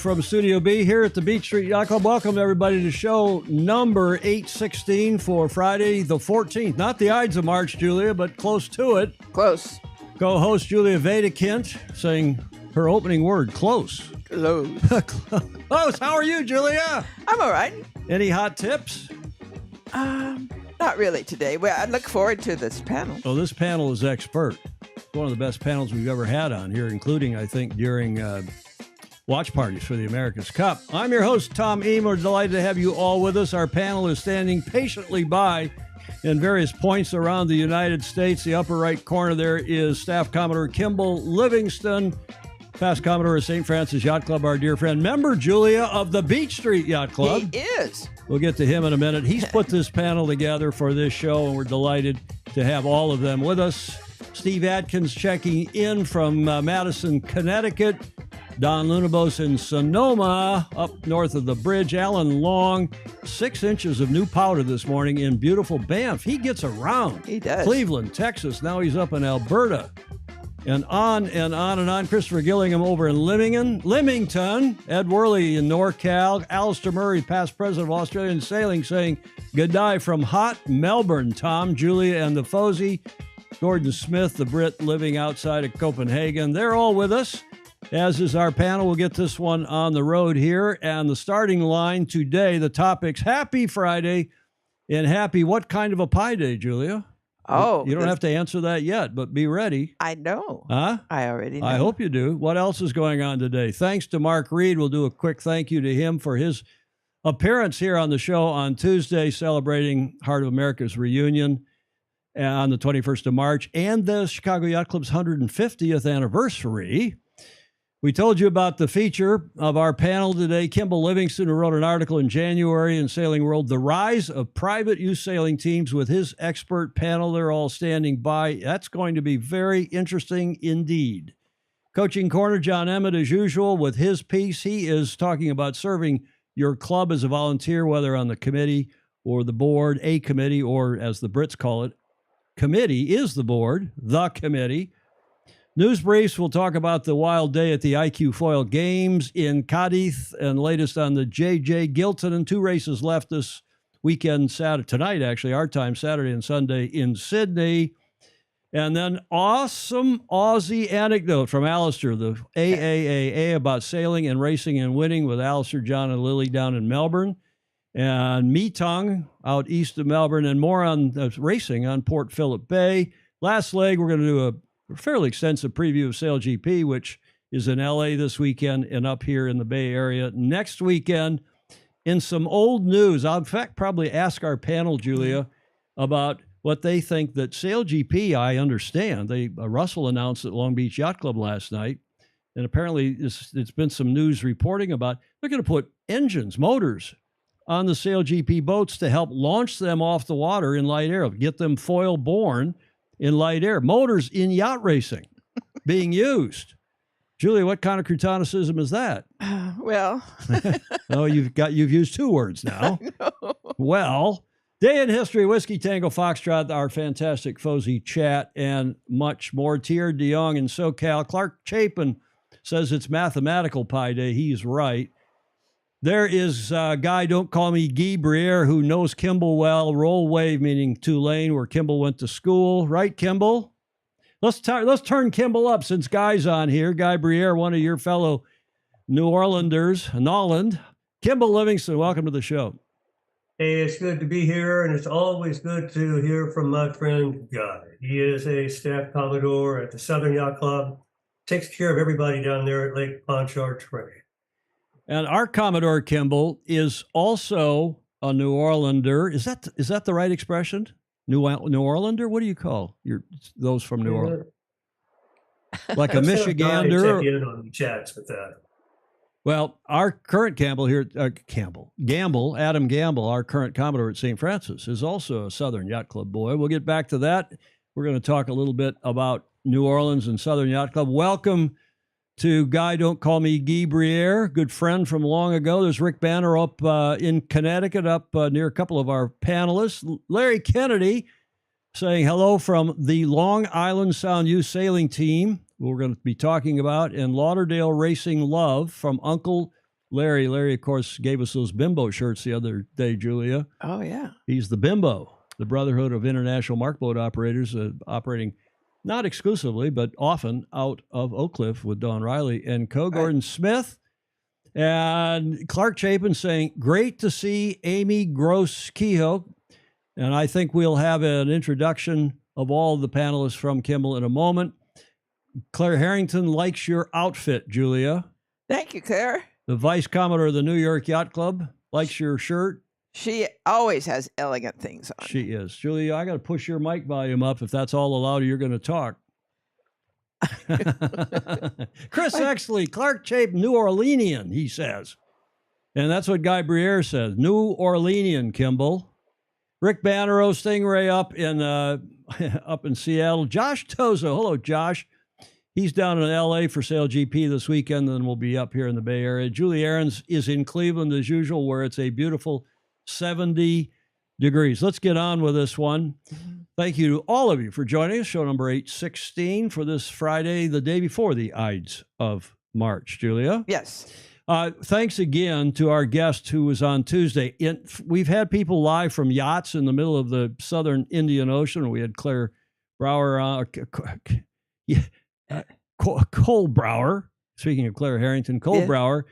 from Studio B here at the Beach Street Yacht Club. Welcome everybody to show number 816 for Friday the 14th. Not the Ides of March, Julia, but close to it. Close. Co-host Julia Vedekint saying her opening word, close. Close. Close. How are you, Julia? I'm all right. Any hot tips? Not really today. Well, I look forward to this panel. Oh, this panel is expert. It's one of the best panels we've ever had on here, including, I think, during watch parties for the America's Cup. I'm your host, Tom Eam. We're delighted to have you all with us. Our panel is standing patiently by in various points around the United States. The upper right corner there is Staff Commodore Kimball Livingston, past Commodore of St. Francis Yacht Club, our dear friend, member, Julia, of the Beach Street Yacht Club. He is. We'll get to him in a minute. He's put this panel together for this show, and we're delighted to have all of them with us. Steve Atkins checking in from Madison, Connecticut. Don Lunabos in Sonoma, up north of the bridge. Alan Long, 6 inches of new powder this morning in beautiful Banff. He gets around. He does. Cleveland, Texas. Now he's up in Alberta. And on and on and on. Christopher Gillingham over in Leamington. Ed Worley in NorCal. Alistair Murray, past president of Australian Sailing, saying good day from hot Melbourne. Tom, Julia, and the Fozy. Gordon Smith, the Brit living outside of Copenhagen. They're all with us, as is our panel. We'll get this one on the road here. And the starting line today, the topics, happy Friday and happy what kind of a pie day, Julia? Oh. You don't have to answer that yet, but be ready. I know. Huh? I already know. I hope you do. What else is going on today? Thanks to Mark Reed. We'll do a quick thank you to him for his appearance here on the show on Tuesday, celebrating Heart of America's reunion on the 21st of March and the Chicago Yacht Club's 150th anniversary. We told you about the feature of our panel today. Kimball Livingston, who wrote an article in January in Sailing World, The Rise of Private Use Sailing Teams, with his expert panel. They're all standing by. That's going to be very interesting indeed. Coaching Corner, John Emmett, as usual, with his piece. He is talking about serving your club as a volunteer, whether on the committee or the board, a committee, or as the Brits call it, committee is the board, the committee. News briefs, we'll talk about the wild day at the IQ Foil Games in Cadiz and latest on the J.J. Gilton, and 2 races left this weekend, tonight actually, our time, Saturday and Sunday in Sydney. And then awesome Aussie anecdote from Alistair, the AAAA, about sailing and racing and winning with Alistair, John, and Lily down in Melbourne. And Meetong out east of Melbourne, and more on racing on Port Phillip Bay. Last leg, we're going to do a fairly extensive preview of Sail GP, which is in LA this weekend and up here in the Bay Area next weekend. In some old news, I'll in fact probably ask our panel, Julia, about what they think that Sail GP, I understand. Russell announced at Long Beach Yacht Club last night, and apparently it's been some news reporting about they're going to put engines, motors, on the Sail GP boats to help launch them off the water in light air, get them foil borne in light air. Motors in yacht racing being used. Julia, what kind of crutonicism is that? Well. Oh, you've used 2 words now. Well, day in history, Whiskey Tango Foxtrot, our fantastic Fozy chat, and much more. Tier DeYoung in SoCal. Clark Chapin says it's mathematical pie day. He's right. There is a guy, don't call me Guy Briere, who knows Kimball well. Roll Wave, meaning Tulane, where Kimball went to school. Right, Kimball? Let's turn Kimball up since Guy's on here. Guy Briere, one of your fellow New Orlanders, Nolland. Kimball Livingston, welcome to the show. Hey, it's good to be here, and it's always good to hear from my friend Guy. He is a staff commodore at the Southern Yacht Club, takes care of everybody down there at Lake Pontchartrain. And our Commodore Kimball is also a New Orlander. Is that the right expression? New Orlander? What do you call those from New Orleans? Like a Michigander? Check in on the chats with that. Well, our current Gamble here, Adam Gamble, our current Commodore at St. Francis, is also a Southern Yacht Club boy. We'll get back to that. We're going to talk a little bit about New Orleans and Southern Yacht Club. Welcome to Guy, don't call me Guy Briere, good friend from long ago. There's Rick Banner up in Connecticut, up near a couple of our panelists. Larry Kennedy saying hello from the Long Island Sound Youth Sailing Team. We're going to be talking about, and Lauderdale Racing Love from Uncle Larry, of course, gave us those bimbo shirts the other day, Julia. Oh, yeah. He's the bimbo, the Brotherhood of International Mark Boat Operators, operating not exclusively, but often out of Oak Cliff with Don Riley and co. Right. Gordon Smith. And Clark Chapin saying, great to see Amy Gross Kehoe. And I think we'll have an introduction of all the panelists from Kimball in a moment. Claire Harrington likes your outfit, Julia. Thank you, Claire. The Vice Commodore of the New York Yacht Club likes your shirt. She always has elegant things on. She is. Julia, I got to push your mic volume up. If that's all allowed, you're going to talk. Chris Exley, Clark Chapin, New Orleanian, he says. And that's what Guy Briere says. New Orleanian, Kimball. Rick Bannerow, Stingray up in Seattle. Josh Tozo. Hello, Josh. He's down in L.A. for Sail GP this weekend, and we'll be up here in the Bay Area. Julie Ahrens is in Cleveland as usual, where it's a beautiful 70 degrees. Let's get on with this one. Thank you to all of you for joining us. Show number 816 for this Friday, the day before the Ides of March. Julia? Yes. Thanks again to our guest who was on Tuesday. We've had people live from yachts in the middle of the southern Indian Ocean. We had Claire Brower, Cole Brower, speaking of Claire Harrington, Cole Brower.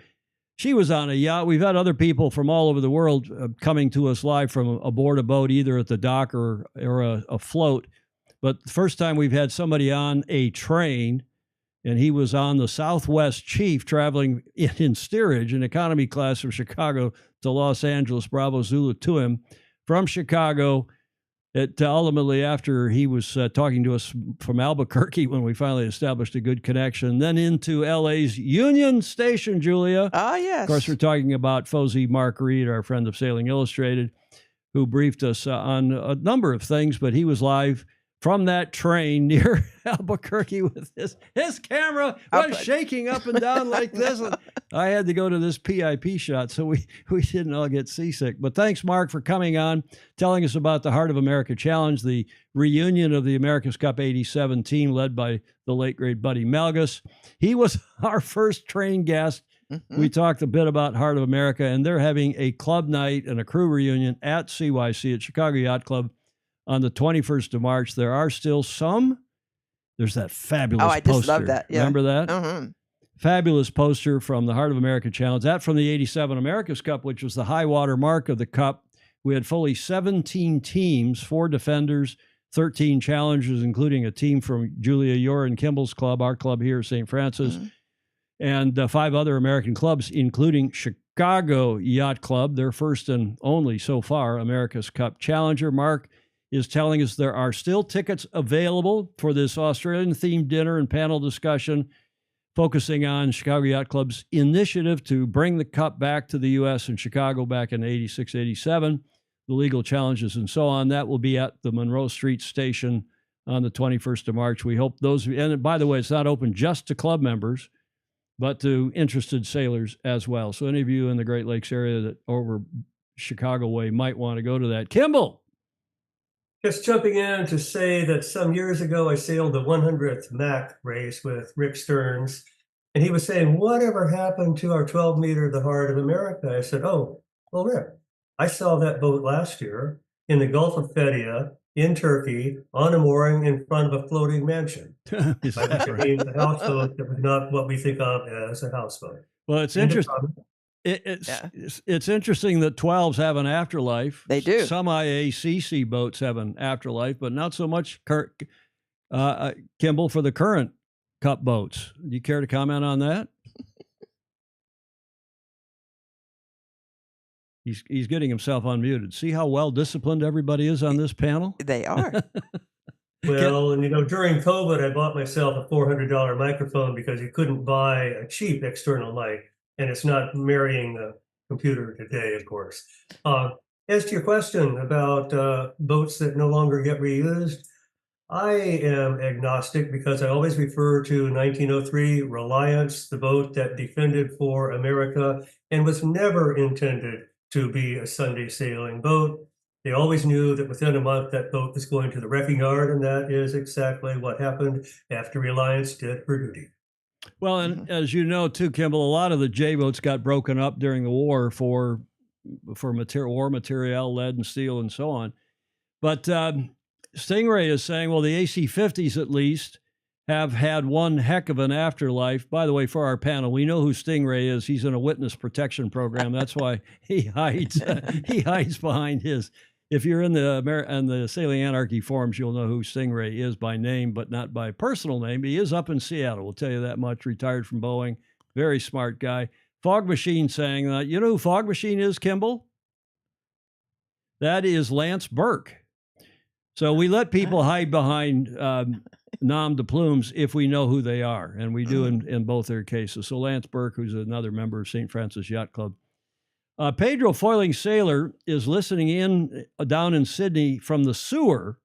She was on a yacht. We've had other people from all over the world coming to us live from aboard a boat, either at the dock or a float. But the first time we've had somebody on a train, and he was on the Southwest Chief traveling in steerage in economy class from Chicago to Los Angeles, Bravo Zulu to him from Chicago. Ultimately, after he was talking to us from Albuquerque when we finally established a good connection, then into LA's Union Station, Julia. Ah, yes. Of course, we're talking about Fozy Mark Reed, our friend of Sailing Illustrated, who briefed us on a number of things, but he was live from that train near Albuquerque with his camera was shaking up and down like this. And I had to go to this PIP shot, so we didn't all get seasick. But thanks, Mark, for coming on, telling us about the Heart of America Challenge, the reunion of the America's Cup 87 team led by the late, great Buddy Malgus. He was our first train guest. Mm-hmm. We talked a bit about Heart of America, and they're having a club night and a crew reunion at CYC at Chicago Yacht Club on the 21st of March. There are still some. There's that fabulous poster. Oh, I just love that. Yeah. Remember that? Mm-hmm. Fabulous poster from the Heart of America Challenge. That from the 87 America's Cup, which was the high water mark of the Cup. We had fully 17 teams, 4 defenders, 13 challengers, including a team from Julia Yor and Kimball's club, our club here, St. Francis, mm-hmm. and 5 other American clubs, including Chicago Yacht Club, their first and only so far America's Cup challenger. Mark is telling us there are still tickets available for this Australian-themed dinner and panel discussion focusing on Chicago Yacht Club's initiative to bring the Cup back to the U.S. and Chicago back in 86, 87, the legal challenges and so on. That will be at the Monroe Street Station on the 21st of March. We hope those, and by the way, it's not open just to club members, but to interested sailors as well. So any of you in the Great Lakes area that over Chicago way might want to go to that. Kimball! Just jumping in to say that some years ago, I sailed the 100th MAC race with Rick Stearns, and he was saying, whatever happened to our 12-meter, the Heart of America? I said, oh, well, Rick, I saw that boat last year in the Gulf of Fethiye in Turkey on a mooring in front of a floating mansion. Is that right? A houseboat that was not what we think of as a houseboat. Well, it's interesting. It's interesting that 12s have an afterlife. They do. Some IACC boats have an afterlife, but not so much, Kimball, for the current Cup boats. Do you care to comment on that? He's getting himself unmuted. See how well disciplined everybody is on this panel? They are. Well, and during COVID, I bought myself a $400 microphone because you couldn't buy a cheap external mic. And it's not marrying the computer today, of course. As to your question about boats that no longer get reused, I am agnostic because I always refer to 1903 Reliance, the boat that defended for America and was never intended to be a Sunday sailing boat. They always knew that within a month that boat was going to the wrecking yard, and that is exactly what happened after Reliance did her duty. Well, and as you know too, Kimball, a lot of the J boats got broken up during the war for war material, lead and steel, and so on. But Stingray is saying, well, the AC-50s at least have had one heck of an afterlife. By the way, for our panel, we know who Stingray is. He's in a witness protection program. That's why he hides. He hides behind his. If you're in the Sailing Anarchy forums, you'll know who Stingray is by name, but not by personal name. He is up in Seattle. We'll tell you that much. Retired from Boeing. Very smart guy. Fog Machine saying, you know who Fog Machine is, Kimball? That is Lance Burke. So we let people hide behind nom de plumes if we know who they are, and we do in both their cases. So Lance Burke, who's another member of St. Francis Yacht Club. Pedro Foiling Sailor is listening in down in Sydney from the sewer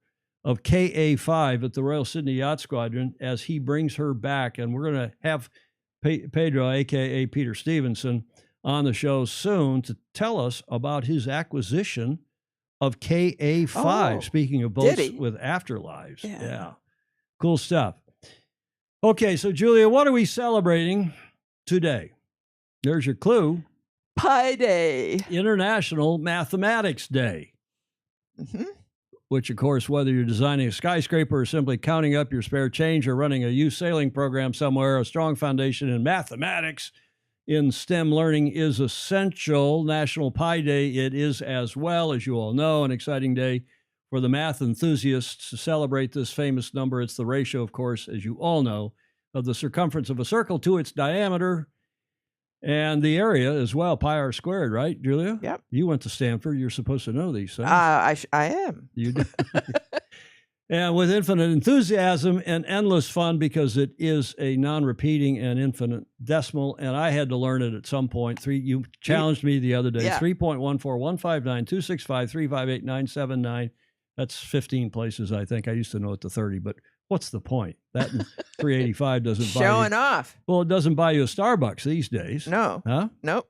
of KA5 at the Royal Sydney Yacht Squadron as he brings her back. And we're going to have Pedro, a.k.a. Peter Stevenson, on the show soon to tell us about his acquisition of KA5. Speaking of boats with afterlives. Yeah. Cool stuff. Okay, so Julia, what are we celebrating today? There's your clue. Pi Day. International Mathematics Day. Which, of course, whether you're designing a skyscraper or simply counting up your spare change or running a youth sailing program somewhere, a strong foundation in mathematics in STEM learning is essential. National Pi Day it is as well, as you all know, an exciting day for the math enthusiasts to celebrate this famous number. It's the ratio, of course, as you all know, of the circumference of a circle to its diameter. And the area as well, pi r squared, right, Julia? Yep. You went to Stanford. You're supposed to know these things. I am. You do. And with infinite enthusiasm and endless fun, because it is a non-repeating and infinite decimal. And I had to learn it at some point. You challenged me the other day. 3.141592653588979. That's 15 places, I think. I used to know it to 30, but what's the point? That 385 doesn't buy you. Showing off. Well, it doesn't buy you a Starbucks these days. No. Huh? Nope.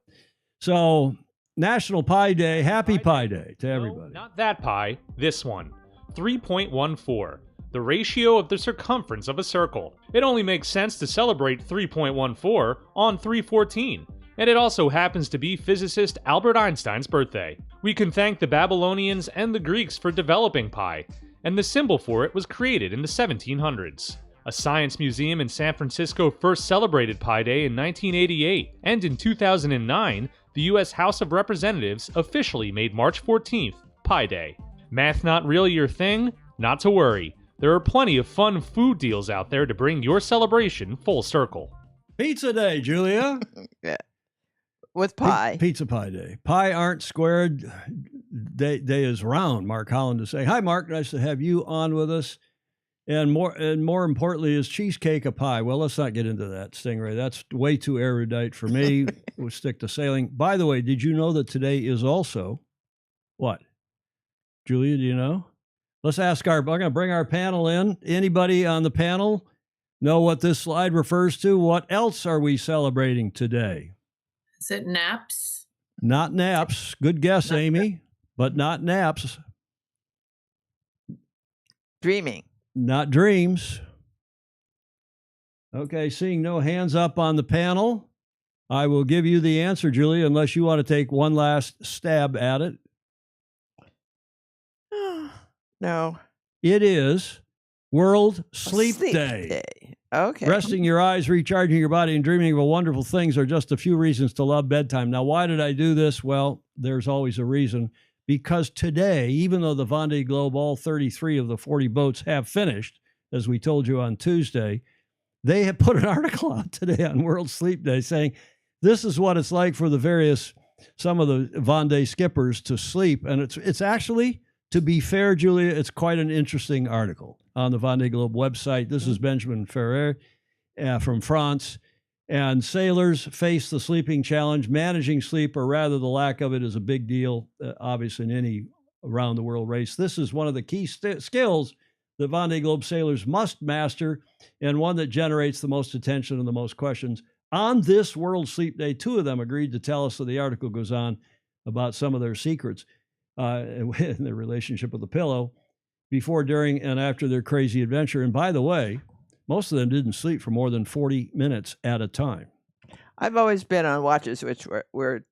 So, National Pi Day. Happy Pi Day to everybody. No, not that pi. This one. 3.14. The ratio of the circumference of a circle. It only makes sense to celebrate 3.14 on 3/14. And it also happens to be physicist Albert Einstein's birthday. We can thank the Babylonians and the Greeks for developing pi, and the symbol for it was created in the 1700s. A science museum in San Francisco first celebrated Pi Day in 1988, and in 2009, the U.S. House of Representatives officially made March 14th Pi Day. Math not really your thing? Not to worry. There are plenty of fun food deals out there to bring your celebration full circle. Pizza Day, Julia. Yeah. With pie. Pizza Pie Day. Pie aren't squared. Day is round. Mark Holland is saying, hi, Mark. Nice to have you on with us. And more importantly, is cheesecake a pie? Well, let's not get into that, Stingray. That's way too erudite for me. We'll stick to sailing. By the way, did you know that today is also what? Julia, do you know? Let's ask I'm going to bring our panel in. Anybody on the panel know what this slide refers to? What else are we celebrating today? Is it naps? Not naps. Good guess, Amy, but not naps. Dreaming. Not dreams. Okay, seeing no hands up on the panel, I will give you the answer, Julie, unless you want to take one last stab at it. No. It is World Sleep Sleep Day. Okay. Resting your eyes, recharging your body, and dreaming of wonderful things are just a few reasons to love bedtime. Now, why did I do this? Well, there's always a reason. Because today, even though the Vendée Globe, all 33 of the 40 boats have finished, as we told you on Tuesday, they have put an article out today on World Sleep Day saying this is what it's like for some of the Vendée skippers to sleep. And it's actually, to be fair, Julia, it's quite an interesting article on the Vendée Globe website. This is Benjamin Ferrer from France. And sailors face the sleeping challenge. Managing sleep, or rather the lack of it, is a big deal, obviously, in any around-the-world race. This is one of the key skills that Vendée Globe sailors must master, and one that generates the most attention and the most questions. On this World Sleep Day, two of them agreed to tell us, so the article goes on about some of their secrets in their relationship with the pillow before, during, and after their crazy adventure. And by the way, most of them didn't sleep for more than 40 minutes at a time. I've always been on watches which were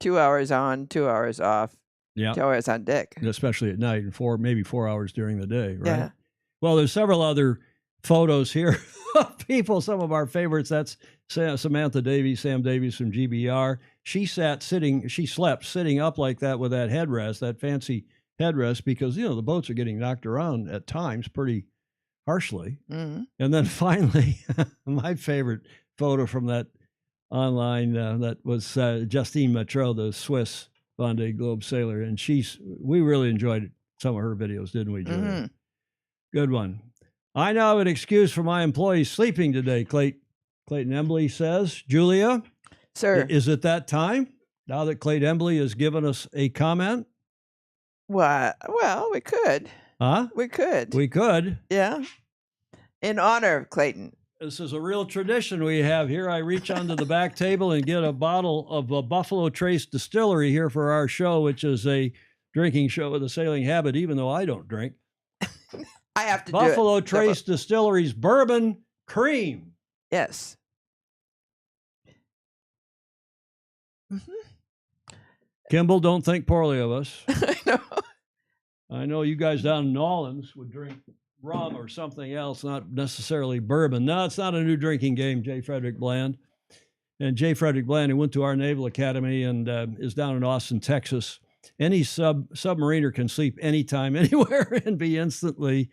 2 hours on, 2 hours off, Yeah, 2 hours on deck. especially at night, and maybe 4 hours during the day, right? Yeah. Well, there's several other photos here of people, some of our favorites. That's Samantha Davies, Sam Davies from GBR. She slept sitting up like that with that headrest, that fancy headrest, because, the boats are getting knocked around at times pretty harshly. Mhm. And then finally, my favorite photo from that online, that was Justine Matreau, the Swiss Vendée Globe sailor. And we really enjoyed some of her videos, didn't we, Julia? Mhm. Good one. I now have an excuse for my employees sleeping today, Clayton Embley says. Julia, Sir. is it that time now that Clayton Embley has given us a comment? What? Well, we could. Huh? We could. We could. Yeah. In honor of Clayton. This is a real tradition we have here. I reach onto the back table and get a bottle of Buffalo Trace Distillery here for our show, which is a drinking show with a sailing habit, even though I don't drink. I have to Buffalo do it. Trace Distillery's Bourbon Cream. Yes. Kimball, don't think poorly of us. I know. I know you guys down in New Orleans would drink rum or something else, not necessarily bourbon. No, it's not a new drinking game, J. Frederick Bland. And J. Frederick Bland, who went to our Naval Academy and is down in Austin, Texas. Any submariner can sleep anytime, anywhere, and be instantly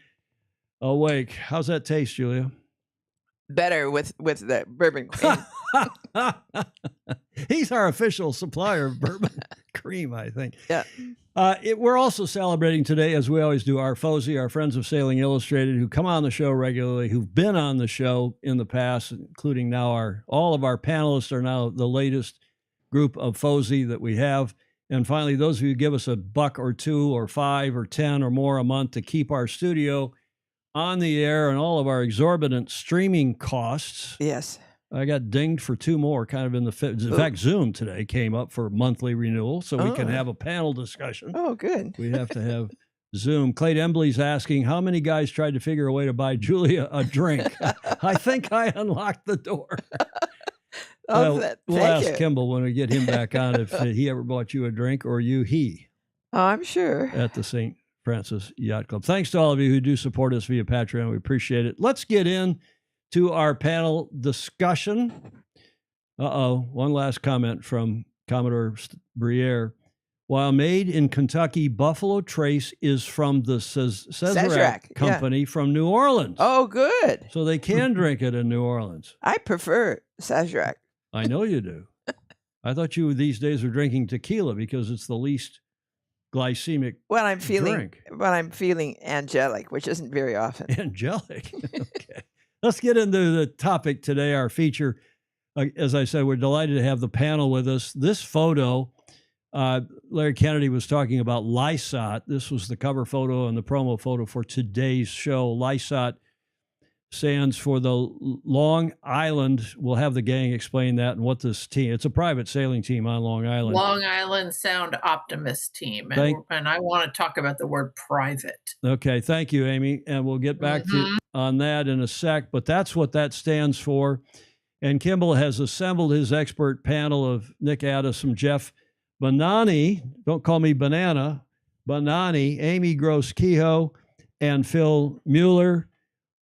awake. How's that taste, Julia? Better with the bourbon cream. He's our official supplier of bourbon cream, I think. Yeah. We're also celebrating today, as we always do, our FOSI, our Friends of Sailing Illustrated, who come on the show regularly, who've been on the show in the past, including now all of our panelists are now the latest group of FOSI that we have. And finally, those of you who give us $1 or $2 or $5 or $10 or more a month to keep our studio on the air and all of our exorbitant streaming costs. Yes. I got dinged for 2 more, kind of in fact, Zoom today came up for monthly renewal, so we can have a panel discussion. Oh, good. We have to have Zoom. Clayton Embley's asking, how many guys tried to figure a way to buy Julia a drink? I think I unlocked the door. Oh, We'll ask Kimball when we get him back on if he ever bought you a drink or he. Oh, I'm sure. At the St. Francis Yacht Club. Thanks to all of you who do support us via Patreon. We appreciate it. Let's get in to our panel discussion. One last comment from Commodore Briere. While made in Kentucky, Buffalo Trace is from the Sazerac Company from New Orleans. Oh, good. So they can drink it in New Orleans. I prefer Sazerac. I know you do. I thought you these days were drinking tequila because it's the least glycemic When I'm feeling drink. angelic, which isn't very often. Angelic. Okay. Let's get into the topic today, our feature. As I said, we're delighted to have the panel with us. This photo, Larry Kennedy was talking about Lysot. This was the cover photo and the promo photo for today's show. Lysot stands for the Long Island. We'll have the gang explain that and what this team. It's a private sailing team on Long Island. Long Island Sound Optimist Team. And I want to talk about the word private. Okay, thank you, Amy. And we'll get back to on that in a sec. But that's what that stands for. And Kimball has assembled his expert panel of Nick Addison, Jeff Bonani, don't call me Banana, Bonani, Amy Gross-Kehoe, and Phil Mueller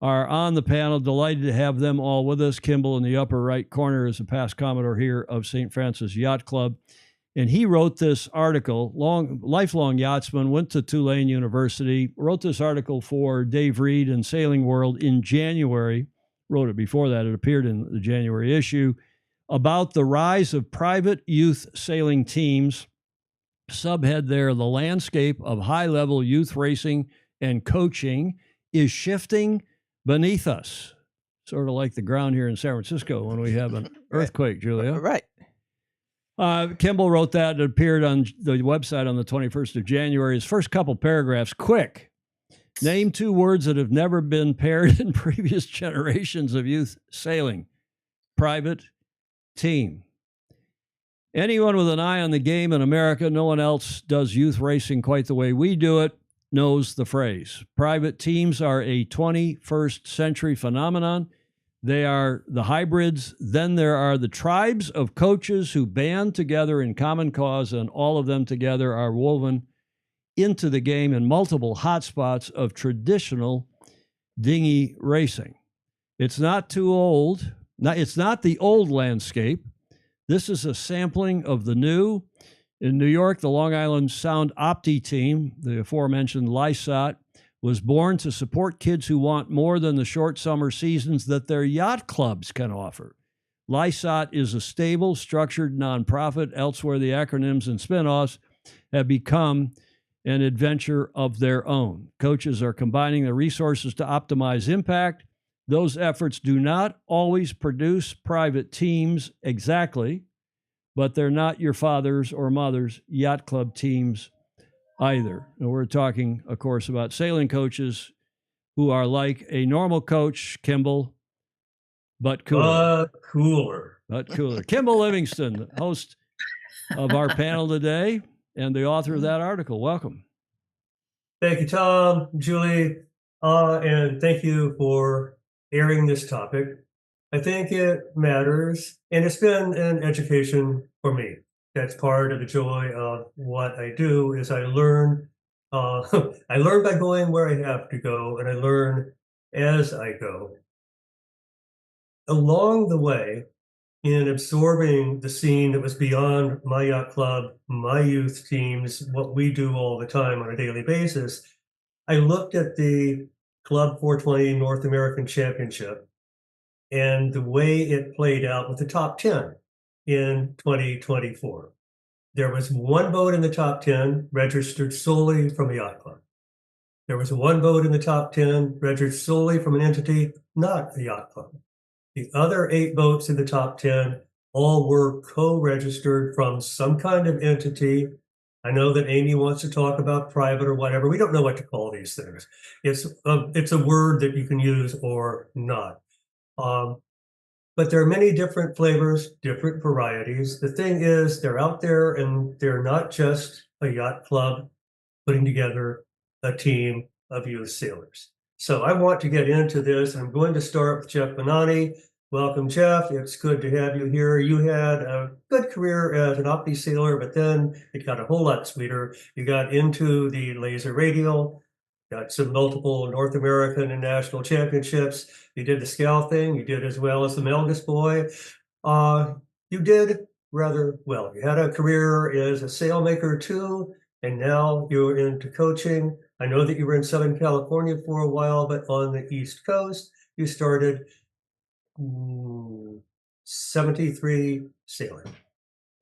are on the panel. Delighted to have them all with us. Kimball in the upper right corner is a past Commodore here of St. Francis Yacht Club. And he wrote this article, lifelong yachtsman, went to Tulane University, wrote this article for Dave Reed and Sailing World in January, wrote it before that, it appeared in the January issue, about the rise of private youth sailing teams. Subhead there, the landscape of high-level youth racing and coaching is shifting beneath us, sort of like the ground here in San Francisco when we have an earthquake, Julia. Right. Kimball wrote that. It appeared on the website on the 21st of January. His first couple paragraphs, quick. Name 2 words that have never been paired in previous generations of youth sailing. Private team. Anyone with an eye on the game in America, no one else does youth racing quite the way we do it. knows the phrase. Private teams are a 21st century phenomenon. They are the hybrids. Then there are the tribes of coaches who band together in common cause, and all of them together are woven into the game in multiple hotspots of traditional dinghy racing. It's not too old. It's not the old landscape. This is a sampling of the new. In New York, the Long Island Sound Opti team, the aforementioned LISOT, was born to support kids who want more than the short summer seasons that their yacht clubs can offer. LISOT is a stable, structured nonprofit. Elsewhere, the acronyms and spinoffs have become an adventure of their own. Coaches are combining their resources to optimize impact. Those efforts do not always produce private teams exactly, but they're not your father's or mother's yacht club teams either. And we're talking, of course, about sailing coaches who are like a normal coach, Kimball, but cooler. But cooler. Kimball Livingston, host of our panel today and the author of that article. Welcome. Thank you, Tom, Julie, and thank you for airing this topic. I think it matters, and it's been an education for me. That's part of the joy of what I do is I learn. I learn by going where I have to go, and I learn as I go. Along the way, in absorbing the scene that was beyond my yacht club, my youth teams, what we do all the time on a daily basis, I looked at the Club 420 North American Championship and the way it played out with the top 10 in 2024. There was one boat in the top 10 registered solely from a yacht club. There was one boat in the top 10 registered solely from an entity, not a yacht club. The other 8 boats in the top 10 all were co-registered from some kind of entity. I know that Amy wants to talk about private or whatever. We don't know what to call these things. It's a word that you can use or not. But there are many different flavors, different varieties. The thing is, they're out there and they're not just a yacht club putting together a team of youth sailors. So I want to get into this. I'm going to start with Jeff Bonanni. Welcome, Jeff. It's good to have you here. You had a good career as an Opti sailor, but then it got a whole lot sweeter. You got into the laser radial, got some multiple North American and national championships. You did the Scow thing. You did as well as the Melgus boy. You did rather well. You had a career as a sailmaker too, and now you're into coaching. I know that you were in Southern California for a while, but on the East Coast, you started 73 sailing,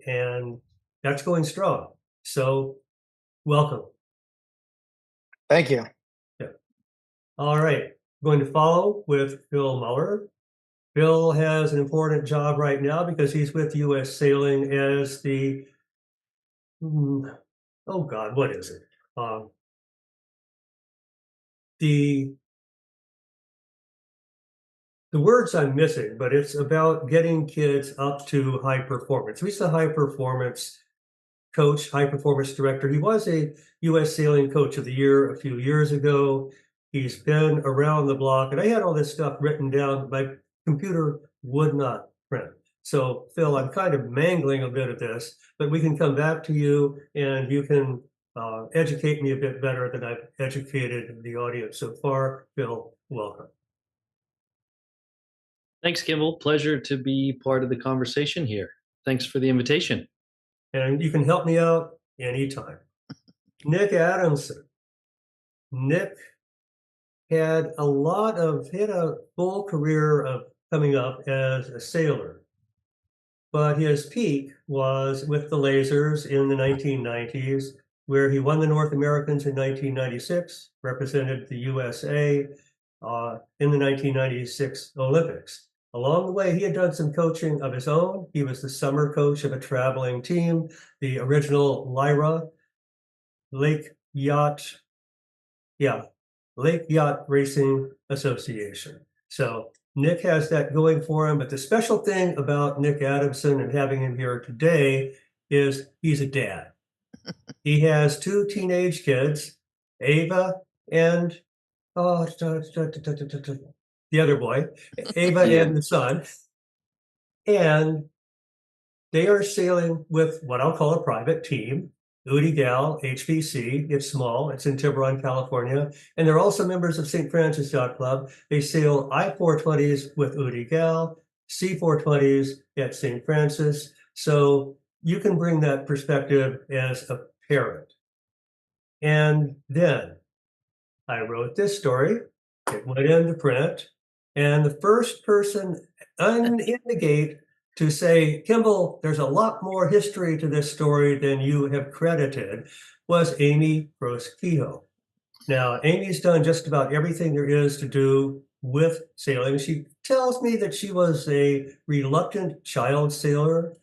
and that's going strong. So welcome. Thank you. Yeah. All right. I'm going to follow with Phil Muller. Phil has an important job right now because he's with U.S. Sailing as the, oh God, what is it? The words I'm missing, but it's about getting kids up to high performance. He's the high performance coach, high performance director. He was a U.S. Sailing Coach of the Year a few years ago. He's been around the block, and I had all this stuff written down. My computer would not print. So, Phil, I'm kind of mangling a bit of this, but we can come back to you, and you can educate me a bit better than I've educated the audience so far. Phil, welcome. Thanks, Kimball. Pleasure to be part of the conversation here. Thanks for the invitation. And you can help me out anytime. Nick Adamson. Nick had a full career of coming up as a sailor. But his peak was with the Lasers in the 1990s, where he won the North Americans in 1996, represented the USA in the 1996 Olympics. Along the way, he had done some coaching of his own. He was the summer coach of a traveling team, the original LYRA, Lake Yacht Racing Association. So Nick has that going for him. But the special thing about Nick Adamson and having him here today is he's a dad. He has 2 teenage kids. Ava and the other boy, Ava Yeah. and the son, and they are sailing with what I'll call a private team. Udi Gal, HVC. It's small. It's in Tiburon, California. And they're also members of St. Francis Yacht Club. They sail I-420s with Udi Gal, C-420s at St. Francis. So you can bring that perspective as a parent. And then I wrote this story. It went into print. And the first person in the gate to say, Kimball, there's a lot more history to this story than you have credited, was Amy Gross-Kehoe. Now, Amy's done just about everything there is to do with sailing. She tells me that she was a reluctant child sailor,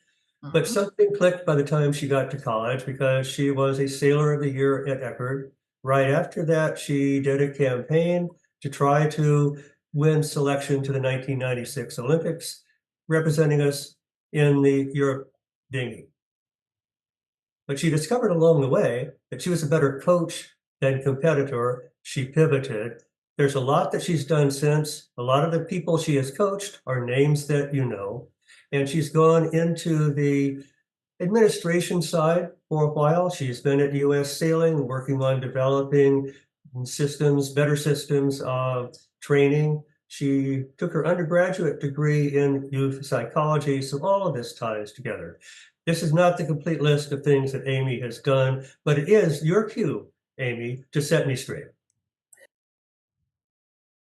but something clicked by the time she got to college because she was a Sailor of the Year at Eckerd. Right after that, she did a campaign to try to win selection to the 1996 Olympics, representing us in the Europe dinghy. But she discovered along the way that she was a better coach than competitor. She pivoted. There's a lot that she's done since. A lot of the people she has coached are names that you know. And she's gone into the administration side for a while. She's been at U.S. Sailing, working on developing systems, better systems of training. She took her undergraduate degree in youth psychology, so all of this ties together. This is not the complete list of things that Amy has done, but it is your cue, Amy, to set me straight.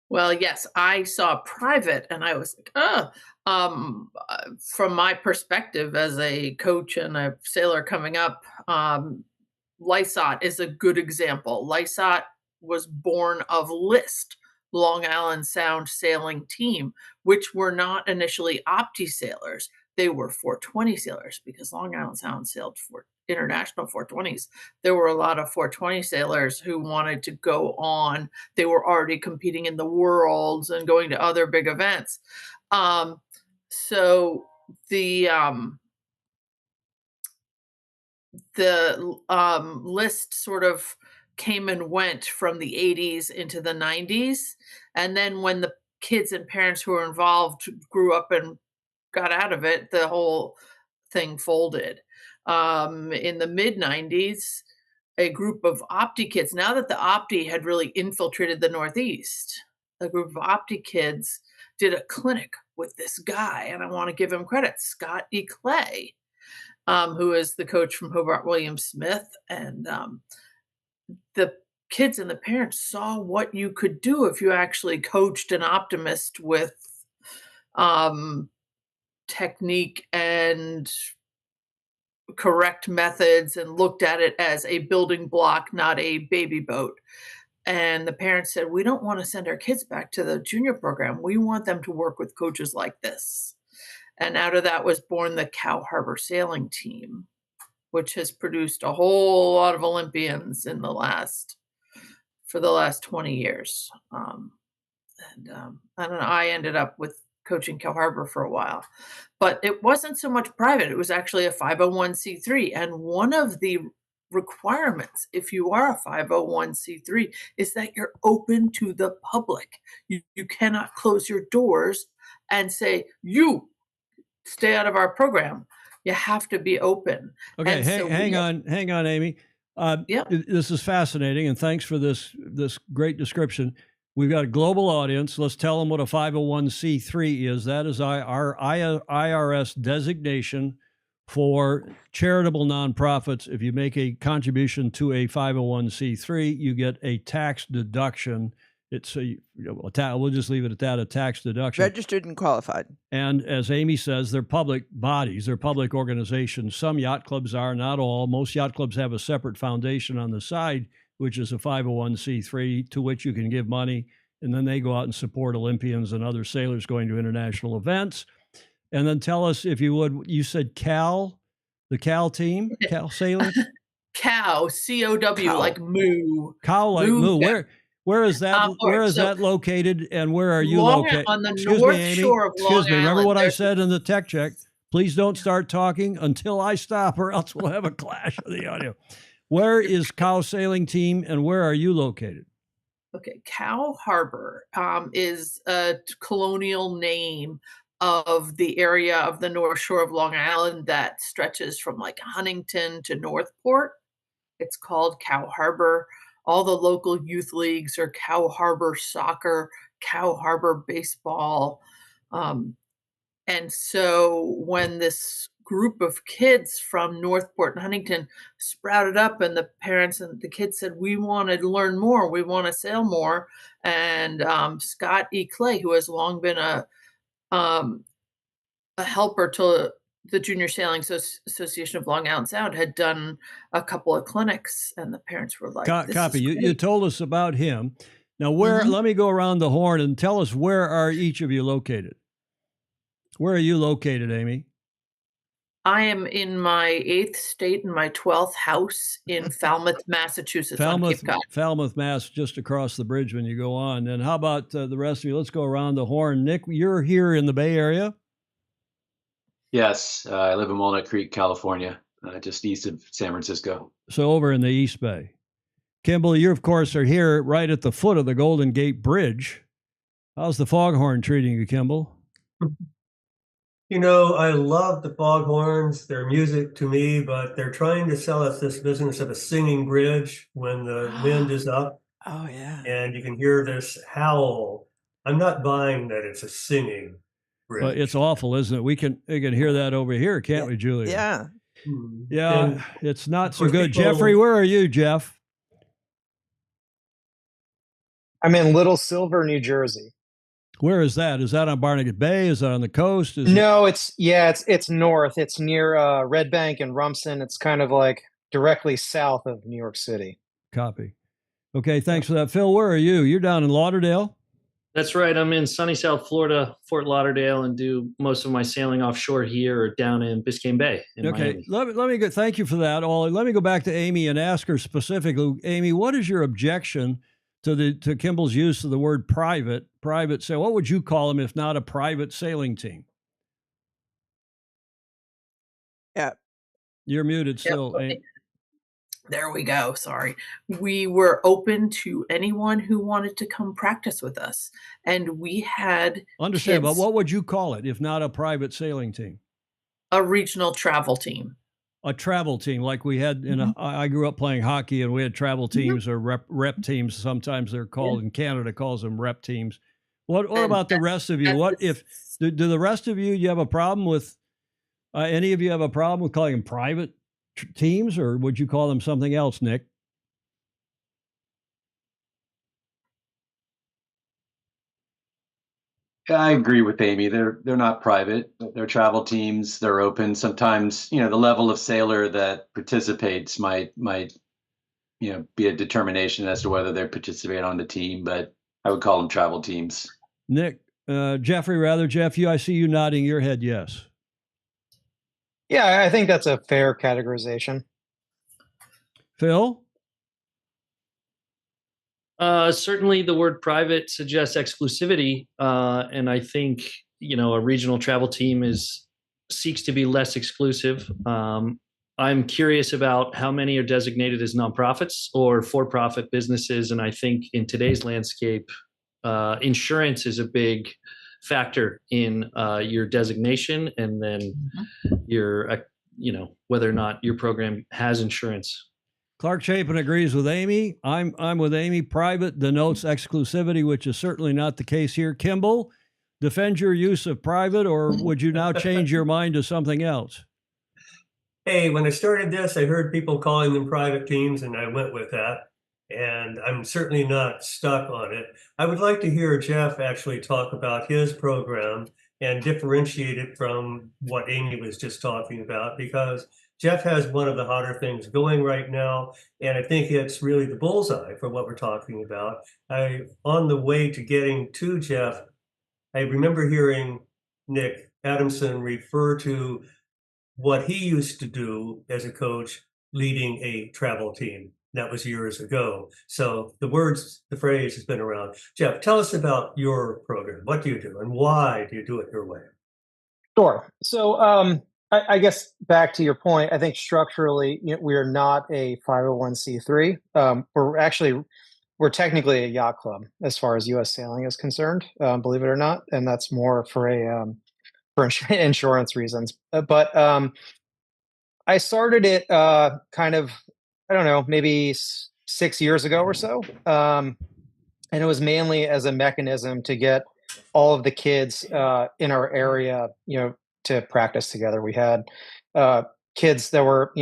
Well, yes, I saw Private and I was like, from my perspective as a coach and a sailor coming up, Lysot is a good example. Lysot was born of LIST, Long Island Sound Sailing Team, which were not initially Opti sailors. They were 420 sailors because Long Island Sound sailed for international 420s. There were a lot of 420 sailors who wanted to go on. They were already competing in the worlds and going to other big events. So the list sort of came and went from the 80s into the 90s. And then when the kids and parents who were involved grew up and got out of it, the whole thing folded. In the mid 90s, a group of Opti kids, now that the Opti had really infiltrated the Northeast, a group of Opti kids did a clinic with this guy, and I want to give him credit, Scott E. Clay, who is the coach from Hobart William Smith. And the kids and the parents saw what you could do if you actually coached an optimist with technique and correct methods and looked at it as a building block, not a baby boat. And the parents said, we don't want to send our kids back to the junior program. We want them to work with coaches like this. And out of that was born the Cow Harbor Sailing Team, which has produced a whole lot of Olympians for the last 20 years. I don't know, I ended up with coaching Cow Harbor for a while, but it wasn't so much private. It was actually a 501c3. And one of the requirements, if you are a 501c3, is that you're open to the public. You cannot close your doors and say, you stay out of our program. You have to be open. Okay, hang on, Amy. This is fascinating, and thanks for this great description. We've got a global audience. Let's tell them what a 501c3 is. That is our IRS designation for charitable nonprofits. If you make a contribution to a 501c3, you get a tax deduction. We'll just leave it at that, a tax deduction. Registered and qualified. And as Amy says, they're public bodies, they're public organizations. Some yacht clubs are, not all. Most yacht clubs have a separate foundation on the side, which is a 501c3 to which you can give money. And then they go out and support Olympians and other sailors going to international events. And then tell us, if you would, you said the Cal team, Cal Sailing? Cow, C-O-W, cow. Like moo. Cow like moo. Where is that? Where is that located, and where are you located? On the north shore of Long Island. Excuse me. Remember what I said in the tech check? Please don't start talking until I stop, or else we'll have a clash of the audio. Where is Cow Sailing Team and where are you located? Okay, Cow Harbor is a colonial name of the area of the North Shore of Long Island that stretches from like Huntington to Northport. It's called Cow Harbor. All the local youth leagues are Cow Harbor Soccer, Cow Harbor Baseball. And so when this group of kids from Northport and Huntington sprouted up, and the parents and the kids said, we want to learn more, we want to sail more. And Scott E. Clay, who has long been a helper to the Junior Sailing Association of Long Island Sound, had done a couple of clinics, and the parents were like, this Copy. is You great. told us about him. Now, where? Let me go around the horn and tell us, where are each of you located? Where are you located, Amy? I am in my 8th state and my 12th house in Falmouth, Massachusetts, on Cape Cod. Falmouth, Mass, just across the bridge when you go on. And how about the rest of you? Let's go around the horn. Nick, you're here in the Bay Area? Yes, I live in Walnut Creek, California, just east of San Francisco. So over in the East Bay. Kimball, you, of course, are here right at the foot of the Golden Gate Bridge. How's the foghorn treating you, Kimball? You know, I love the foghorns. They're music to me, but they're trying to sell us this business of a singing bridge when the wind is up. Oh, yeah. And you can hear this howl. I'm not buying that it's a singing bridge. Well, it's awful, isn't it? We can hear that over here, can't we, Julia? Yeah. Yeah, And it's not of so course, good. people- Jeffrey, where are you, Jeff? I'm in Little Silver, New Jersey. Where is that? Is that on Barnegat Bay? Is that on the coast? No, it's north. It's near Red Bank and Rumson. It's kind of like directly south of New York City. Copy. Okay, thanks for that. Phil, where are you? You're down in Lauderdale? That's right. I'm in sunny South Florida, Fort Lauderdale, and do most of my sailing offshore here or down in Biscayne Bay in Okay, Miami. let me go. Thank you for that, Ollie. Let me go back to Amy and ask her specifically. Amy, what is your objection to Kimball's use of the word private? So what would you call them if not a private sailing team? Yeah. You're muted still. Yep. Amy. There we go. Sorry. We were open to anyone who wanted to come practice with us. And we had Understand, but kids- what would you call it if not a private sailing team? a regional travel team. A travel team, like we had I grew up playing hockey, and we had travel teams or rep teams. Sometimes they're called in Canada calls them rep teams. What And about the rest of you? that's What the- if do the rest of you have a problem with any of you have a problem with calling them private teams, or would you call them something else, Nick? I agree with Amy. They're not private. They're travel teams. They're open. Sometimes, the level of sailor that participates might be a determination as to whether they participate on the team. But I would call them travel teams. Nick, Jeffrey, rather, Jeff, I see you nodding your head. Yes. Yeah, I think that's a fair categorization. Phil. Certainly, the word private suggests exclusivity, and I think a regional travel team seeks to be less exclusive. I'm curious about how many are designated as nonprofits or for-profit businesses, and I think in today's landscape, insurance is a big factor in your designation, and then your whether or not your program has insurance. Clark Chapin agrees with Amy. I'm with Amy. Private denotes exclusivity, which is certainly not the case here. Kimball, defend your use of private, or would you now change your mind to something else? Hey, when I started this, I heard people calling them private teams, and I went with that. And I'm certainly not stuck on it. I would like to hear Jeff actually talk about his program and differentiate it from what Amy was just talking about, because Jeff has one of the hotter things going right now, and I think it's really the bullseye for what we're talking about. On the way to getting to Jeff, I remember hearing Nick Adamson refer to what he used to do as a coach leading a travel team. That was years ago. So the phrase has been around. Jeff, tell us about your program. What do you do and why do you do it your way? Sure. So I guess back to your point, I think structurally, we are not a 501c3. We're technically a yacht club as far as U.S. sailing is concerned, believe it or not, and that's more for insurance reasons. But I started it kind of, I don't know, maybe 6 years ago or so, and it was mainly as a mechanism to get all of the kids in our area, to practice together. We had kids that were,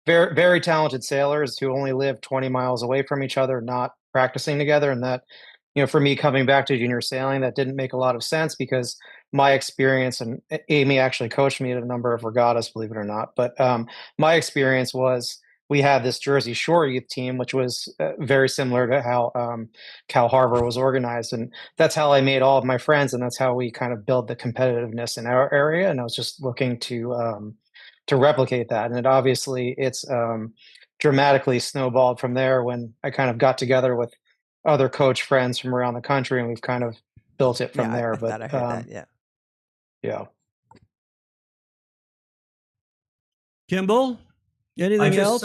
very, very talented sailors who only lived 20 miles away from each other, not practicing together. And that, for me coming back to junior sailing, that didn't make a lot of sense because my experience, and Amy actually coached me at a number of regattas, believe it or not. But my experience was we had this Jersey Shore youth team, which was very similar to how Cal Harbor was organized. And that's how I made all of my friends. And that's how we kind of build the competitiveness in our area. And I was just looking to replicate that. And it's dramatically snowballed from there when I kind of got together with other coach friends from around the country, and we've kind of built it from there. I thought I heard that. Yeah. Yeah. Kimball, anything else?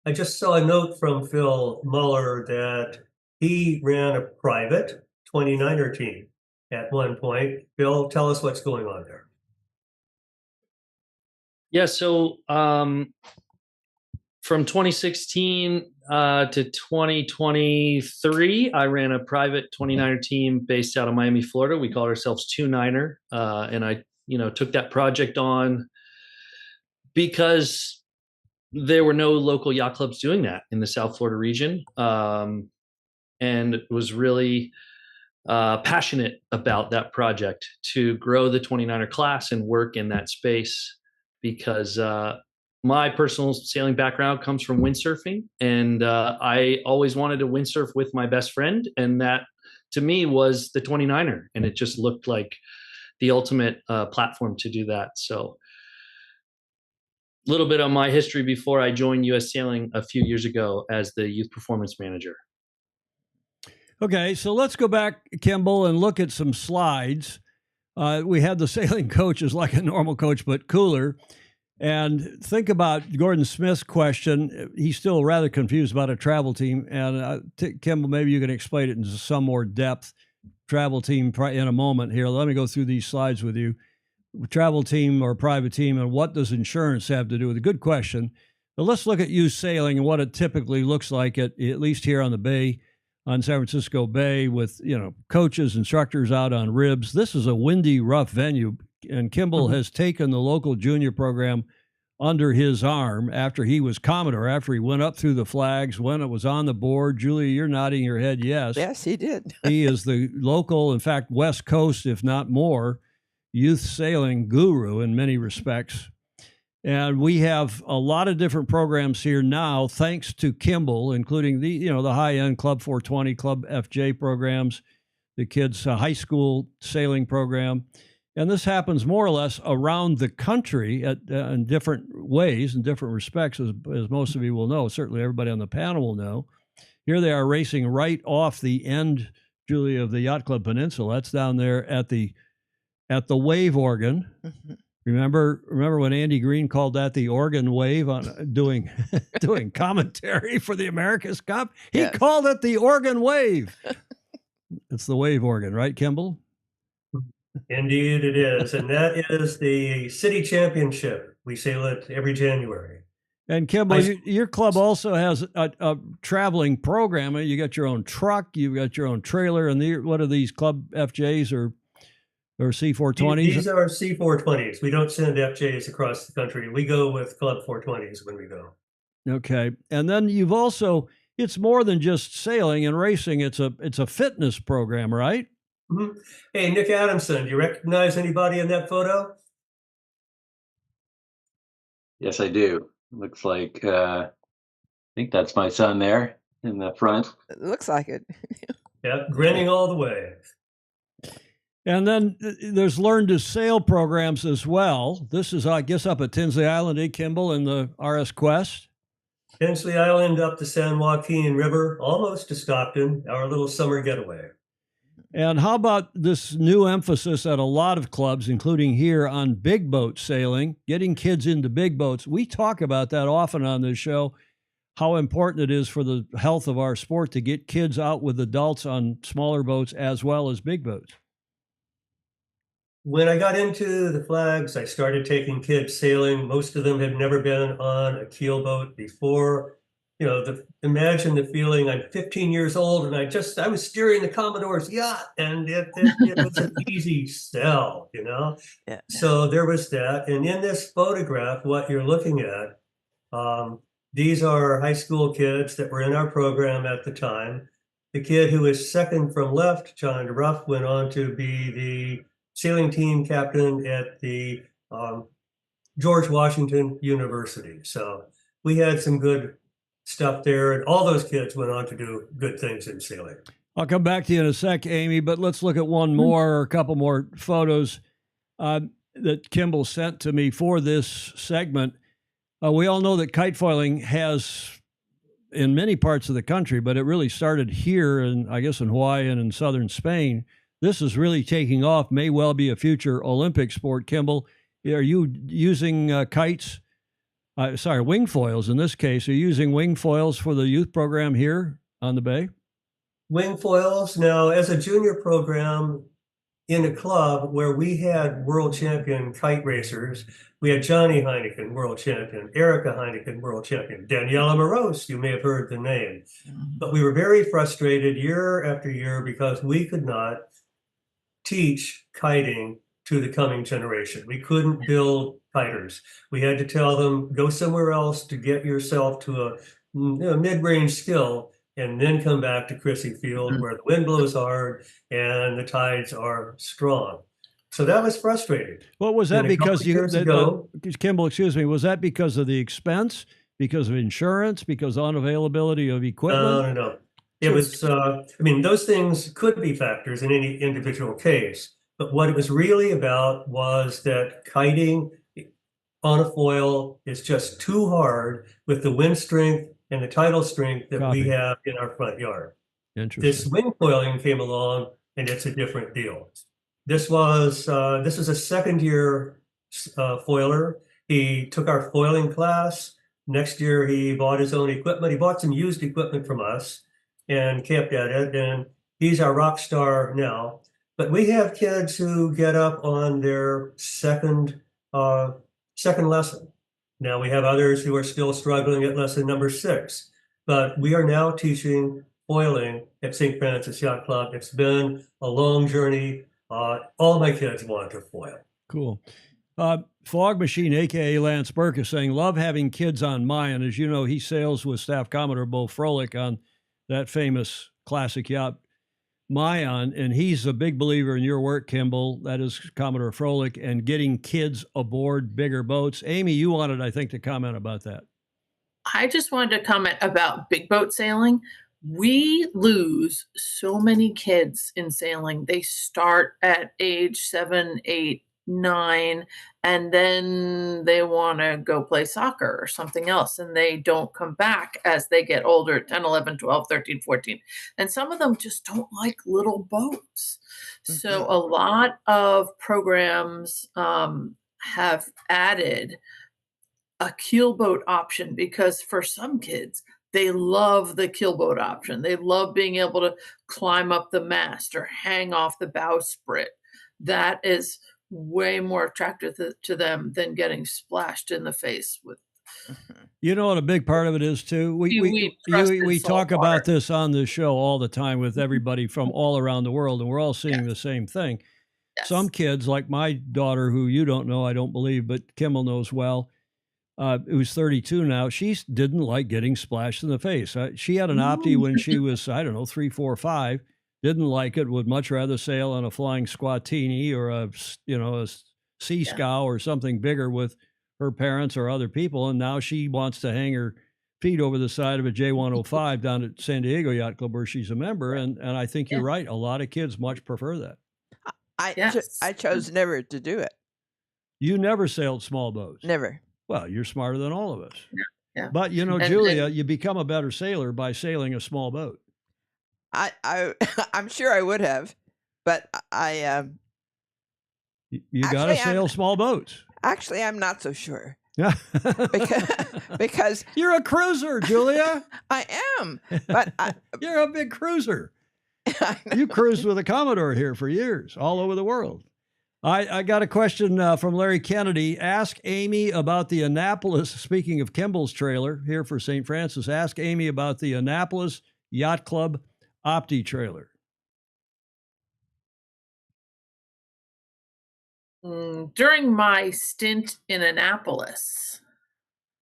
I just saw a note from Phil Muller that he ran a private 29er team at one point. Phil, tell us what's going on there. Yeah, so from 2016 to 2023, I ran a private 29er team based out of Miami, Florida. We called ourselves 29er, and I, took that project on because there were no local yacht clubs doing that in the South Florida region, and was really passionate about that project to grow the 29er class and work in that space because my personal sailing background comes from windsurfing, and I always wanted to windsurf with my best friend, and that to me was the 29er, and it just looked like the ultimate platform to do that. So a little bit on my history before I joined U.S. Sailing a few years ago as the youth performance manager. Okay, so let's go back, Kimball, and look at some slides. We had the sailing coach as like a normal coach, but cooler. And think about Gordon Smith's question. He's still rather confused about a travel team. And Kimball, maybe you can explain it in some more depth. Travel team in a moment here. Let me go through these slides with you. Travel team or private team, and what does insurance have to do with it? Good question. But let's look at youth sailing and what it typically looks like at least here on the bay, on San Francisco Bay, with coaches, instructors out on ribs. This is a windy, rough venue, and Kimball has taken the local junior program under his arm after he was Commodore, after he went up through the flags, when it was on the board. Julia, you're nodding your head yes. Yes, he did. He is the local, in fact, West Coast, if not more, youth sailing guru in many respects. And we have a lot of different programs here now, thanks to Kimball, including the high-end Club 420, Club FJ programs, the kids' high school sailing program. And this happens more or less around the country in different ways, in different respects, as most of you will know. Certainly everybody on the panel will know. Here they are racing right off the end, Julia, of the Yacht Club Peninsula. That's down there at the wave organ. Mm-hmm. Remember when Andy Green called that the organ wave on doing commentary for the America's Cup? He called it the organ wave. It's the wave organ, right, Kimball? Indeed it is. And that is the city championship. We sail it every January. And Kimball, your club also has a traveling program. You got your own truck, you've got your own trailer, and what are these Club FJs or C420s? These are C420s. We don't send FJs across the country. We go with Club 420s when we go. Okay. And then you've also, it's more than just sailing and racing. It's a fitness program, right? Mm-hmm. Hey, Nick Adamson, do you recognize anybody in that photo? Yes, I do. Looks like, I think that's my son there in the front. It looks like it. Yeah, grinning all the way. And then there's Learn to Sail programs as well. This is, I guess, up at Tinsley Island, Kimball, in the RS Quest? Tinsley Island up the San Joaquin River, almost to Stockton, our little summer getaway. And how about this new emphasis at a lot of clubs, including here, on big boat sailing, getting kids into big boats? We talk about that often on this show, how important it is for the health of our sport to get kids out with adults on smaller boats as well as big boats. When I got into the flags, I started taking kids sailing. Most of them had never been on a keel boat before. Imagine the feeling. I'm 15 years old and I was steering the Commodore's yacht, and it was an easy sell, Yeah. So there was that. And in this photograph, what you're looking at, these are high school kids that were in our program at the time. The kid who is second from left, John Ruff, went on to be the sailing team captain at the George Washington University. So we had some good stuff there, and all those kids went on to do good things in sailing. I'll come back to you in a sec, Amy, but let's look at one more or a couple more photos that Kimball sent to me for this segment. We all know that kite foiling has, in many parts of the country, but it really started here, and I guess in Hawaii and in southern Spain. This is really taking off, may well be a future Olympic sport. Kimball, are you using kites? Wing foils in this case. Are you using wing foils for the youth program here on the Bay? Wing foils. Now, as a junior program in a club where we had world champion kite racers, we had Johnny Heineken, world champion, Erica Heineken, world champion, Daniela Moroz, you may have heard the name. But we were very frustrated year after year because we could not teach kiting to the coming generation. We couldn't build kiters. We had to tell them, go somewhere else to get yourself to a mid-range skill, and then come back to Crissy Field where the wind blows hard and the tides are strong. So that was frustrating. What was that? Because Kimball, excuse me, was that because of the expense, because of insurance, because of unavailability of equipment? No. It was, those things could be factors in any individual case, but what it was really about was that kiting on a foil is just too hard with the wind strength and the tidal strength that we have in our front yard. Interesting. This wing foiling came along, and it's a different deal. This is a second-year foiler. He took our foiling class. Next year, he bought his own equipment. He bought some used equipment from us and kept at it, and he's our rock star now. But we have kids who get up on their second lesson. Now we have others who are still struggling at lesson number 6, but we are now teaching foiling at St. Francis Yacht Club. It's been a long journey. All my kids want to foil. Cool. Fog Machine, a.k.a. Lance Burke, is saying, love having kids on Mayan. As you know, he sails with Staff Commodore Bo Froelich on that famous classic yacht, Mayan, and he's a big believer in your work, Kimball, that is Commodore Froelich, and getting kids aboard bigger boats. Amy, you wanted, I think, to comment about that. I just wanted to comment about big boat sailing. We lose so many kids in sailing. They start at age 7, 8, 9, and then they want to go play soccer or something else, and they don't come back as they get older, 10, 11, 12, 13, 14. And some of them just don't like little boats. So a lot of programs have added a keelboat option because for some kids, they love the keelboat option. They love being able to climb up the mast or hang off the bowsprit. That is way more attractive to them than getting splashed in the face with. You know what a big part of it is too? We talk about this on the show all the time with everybody from all around the world, and we're all seeing the same thing. Yes. Some kids, like my daughter, who you don't know, I don't believe, but Kimball knows well, who's 32 now, she didn't like getting splashed in the face. She had an Opti when she was, 3, 4, 5. Didn't like it, would much rather sail on a flying Squatini or a Sea Scow or something bigger with her parents or other people. And now she wants to hang her feet over the side of a J105 down at San Diego Yacht Club where she's a member. And I think you're right. A lot of kids much prefer that. I chose never to do it. You never sailed small boats? Never. Well, you're smarter than all of us. Yeah. But, Julia, you become a better sailor by sailing a small boat. I'm sure I would have. but I You got to Actually, sail small boats. actually I'm not so sure Yeah. because You're a cruiser, Julia. I am, but You're a big cruiser. I You cruised with a Commodore here for years, all over the world. I got a question from Larry Kennedy. Ask Amy about the Annapolis, speaking of Kimball's trailer here for St. Francis, ask Amy about the Annapolis Yacht Club Opti trailer. During my stint in Annapolis,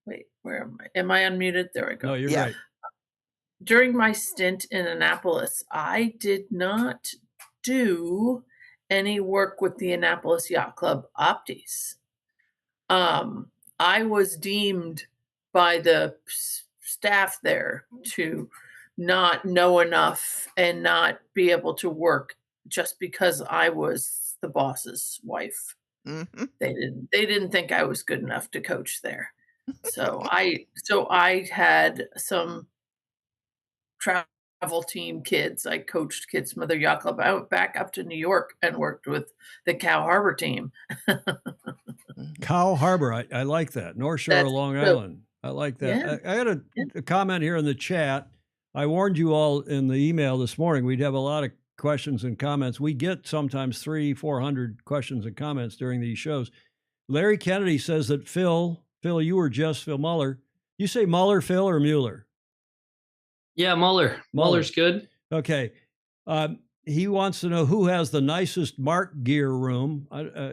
wait, where am I? Am I unmuted? There we go. No, you're Yeah. right. During my stint in Annapolis, I did not do any work with the Annapolis Yacht Club Optis. I was deemed by the staff there to not know enough and not be able to work just because I was the boss's wife. Mhm. They didn't think I was good enough to coach there. So I had some travel team kids. I coached kids from other yacht club. I went back up to New York and worked with the Cow Harbor team. Cow Harbor. I like that. North Shore of That's Long true. Island. I like that. Yeah. I had Yeah. a comment here in the chat. I warned you all in the email this morning. We'd have a lot of questions and comments. We get sometimes 300-400 questions and comments during these shows. Larry Kennedy says that Phil, you were just Phil Muller. You say Muller, Phil, or Mueller? Yeah, Muller. Muller's good. Okay. He wants to know who has the nicest mark gear room.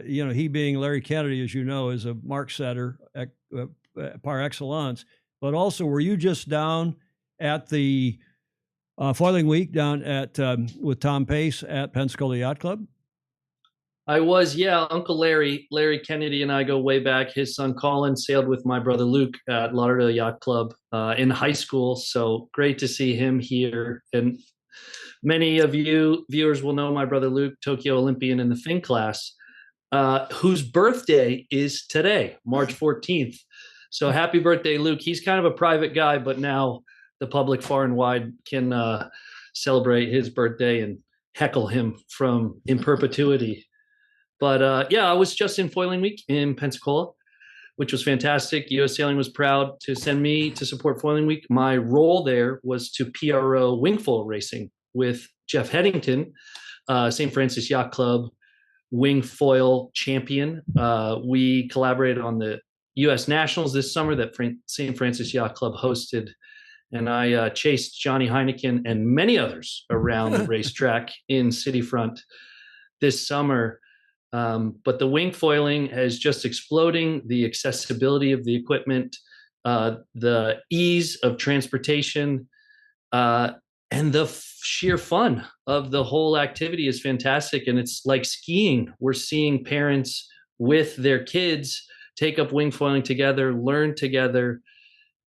He being Larry Kennedy, as you know, is a mark setter par excellence. But also, were you just down at the Foiling Week down at with Tom Pace at Pensacola Yacht Club? I was, yeah. Uncle Larry Kennedy and I go way back. His son Colin sailed with my brother Luke at Lauderdale Yacht Club in high school. So great to see him here. And many of you viewers will know my brother Luke, Tokyo Olympian in the Finn class, whose birthday is today, March 14th. So happy birthday, Luke. He's kind of a private guy, but now the public far and wide can celebrate his birthday and heckle him from in perpetuity. But yeah, I was just in Foiling Week in Pensacola, which was fantastic. U.S. Sailing was proud to send me to support Foiling Week. My role there was to PRO wingfoil racing with Jeff Headington, St. Francis Yacht Club wingfoil champion. We collaborated on the U.S. Nationals this summer that St. Francis Yacht Club hosted. And I chased Johnny Heineken and many others around the racetrack in Cityfront this summer. But the wing foiling is just exploding. The accessibility of the equipment, the ease of transportation, and the sheer fun of the whole activity is fantastic. And it's like skiing. We're seeing parents with their kids take up wing foiling together, learn together,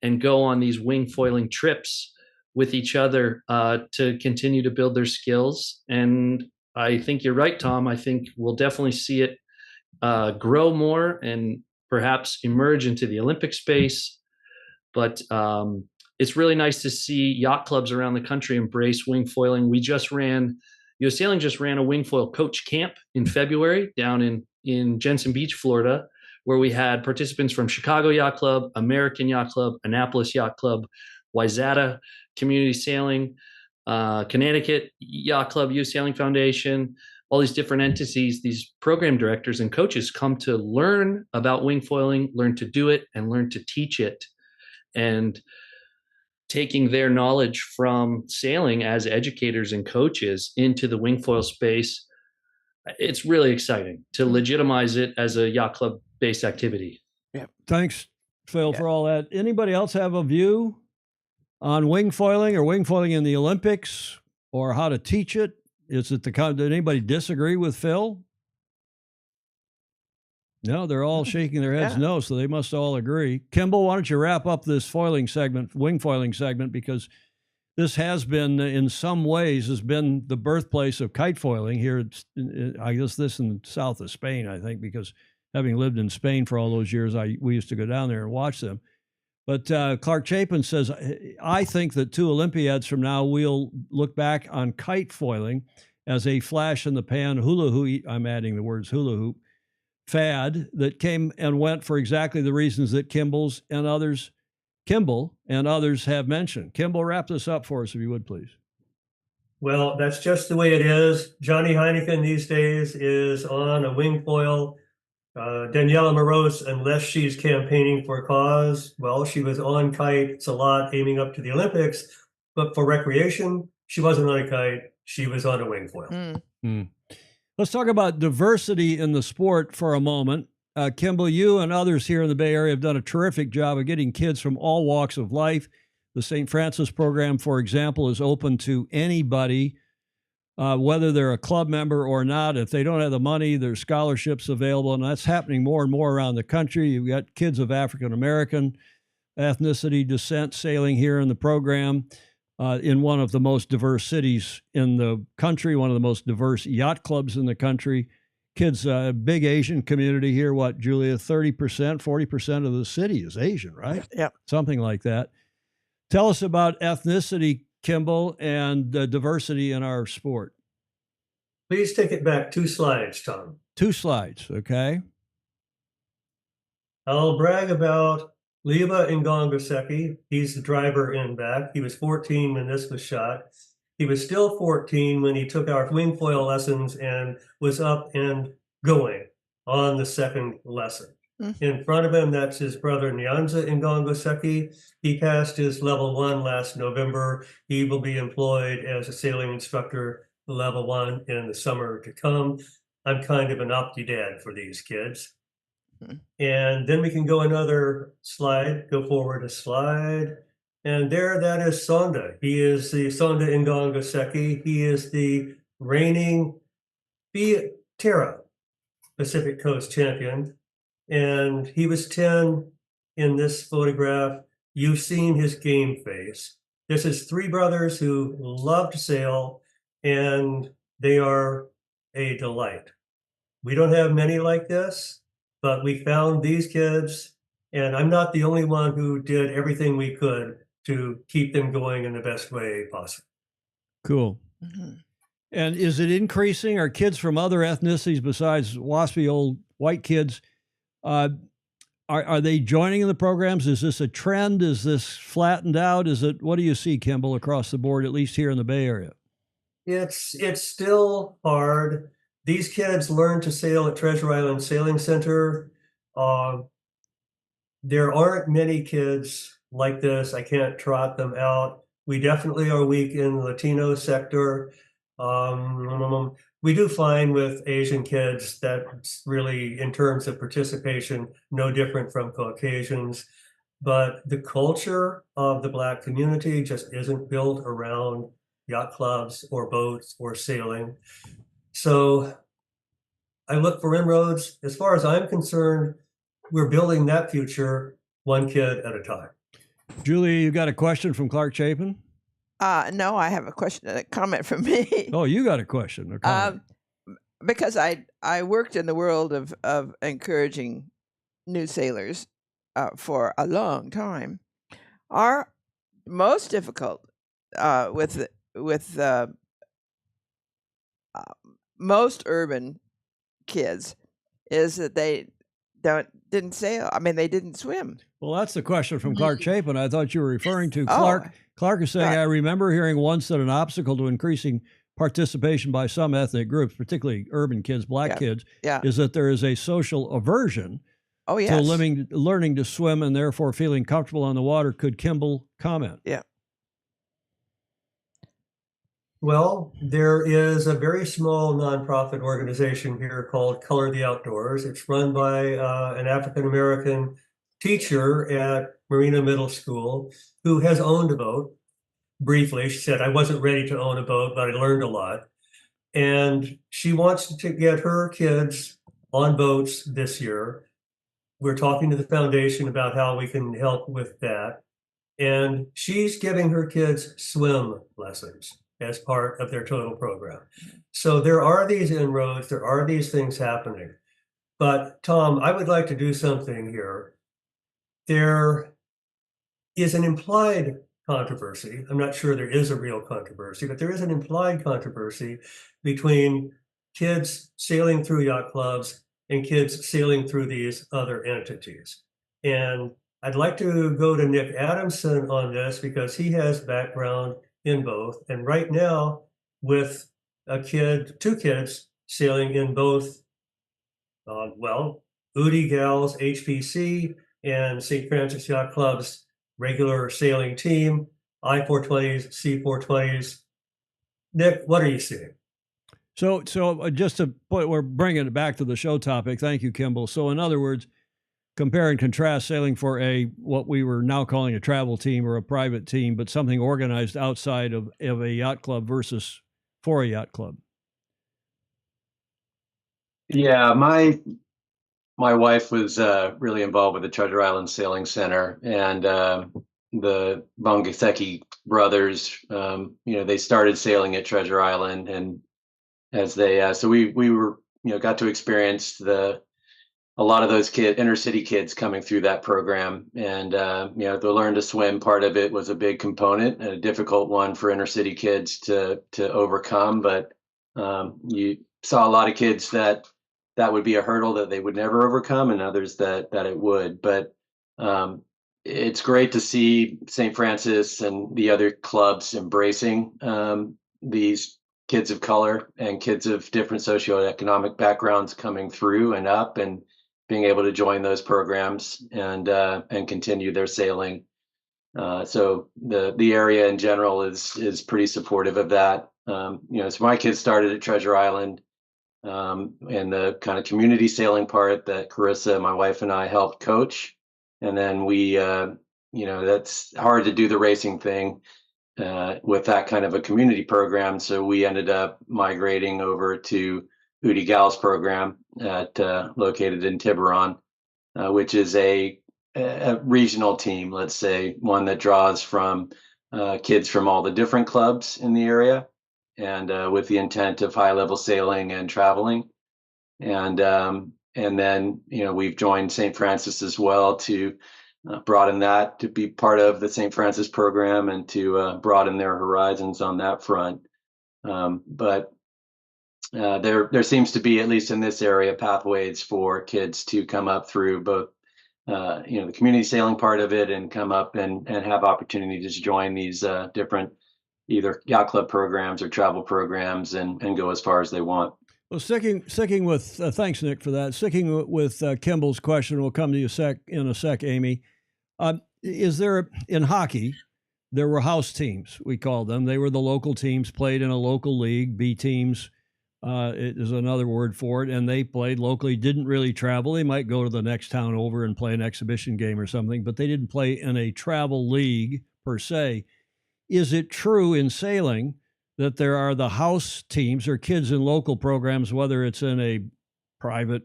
and go on these wing foiling trips with each other to continue to build their skills. And I think you're right, Tom. I think we'll definitely see it grow more and perhaps emerge into the Olympic space. But it's really nice to see yacht clubs around the country embrace wing foiling. U.S. Sailing just ran a wing foil coach camp in February down in Jensen Beach, Florida, where we had participants from Chicago Yacht Club, American Yacht Club, Annapolis Yacht Club, Wayzata Community Sailing, Connecticut Yacht Club, U.S. Sailing Foundation, all these different entities. These program directors and coaches come to learn about wing foiling, learn to do it, and learn to teach it. And taking their knowledge from sailing as educators and coaches into the wing foil space, it's really exciting to legitimize it as a yacht club based activity. Yeah. Thanks, Phil, for all that. Anybody else have a view on wing foiling or wing foiling in the Olympics or how to teach it? Did anybody disagree with Phil? No, they're all shaking their heads no, so they must all agree. Kimball, why don't you wrap up this wing foiling segment, because this has been, in some ways, has been the birthplace of kite foiling here. I guess this in south of Spain, I think, because having lived in Spain for all those years, we used to go down there and watch them. But Clark Chapin says, I think that 2 Olympiads from now, we'll look back on kite foiling as a flash in the pan hula hoop, I'm adding the words hula hoop, fad that came and went for exactly the reasons that Kimball and others have mentioned. Kimball, wrap this up for us, if you would, please. Well, that's just the way it is. Johnny Heineken these days is on a wing foil. Daniela Moroz, unless she's campaigning for a cause, well, she was on kites a lot, aiming up to the Olympics. But for recreation, she wasn't on a kite. She was on a wing foil. Let's talk about diversity in the sport for a moment. Kimball, you and others here in the Bay Area have done a terrific job of getting kids from all walks of life. The St. Francis program, for example, is open to anybody, whether they're a club member or not. If they don't have the money, there's scholarships available, and that's happening more and more around the country. You've got kids of African American ethnicity, descent sailing here in the program. In one of the most diverse cities in the country, one of the most diverse yacht clubs in the country. Kids, big Asian community here. What, Julia, 30%, 40% of the city is Asian, right? Yep. Something like that. Tell us about ethnicity, Kimball, and diversity in our sport. Please take it back 2 slides, Tom. 2 slides, okay? I'll brag about Liba Ngongoseki. He's the driver in back. He was 14 when this was shot. He was still 14 when he took our wing foil lessons and was up and going on the second lesson. In front of him, that's his brother Nyanza Ngongoseki. He passed his level 1 last November. He will be employed as a sailing instructor level 1 in the summer to come. I'm kind of an opti-dad for these kids. And then we can go another slide, go forward a slide. And there, that is Sonda. He is the Sonda Ngongoseki. He is the reigning Terra Pacific Coast champion. And he was 10 in this photograph. You've seen his game face. This is 3 brothers who love to sail, and they are a delight. We don't have many like this, but we found these kids, and I'm not the only one who did everything we could to keep them going in the best way possible. Cool. And is it increasing? Are kids from other ethnicities besides waspy old white kids, are they joining in the programs? Is this a trend? Is this flattened out? What do you see, Kimball, across the board, at least here in the Bay Area? It's still hard. These kids learn to sail at Treasure Island Sailing Center. There aren't many kids like this. I can't trot them out. We definitely are weak in the Latino sector. We do fine with Asian kids. That's really, in terms of participation, no different from Caucasians. But the culture of the Black community just isn't built around yacht clubs or boats or sailing. So I look for inroads. As far as I'm concerned, we're building that future 1 kid at a time. Julia, you got a question from Clark Chapin? No, I have a comment from me. Oh, you got a question. Because I worked in the world of encouraging new sailors for a long time. Our most difficult with most urban kids is that they didn't sail. I mean, they didn't swim. Well, that's the question from Clark Chapin I thought you were referring to. Clark is saying, I remember hearing once that an obstacle to increasing participation by some ethnic groups, particularly urban kids, Black kids, is that there is a social aversion to learning to swim and therefore feeling comfortable on the water. Could Kimball comment? Yeah. Well, there is a very small nonprofit organization here called Color the Outdoors. It's run by an African-American teacher at Marina Middle School who has owned a boat. Briefly, she said, I wasn't ready to own a boat, but I learned a lot. And she wants to get her kids on boats this year. We're talking to the foundation about how we can help with that. And she's giving her kids swim lessons as part of their total program. So there are these inroads, there are these things happening. But Tom, I would like to do something here. There is an implied controversy. I'm not sure there is a real controversy, but there is an implied controversy between kids sailing through yacht clubs and kids sailing through these other entities. And I'd like to go to Nick Adamson on this because he has background in both. And right now, with two kids sailing in both, Udi Gals HPC and St. Francis Yacht Club's regular sailing team, I-420s, C-420s. Nick, what are you seeing? So just to put, we're bringing it back to the show topic. Thank you, Kimball. So in other words, compare and contrast sailing for what we were now calling a travel team or a private team, but something organized outside of a yacht club versus for a yacht club. Yeah, my wife was really involved with the Treasure Island Sailing Center, and the Bongaseki brothers. They started sailing at Treasure Island, and as they so we were got to experience a lot of those inner city kids coming through that program, and the learn to swim part of it was a big component and a difficult one for inner city kids to overcome. But you saw a lot of kids that would be a hurdle that they would never overcome, and others that it would. But it's great to see St. Francis and the other clubs embracing these kids of color and kids of different socioeconomic backgrounds coming through and up and being able to join those programs and continue their sailing. So the area in general is pretty supportive of that. So my kids started at Treasure Island, and the kind of community sailing part that Carissa, my wife, and I helped coach. And then we, that's hard to do the racing thing with that kind of a community program. So we ended up migrating over to Udi Gal's program located in Tiburon, which is a regional team, let's say, one that draws from kids from all the different clubs in the area, and with the intent of high-level sailing and traveling. And then we've joined St. Francis as well to broaden that to be part of the St. Francis program and to broaden their horizons on that front. But there seems to be, at least in this area, pathways for kids to come up through both the community sailing part of it and come up and have opportunities to join these different either yacht club programs or travel programs and go as far as they want. Well, sticking with thanks, Nick, for that. Sticking with Kimball's question, we'll come to you in a sec, Amy. Is there, in hockey, there were house teams, we called them. They were the local teams, played in a local league. B teams it is another word for it, and they played locally, didn't really travel. They might go to the next town over and play an exhibition game or something, but they didn't play in a travel league per se. Is it true in sailing that there are the house teams or kids in local programs, whether it's in a private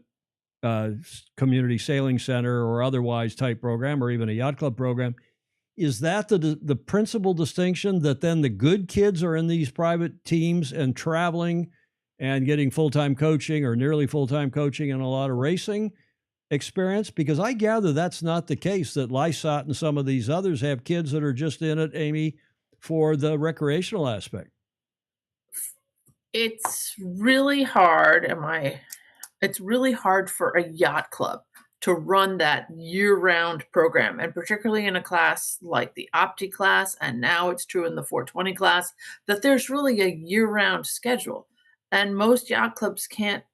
community sailing center or otherwise type program or even a yacht club program? Is that the principal distinction, that then the good kids are in these private teams and traveling and getting full-time coaching or nearly full-time coaching and a lot of racing experience? Because I gather that's not the case, that Lysot and some of these others have kids that are just in it, Amy, for the recreational aspect. It's really hard. It's really hard for a yacht club to run that year-round program, and particularly in a class like the Opti class, and now it's true in the 420 class, that there's really a year-round schedule, and most yacht clubs can't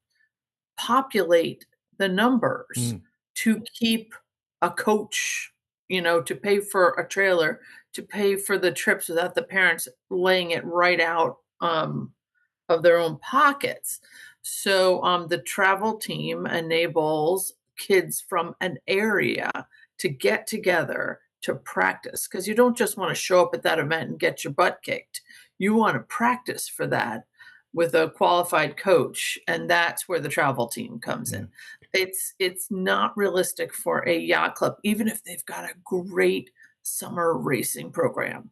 populate the numbers to keep a coach, to pay for a trailer, to pay for the trips without the parents laying it right out of their own pockets. So the travel team enables kids from an area to get together to practice, because you don't just want to show up at that event and get your butt kicked. You want to practice for that with a qualified coach, and that's where the travel team comes in. It's not realistic for a yacht club, even if they've got a great summer racing program,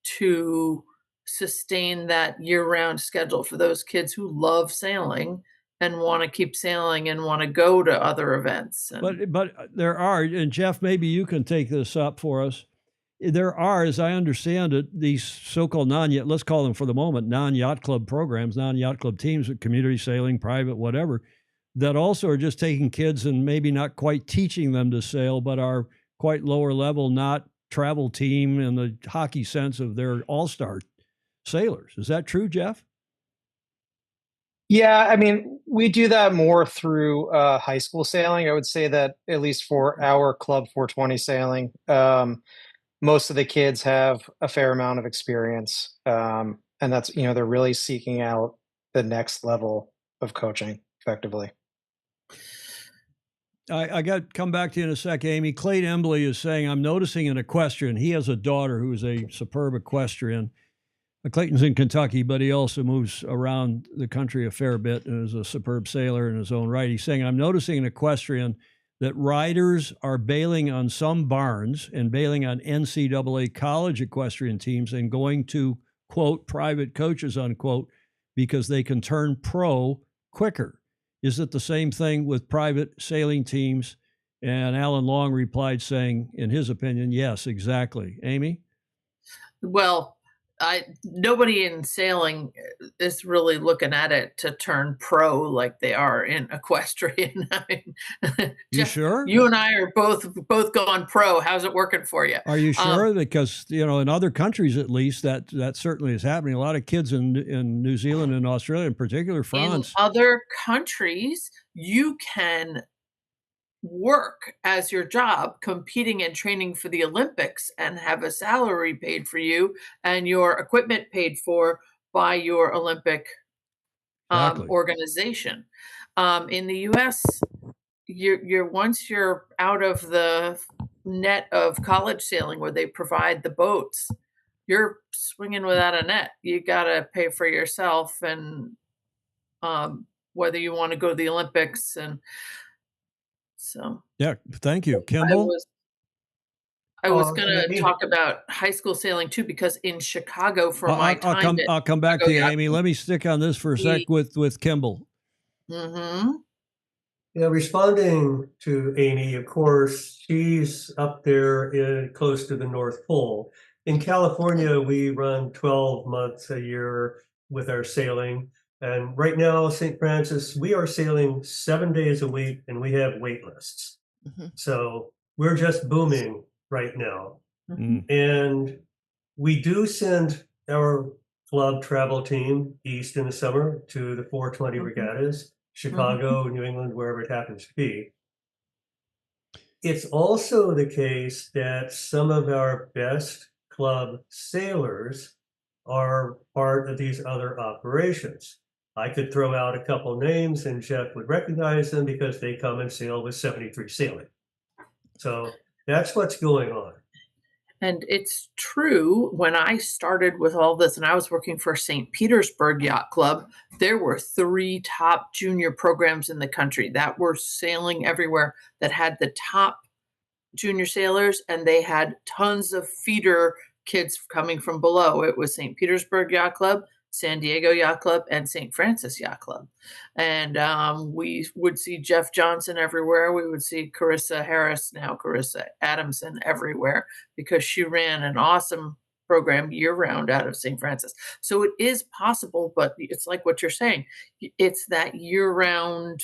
to sustain that year-round schedule for those kids who love sailing and want to keep sailing and want to go to other events. But there are, and Jeff, maybe you can take this up for us. there are, as I understand it, these so-called let's call them for the moment, non-yacht club programs, non-yacht club teams, community sailing, private, whatever, that also are just taking kids and maybe not quite teaching them to sail, but are quite lower level, not travel team in the hockey sense of their all-star sailors. Is that true, Jeff? Yeah, I mean, we do that more through high school sailing. I would say that at least for our Club 420 sailing, most of the kids have a fair amount of experience. And that's, they're really seeking out the next level of coaching effectively. I got to come back to you in a sec, Amy. Clayton Embley is saying, I'm noticing an equestrian. He has a daughter who is a superb equestrian. Clayton's in Kentucky, but he also moves around the country a fair bit and is a superb sailor in his own right. He's saying, I'm noticing an equestrian that riders are bailing on some barns and bailing on NCAA college equestrian teams and going to, quote, private coaches, unquote, because they can turn pro quicker. Is it the same thing with private sailing teams? And Alan Long replied saying, in his opinion, yes, exactly. Amy? Well, nobody in sailing is really looking at it to turn pro like they are in equestrian. I mean, You Jeff, sure? You and I are both gone pro. How's it working for you? Are you sure? Because, in other countries, at least, that certainly is happening. A lot of kids in New Zealand and Australia, in particular, France. In other countries, you can work as your job competing and training for the Olympics and have a salary paid for you and your equipment paid for by your Olympic Exactly. organization. In the US, you're once you're out of the net of college sailing where they provide the boats, you're swinging without a net. You got to pay for yourself, and whether you want to go to the Olympics. And so, yeah, thank you. Kimball? I was going to talk about high school sailing too, because in Chicago for my time. I'll come back to you, Amy. Let me stick on this for a sec with Kimball. Mm-hmm. Yeah, responding to Amy, of course, she's up there close to the North Pole. In California, we run 12 months a year with our sailing. And right now, St. Francis, we are sailing 7 days a week and we have wait lists. Mm-hmm. So we're just booming right now. Mm-hmm. And we do send our club travel team east in the summer to the 420 mm-hmm. regattas, Chicago, mm-hmm. New England, wherever it happens to be. It's also the case that some of our best club sailors are part of these other operations. I could throw out a couple names and Jeff would recognize them because they come and sail with 73 Sailing. So that's what's going on. And it's true, when I started with all this and I was working for St. Petersburg Yacht Club, there were 3 top junior programs in the country that were sailing everywhere that had the top junior sailors, and they had tons of feeder kids coming from below. It was St. Petersburg Yacht Club, San Diego Yacht Club, and St. Francis Yacht Club. And we would see Jeff Johnson everywhere. We would see Carissa Harris, now Carissa Adamson, everywhere, because she ran an awesome program year-round out of St. Francis. So it is possible, but it's like what you're saying. It's that year-round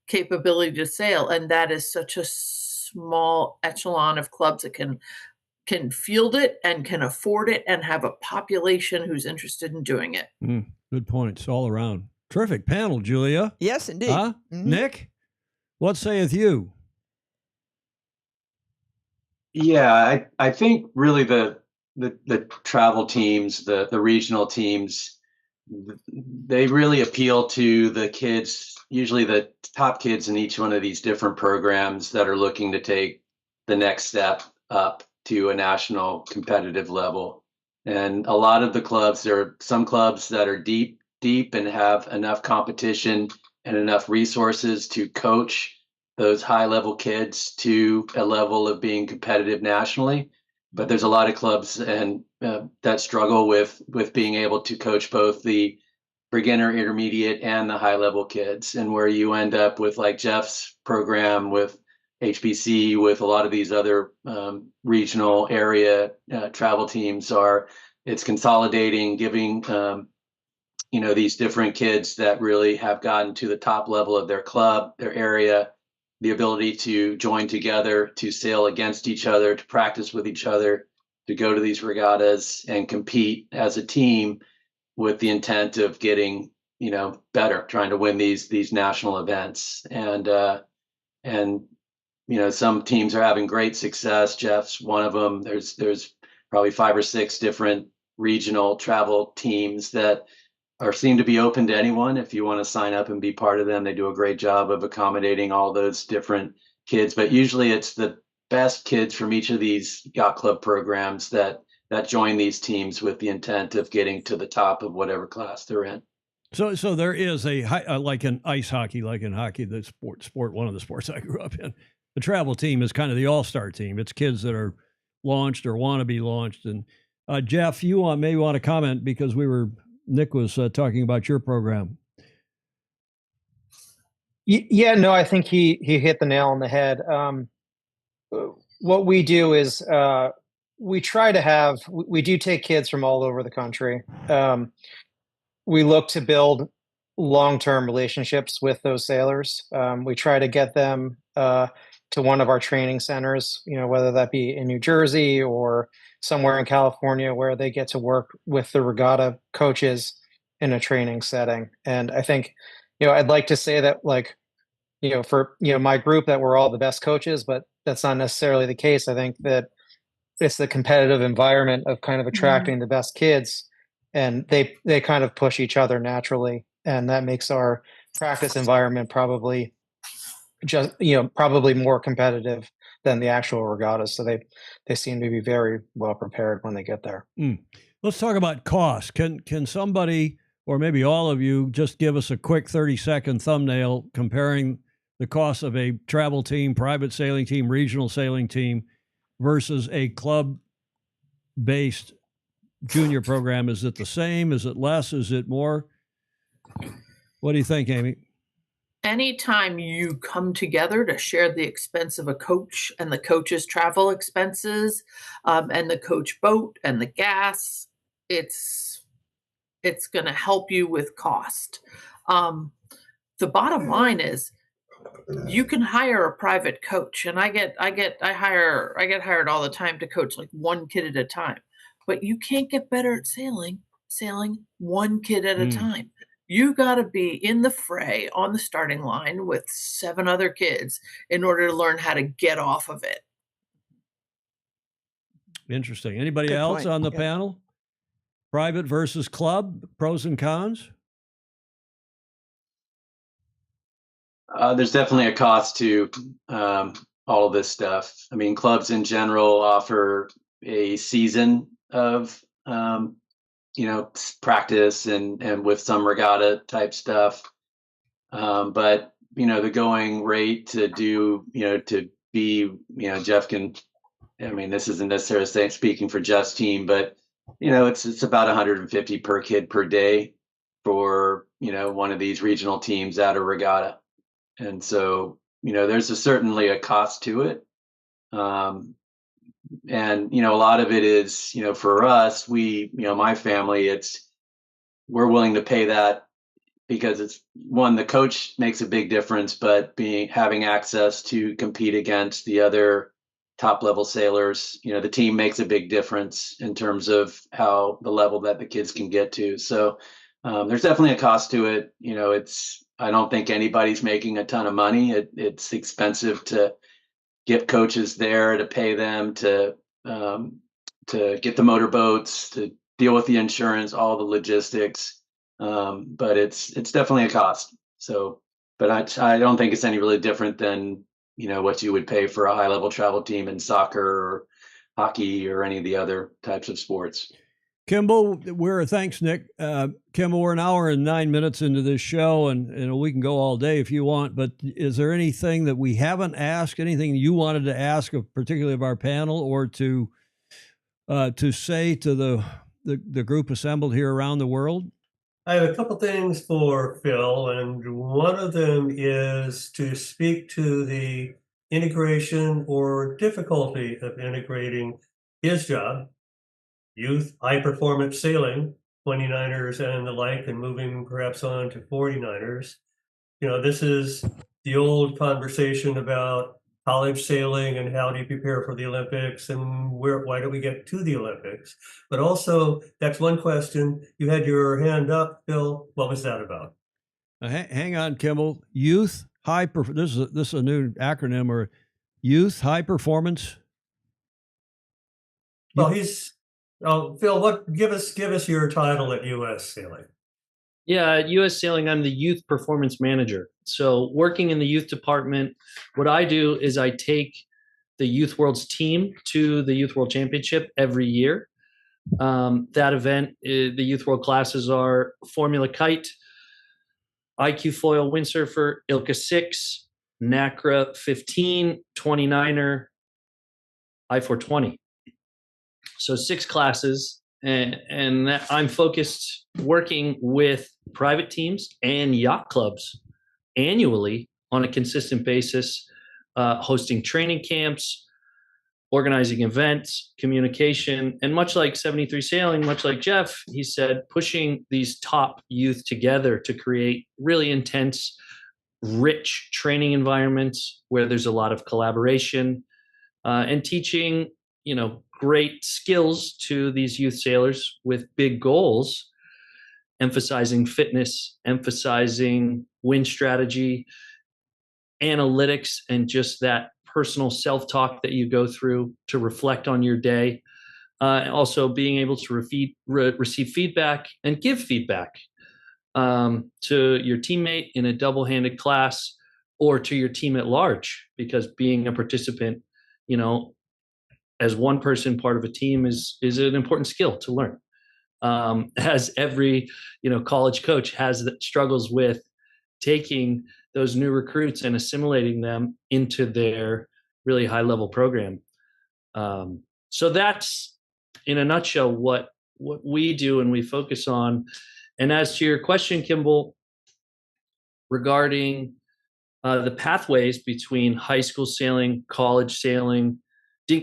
capability to sail, and that is such a small echelon of clubs that can field it and can afford it and have a population who's interested in doing it. Good points all around. Terrific panel, Julia. Yes, indeed. Mm-hmm. Nick, what sayeth you? Yeah, I think really the travel teams, the regional teams, they really appeal to the kids, usually the top kids in each one of these different programs that are looking to take the next step up to a national competitive level. And a lot of the clubs, there are some clubs that are deep and have enough competition and enough resources to coach those high level kids to a level of being competitive nationally. But there's a lot of clubs and that struggle with being able to coach both the beginner, intermediate, and the high level kids, and where you end up with, like Jeff's program, with HBC with a lot of these other regional area travel teams are. It's consolidating, giving these different kids that really have gotten to the top level of their club, their area, the ability to join together, to sail against each other, to practice with each other, to go to these regattas and compete as a team with the intent of getting, better, trying to win these national events. And some teams are having great success. Jeff's one of them. There's probably 5 or 6 different regional travel teams that seem to be open to anyone. If you want to sign up and be part of them, they do a great job of accommodating all those different kids. But usually it's the best kids from each of these yacht club programs that join these teams with the intent of getting to the top of whatever class they're in. So there is like in ice hockey, like in hockey, the sport, one of the sports I grew up in. The travel team is kind of the all-star team. It's kids that are launched or want to be launched. And Jeff, you maybe want to comment because Nick was talking about your program. Yeah, no, I think he hit the nail on the head. What we do is we do take kids from all over the country. We look to build long-term relationships with those sailors. We try to get them to one of our training centers, whether that be in New Jersey or somewhere in California where they get to work with the regatta coaches in a training setting. And I think, I'd like to say that for, my group that we're all the best coaches, but that's not necessarily the case. I think that it's the competitive environment of kind of attracting the best kids, and they kind of push each other naturally. And that makes our practice environment probably more competitive than the actual regattas. So they seem to be very well prepared when they get there. Let's talk about cost. Can somebody, or maybe all of you, just give us a quick 30-second thumbnail comparing the cost of a travel team, private sailing team, regional sailing team versus a club-based junior program? Is it the same? Is it less? Is it more? What do you think, Amy? Anytime you come together to share the expense of a coach and the coach's travel expenses, and the coach boat and the gas, it's going to help you with cost. The bottom line is you can hire a private coach, and I get hired all the time to coach like one kid at a time, but you can't get better at sailing one kid at a time. You got to be in the fray on the starting line with 7 other kids in order to learn how to get off of it. Interesting. Anybody Good else point. on the Yeah. panel? Private versus club, pros and cons? There's definitely a cost to all of this stuff. I mean, clubs in general offer a season of practice and with some regatta type stuff. But the going rate to do, to be, Jeff can, this isn't necessarily speaking for Jeff's team, but it's about 150 per kid per day for, one of these regional teams at a regatta. And so, there's certainly a cost to it. And, a lot of it is, for us, my family, we're willing to pay that because it's one, the coach makes a big difference, but having access to compete against the other top level sailors, the team makes a big difference in terms of how the level that the kids can get to. So there's definitely a cost to it. I don't think anybody's making a ton of money. It's expensive to get coaches there, to pay them, to get the motorboats, to deal with the insurance, all the logistics. But it's definitely a cost. So, but I don't think it's any really different than, what you would pay for a high level travel team in soccer or hockey or any of the other types of sports. Kimball, thanks, Nick. Kimball, we're an hour and 9 minutes into this show, and we can go all day if you want, but is there anything that we haven't asked, anything you wanted to ask, particularly of our panel, or to say to the group assembled here around the world? I have a couple things for Phil, and one of them is to speak to the integration or difficulty of integrating his job, youth, high performance sailing, 29ers and the like, and moving perhaps on to 49ers. This is the old conversation about college sailing and how do you prepare for the Olympics and why do we get to the Olympics? But also, that's one question. You had your hand up, Bill. What was that about? Hang on, Kimball. Youth high. This is a new acronym, or youth high performance. Well, Phil. Give us your title at U.S. Sailing. Yeah, at U.S. Sailing, I'm the youth performance manager. So working in the youth department, what I do is I take the Youth World's team to the Youth World Championship every year. That event, the Youth World classes are Formula Kite, IQ Foil Windsurfer, ILCA 6, NACRA 15, 29er, I-420. So 6 classes, and that I'm focused working with private teams and yacht clubs annually on a consistent basis, hosting training camps, organizing events, communication, and much like 73 Sailing, much like Jeff, he said, pushing these top youth together to create really intense, rich training environments where there's a lot of collaboration, and teaching, great skills to these youth sailors with big goals, emphasizing fitness, emphasizing wind strategy, analytics, and just that personal self-talk that you go through to reflect on your day. Also being able to receive feedback and give feedback to your teammate in a double-handed class or to your team at large, because being a participant, as one person part of a team is an important skill to learn. As every college coach struggles with taking those new recruits and assimilating them into their really high level program. So that's in a nutshell what we do and we focus on. And as to your question, Kimball, regarding the pathways between high school sailing, college sailing,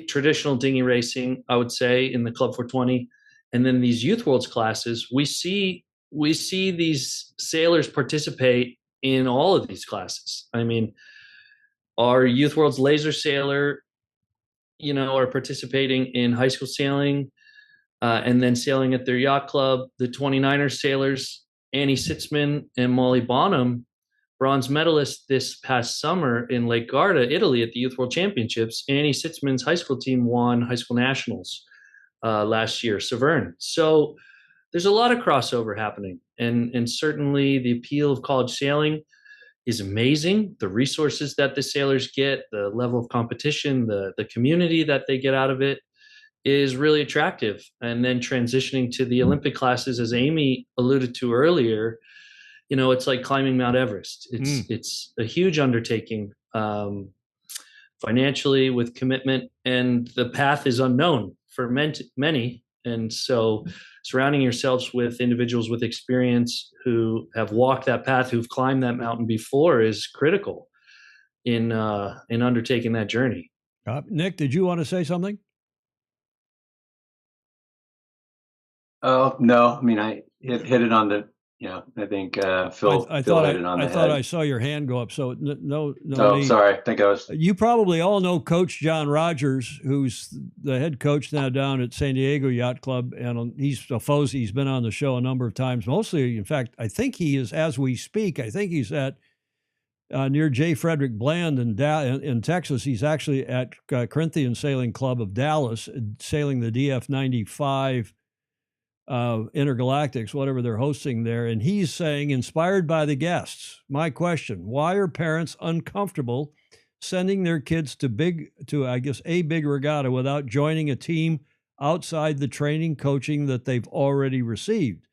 traditional dinghy racing, I would say, in the Club 420, and then these Youth Worlds classes, we see these sailors participate in all of these classes. I mean, our Youth Worlds laser sailor, are participating in high school sailing, and then sailing at their yacht club. The 29er sailors, Annie Sitzman and Molly Bonham, bronze medalist this past summer in Lake Garda, Italy, at the Youth World Championships. Annie Sitzman's high school team won high school nationals last year, Severn. So there's a lot of crossover happening, and certainly the appeal of college sailing is amazing. The resources that the sailors get, the level of competition, the community that they get out of it is really attractive. And then transitioning to the Olympic classes, as Amy alluded to earlier, it's like climbing Mount Everest. It's a huge undertaking, financially, with commitment, and the path is unknown for many. And so surrounding yourselves with individuals with experience who have walked that path, who've climbed that mountain before, is critical in undertaking that journey. Nick, did you want to say something? Oh, no. I mean, I hit it on the, I think Phil hit it on the head. I thought I saw your hand go up. So no. Oh, need. Sorry. I think I was. You probably all know Coach John Rogers, who's the head coach now down at San Diego Yacht Club, and he's a Fozy. He's been on the show a number of times. Mostly, in fact, I think he is, as we speak, I think he's at near J. Frederick Bland in Texas. He's actually at Corinthian Sailing Club of Dallas, sailing the DF 95 Intergalactics, whatever they're hosting there. And he's saying, inspired by the guests, my question: why are parents uncomfortable sending their kids to a big regatta without joining a team outside the training, coaching that they've already received?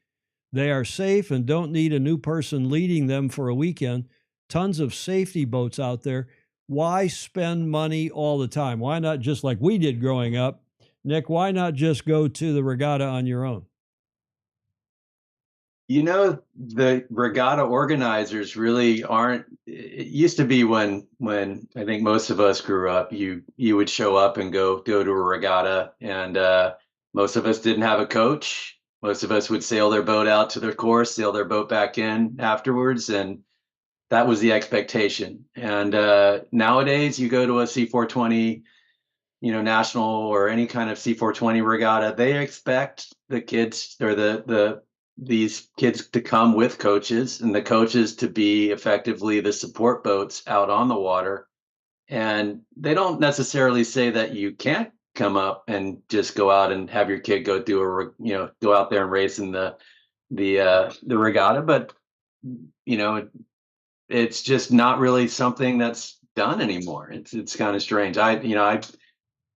They are safe and don't need a new person leading them for a weekend. Tons of safety boats out there. Why spend money all the time? Why not just like we did growing up? Nick, why not just go to the regatta on your own? The regatta organizers really aren't. It used to be when I think most of us grew up, you would show up and go to a regatta, and most of us didn't have a coach. Most of us would sail their boat out to their course, sail their boat back in afterwards, and that was the expectation. And nowadays, you go to a C420, national or any kind of C420 regatta, they expect the kids or these kids to come with coaches, and the coaches to be effectively the support boats out on the water. And they don't necessarily say that you can't come up and just go out and have your kid go do go out there and race in the regatta, but it's just not really something that's done anymore. It's kind of strange. I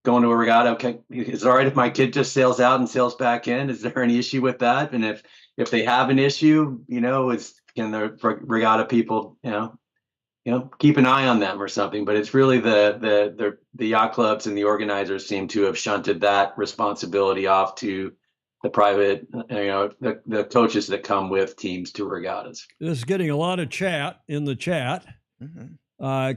going to a regatta. Okay, is it all right if my kid just sails out and sails back in? Is there any issue with that? And if they have an issue, can the regatta people, keep an eye on them or something? But it's really the yacht clubs and the organizers seem to have shunted that responsibility off to the private, the coaches that come with teams to regattas. This is getting a lot of chat in the chat. Mhm.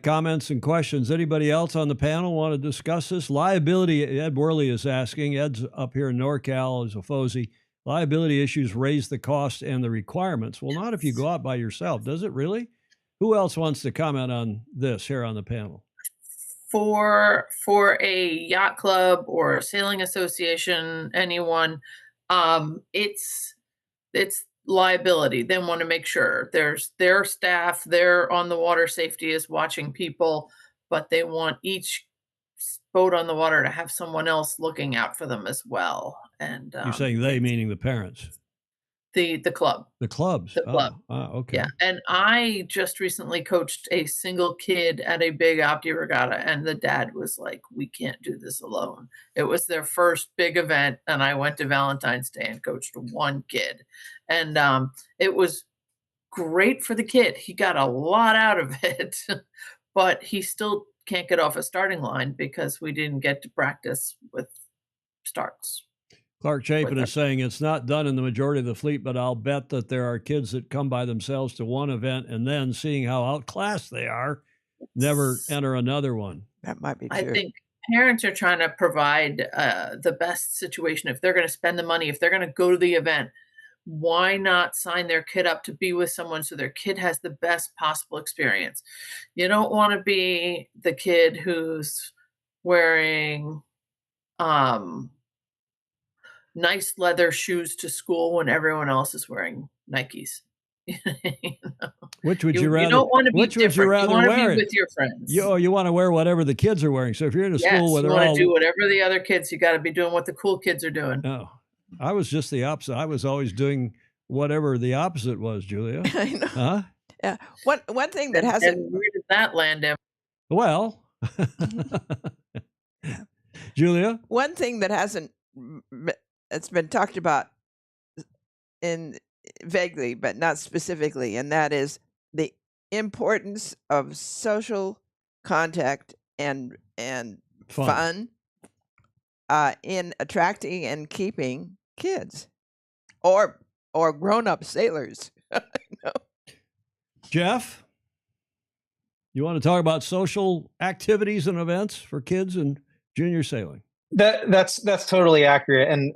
Comments and questions. Anybody else on the panel want to discuss this? Liability, Ed Worley is asking. Ed's up here in NorCal as a FOSI. Liability issues raise the cost and the requirements. Well, not if you go out by yourself, does it really? Who else wants to comment on this here on the panel? For a yacht club or a sailing association, anyone, it's liability. They want to make sure there's their staff, their on the water safety is watching people, but they want each boat on the water to have someone else looking out for them as well. And You're saying they, meaning the parents? the club. The clubs. The club. Okay. Yeah. And I just recently coached a single kid at a big Opti regatta, and the dad was like, we can't do this alone. It was their first big event, and I went to Valentine's Day and coached one kid. And it was great for the kid. He got a lot out of it, but he still can't get off a starting line because we didn't get to practice with starts. Clark Chapin is saying it's not done in the majority of the fleet, but I'll bet that there are kids that come by themselves to one event and then, seeing how outclassed they are, never enter another one. That might be true. I think parents are trying to provide the best situation. If they're going to spend the money, if they're going to go to the event, why not sign their kid up to be with someone so their kid has the best possible experience? You don't want to be the kid who's wearing nice leather shoes to school when everyone else is wearing Nikes. Which would you rather? You don't want to be which would you different. rather You want to wear? be with your friends. You want to wear whatever the kids are wearing. So if you're in a school where you they're want all to do whatever the other kids, you got to be doing what the cool kids are doing. No, I was just the opposite. I was always doing whatever the opposite was, Julia. I know. Huh? Yeah. One thing that hasn't. And where did that land him? Well, Julia. One thing that hasn't. It's been talked about in vaguely, but not specifically, and that is the importance of social contact and fun in attracting and keeping kids or grown-up sailors. Jeff, you want to talk about social activities and events for kids and junior sailing? That's totally accurate, and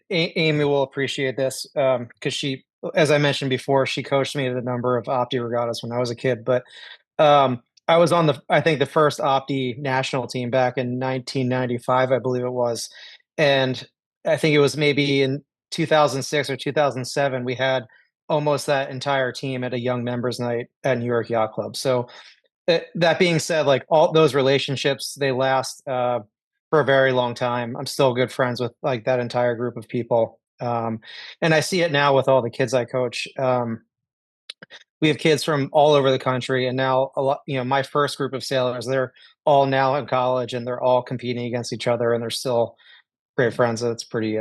Amy will appreciate this because she, as I mentioned before, she coached me at a number of Opti regattas when I was a kid. But I was on the first Opti national team back in 1995, I believe it was, and I think it was maybe in 2006 or 2007 we had almost that entire team at a young members night at New York Yacht Club. So that being said, like all those relationships, they last for a very long time. I'm still good friends with like that entire group of people. And I see it now with all the kids I coach. We have kids from all over the country, and now a lot, my first group of sailors, they're all now in college and they're all competing against each other and they're still great friends. So it's pretty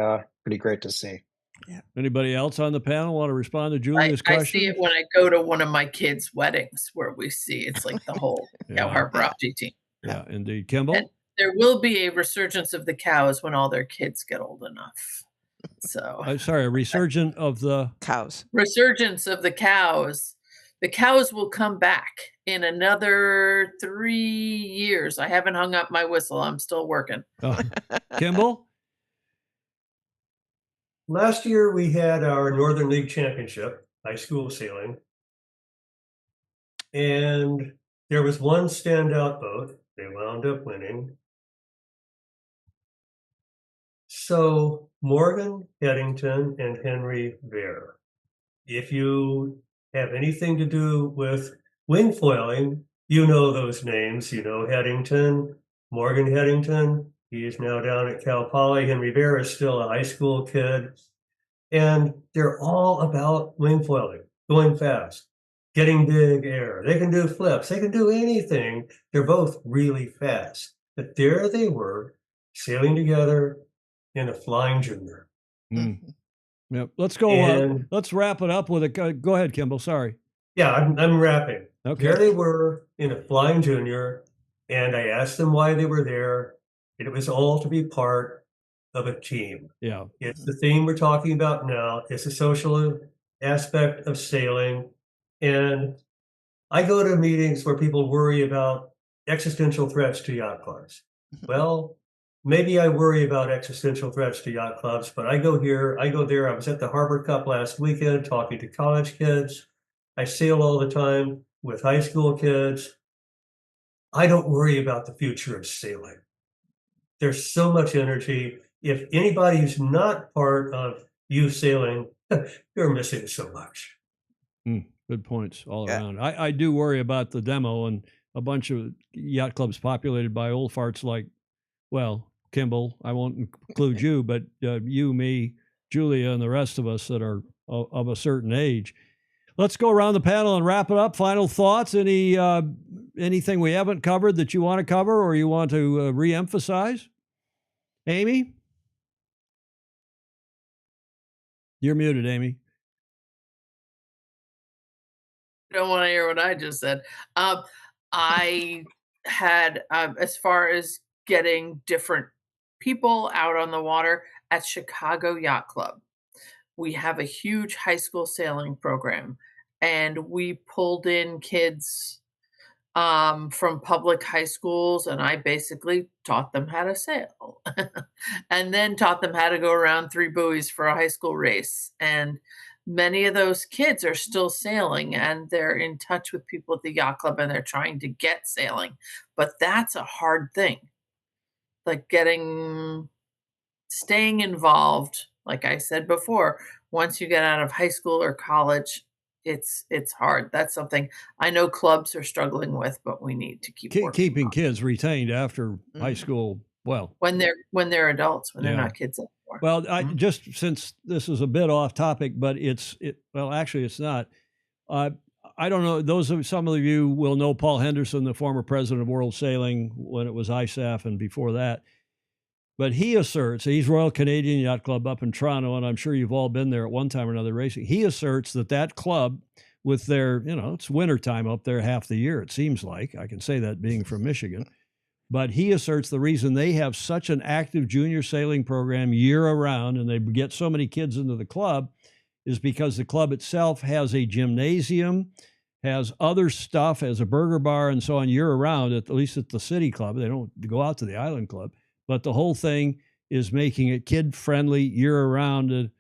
great to see. Yeah. Anybody else on the panel want to respond to Julia's question? I see it when I go to one of my kids' weddings where we see it's like the whole Cow Harbor Opti team. Yeah, indeed. Kimball? And there will be a resurgence of the cows when all their kids get old enough. So Sorry, a resurgence of the Cows. resurgence of the cows. The cows will come back in another 3 years. I haven't hung up my whistle. I'm still working. Kimball. Last year, we had our Northern League Championship, high school sailing. And there was one standout boat. They wound up winning. So Morgan Headington and Henry Vare. If you have anything to do with wing foiling, you know those names. You know Headington, Morgan Headington. He is now down at Cal Poly. Henry Vare is still a high school kid. And they're all about wing foiling, going fast, getting big air. They can do flips. They can do anything. They're both really fast. But there they were, sailing together in a flying junior. Mm. Yep. Let's go. And let's wrap it up with a. Go ahead, Kimball. Sorry. yeah, I'm wrapping. Okay. There they were in a flying junior, and I asked them why they were there, and it was all to be part of a team. Yeah. It's the theme we're talking about now. It's a social aspect of sailing. And I go to meetings where people worry about existential threats to yacht clubs. Well, maybe I worry about existential threats to yacht clubs, but I go here, I go there. I was at the Harbor Cup last weekend talking to college kids. I sail all the time with high school kids. I don't worry about the future of sailing. There's so much energy. If anybody who's not part of youth sailing, you're missing so much. Good points all around. I do worry about the demo and a bunch of yacht clubs populated by old farts like, well, Kimball, I won't include you, but you, me, Julia, and the rest of us that are of a certain age. Let's go around the panel and wrap it up. Final thoughts? Anything we haven't covered that you want to cover or you want to reemphasize? Amy? You're muted, Amy. Don't want to hear what I just said. I had, as far as getting different people out on the water at Chicago Yacht Club, we have a huge high school sailing program, and we pulled in kids from public high schools, and I basically taught them how to sail and then taught them how to go around 3 buoys for a high school race. And many of those kids are still sailing, and they're in touch with people at the yacht club, and they're trying to get sailing. But that's a hard thing. Like staying involved, like I said before, once you get out of high school or college, it's hard. That's something I know clubs are struggling with, but we need to keep keeping kids retained after high school. Well, when they're adults, when they're not kids anymore. Well, I just, since this is a bit off topic, but well, actually it's not. I don't know. Some of you will know Paul Henderson, the former president of World Sailing when it was ISAF and before that. But he asserts, he's Royal Canadian Yacht Club up in Toronto, and I'm sure you've all been there at one time or another racing. He asserts that club, with their, it's wintertime up there half the year, it seems like. I can say that being from Michigan. But he asserts the reason they have such an active junior sailing program year-round, and they get so many kids into the club, is because the club itself has a gymnasium, has other stuff, has a burger bar and so on year-round, at least at the city club. They don't go out to the island club. But the whole thing is making it kid-friendly year-round.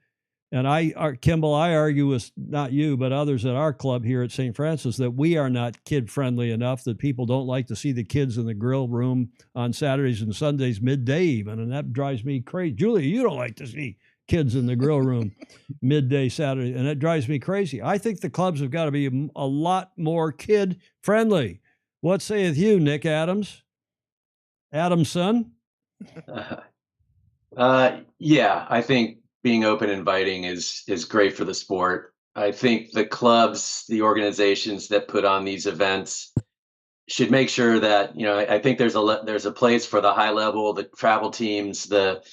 And Kimball, I argue with not you, but others at our club here at St. Francis that we are not kid-friendly enough, that people don't like to see the kids in the grill room on Saturdays and Sundays midday even, and that drives me crazy. Julia, you don't like to see kids in the grill room midday Saturday, and it drives me crazy. I think the clubs have got to be a lot more kid-friendly. What sayeth you, Nick Adams? Adamson? Yeah, I think being open and inviting is great for the sport. I think the clubs, the organizations that put on these events should make sure that, I think there's a place for the high level, the travel teams, the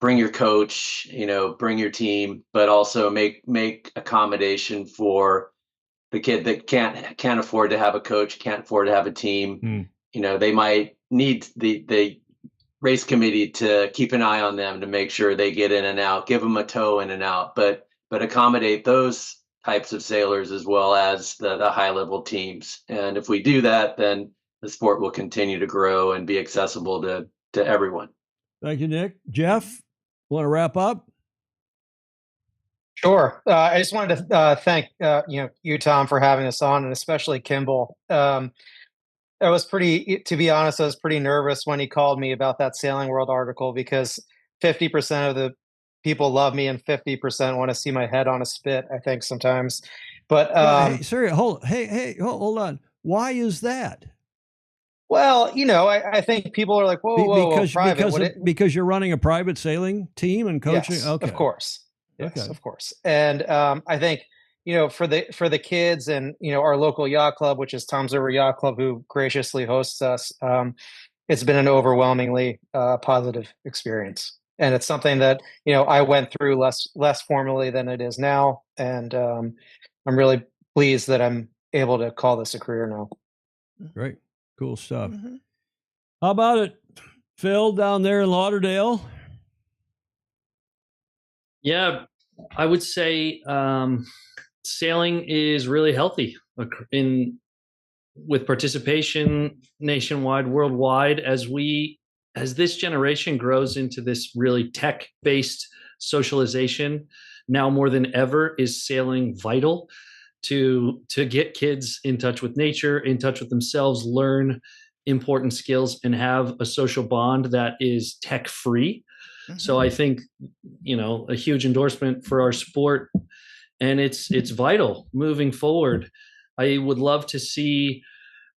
bring your coach, bring your team, but also make accommodation for the kid that can't afford to have a coach, can't afford to have a team. They might need the race committee to keep an eye on them to make sure they get in and out, give them a tow in and out, but accommodate those types of sailors as well as the high level teams. And if we do that, then the sport will continue to grow and be accessible to everyone. Thank you, Nick. Jeff, want to wrap up? Sure. I just wanted to thank you, Tom, for having us on, and especially Kimball. To be honest, I was pretty nervous when he called me about that Sailing World article, because 50% of the people love me and 50% want to see my head on a spit, I think sometimes. But hey, sorry, hold on. Why is that? Well, I think people are like, whoa, private. Because you're running a private sailing team and coaching? Yes, okay. Of course. Yes, okay. Of course. And I think, for the kids and, our local yacht club, which is Tom's River Yacht Club, who graciously hosts us, it's been an overwhelmingly positive experience. And it's something that, I went through less formally than it is now. And I'm really pleased that I'm able to call this a career now. Great. Cool stuff. Mm-hmm. How about it, Phil, down there in Lauderdale? Yeah, I would say sailing is really healthy with participation nationwide, worldwide, as this generation grows into this really tech-based socialization. Now more than ever is sailing vital to get kids in touch with nature, in touch with themselves, learn important skills, and have a social bond that is tech-free. Mm-hmm. So I think, a huge endorsement for our sport, and it's vital moving forward. I would love to see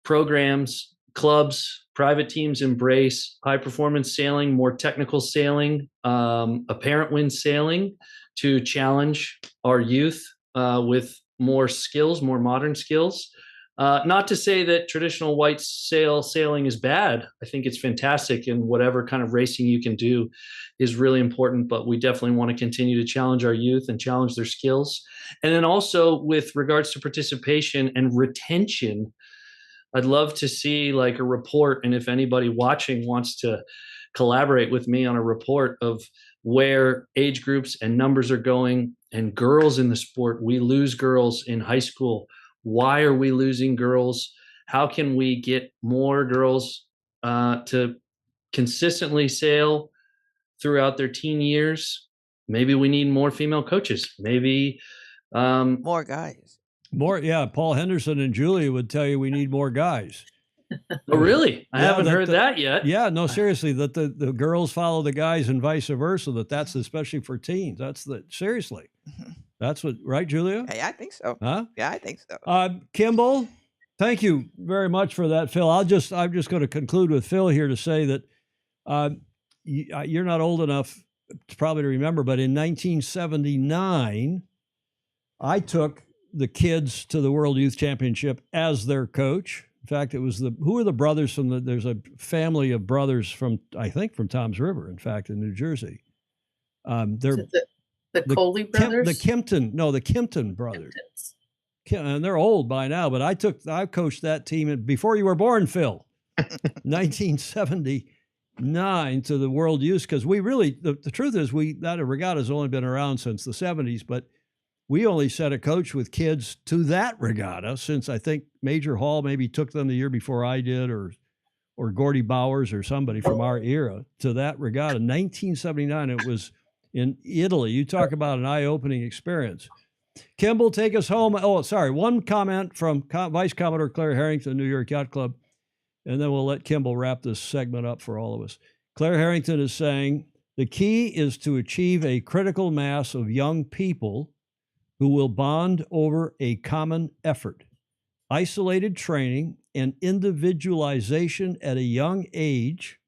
programs, clubs, private teams embrace high performance sailing, more technical sailing, apparent wind sailing, to challenge our youth with more skills, more modern skills. Not to say that traditional white sail sailing is bad. I think it's fantastic, and whatever kind of racing you can do is really important, but we definitely want to continue to challenge our youth and challenge their skills. And then also with regards to participation and retention, I'd love to see like a report, and if anybody watching wants to collaborate with me on a report of where age groups and numbers are going, and girls in the sport. We lose girls in high school. Why are we losing girls? How can we get more girls to consistently sail throughout their teen years? Maybe we need more female coaches. Maybe more guys. Paul Henderson and Julia would tell you we need more guys. Oh, really? I haven't heard that yet. Yeah, no, seriously, that the girls follow the guys and vice versa, that's especially for teens. Seriously. That's right, Julia? Hey, I think so. Huh? Yeah, I think so. Kimball, thank you very much for that, Phil. I'm just going to conclude with Phil here to say that you're not old enough probably to remember, but in 1979, I took the kids to the World Youth Championship as their coach. In fact, it was who were the brothers there's a family of brothers from Tom's River, in fact, in New Jersey. They're the Coley brothers? The Kimpton brothers. And they're old by now, but I coached that team before you were born, Phil, 1979 to the World Youth, because we really, the truth is that regatta has only been around since the 70s, but we only set a coach with kids to that regatta since I think Major Hall maybe took them the year before I did, or Gordy Bowers or somebody from our era to that regatta. 1979, it was in Italy. You talk about an eye-opening experience. Kimball, take us home. Oh, sorry. One comment from Vice Commodore Claire Harrington, New York Yacht Club, and then we'll let Kimball wrap this segment up for all of us. Claire Harrington is saying, the key is to achieve a critical mass of young people who will bond over a common effort. Isolated training and individualization at a young age,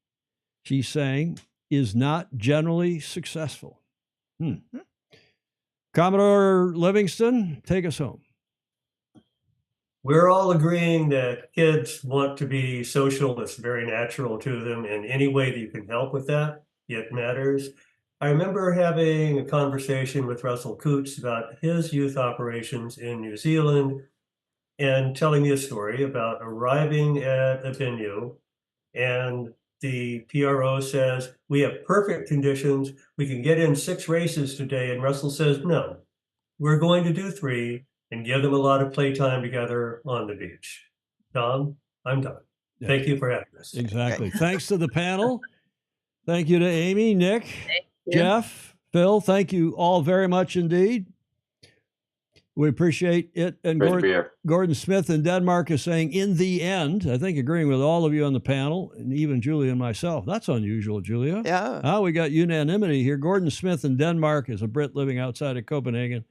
she's saying, is not generally successful. Commodore Livingston, take us home. We're all agreeing that kids want to be social. It's very natural to them, and any way that you can help with that, it matters. I remember having a conversation with Russell Coots about his youth operations in New Zealand and telling me a story about arriving at a venue and the PRO says, we have perfect conditions. We can get in 6 races today. And Russell says, no, we're going to do 3 and give them a lot of playtime together on the beach. Tom, I'm done. Yeah. Thank you for having us. Exactly. Thanks to the panel. Thank you to Amy, Nick, you. Jeff, Phil. Thank you all very much indeed. We appreciate it. And Great to be here. Gordon Smith in Denmark is saying, in the end, I think agreeing with all of you on the panel, and even Julia and myself. That's unusual, Julia. Yeah. We got unanimity here. Gordon Smith in Denmark is a Brit living outside of Copenhagen.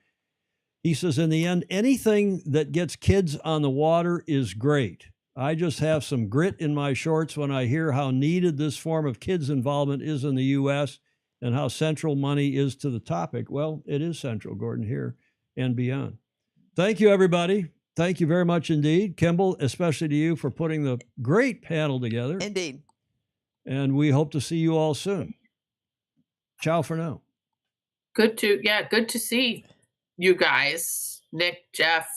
He says, in the end, anything that gets kids on the water is great. I just have some grit in my shorts when I hear how needed this form of kids' involvement is in the U.S. and how central money is to the topic. Well, it is central, Gordon, here and beyond. Thank you, everybody. Thank you very much indeed. Kimball, especially to you for putting the great panel together. Indeed. And we hope to see you all soon. Ciao for now. Good to see you guys, Nick, Jeff,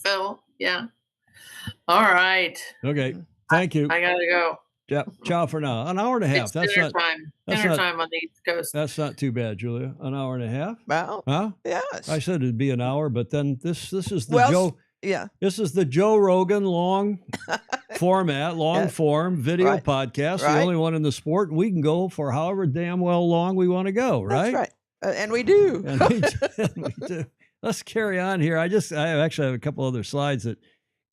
Phil. Yeah. All right. Okay. Thank you. I gotta go. Yeah. Ciao for now. An hour and a half. It's That's dinner not time. that's Dinner not- time on the East Coast. that's not too bad, Julia. An hour and a half. Well, Huh? yes. I said it'd be an hour, but then this is the Well, yeah. This is the Joe Rogan long format, long Yeah. form video Right. podcast, the Right. only one in the sport. We can go for however damn well long we want to go, right? That's right. And we do. And we do. Let's carry on here. I actually have a couple other slides that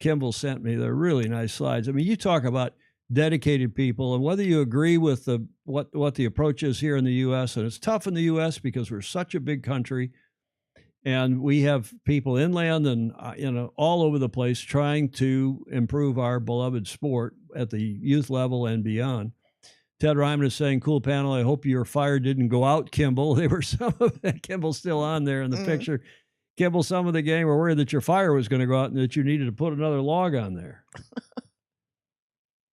Kimball sent me. They're really nice slides. I mean, you talk about dedicated people, and whether you agree with what the approach is here in the U.S., and it's tough in the U.S. because we're such a big country, and we have people inland and all over the place trying to improve our beloved sport at the youth level and beyond. Ted Ryman is saying, cool panel. I hope your fire didn't go out, Kimball. They were some of that. Kimball's still on there in the picture. Kimball, some of the gang were worried that your fire was going to go out and that you needed to put another log on there.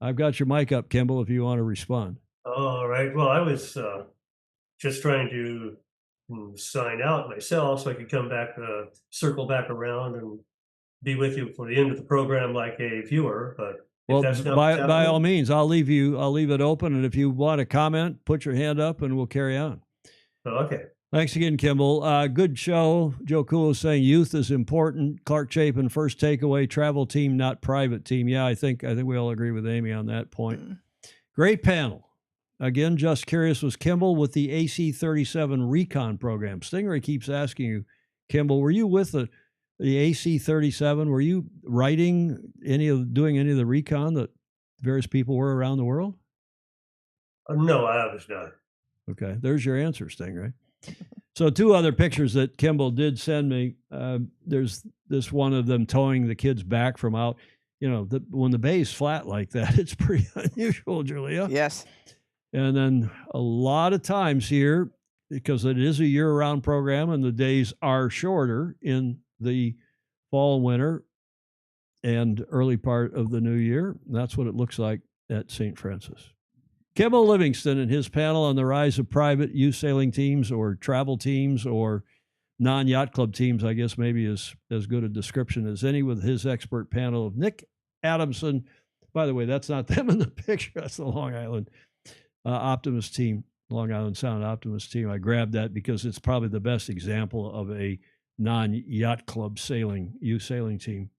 I've got your mic up, Kimball, if you want to respond. All right. Well, I was just trying to sign out myself so I could come back, circle back around and be with you for the end of the program like a viewer. But well, that's not by all means, I'll leave it open. And if you want to comment, put your hand up and we'll carry on. Okay. Thanks again, Kimball. Good show. Joe Kulo saying youth is important. Clark Chapin, first takeaway, travel team, not private team. Yeah, I think we all agree with Amy on that point. Great panel. Again, just curious, was Kimball with the AC-37 recon program? Stingray keeps asking you, Kimball, were you with the AC-37? Were you doing any of the recon that various people were around the world? No, I was not. Okay, there's your answer, Stingray. So 2 other pictures that Kimball did send me. There's this one of them towing the kids back from out. When the bay's flat like that, it's pretty unusual, Julia. Yes. And then a lot of times here, because it is a year-round program and the days are shorter in the fall and winter and early part of the new year, that's what it looks like at St. Francis. Kimball Livingston and his panel on the rise of private youth sailing teams or travel teams or non-yacht club teams, I guess maybe is as good a description as any, with his expert panel of Nick Adamson. By the way, that's not them in the picture. That's the Long Island Optimist team, Long Island Sound Optimist team. I grabbed that because it's probably the best example of a non-yacht club youth sailing team.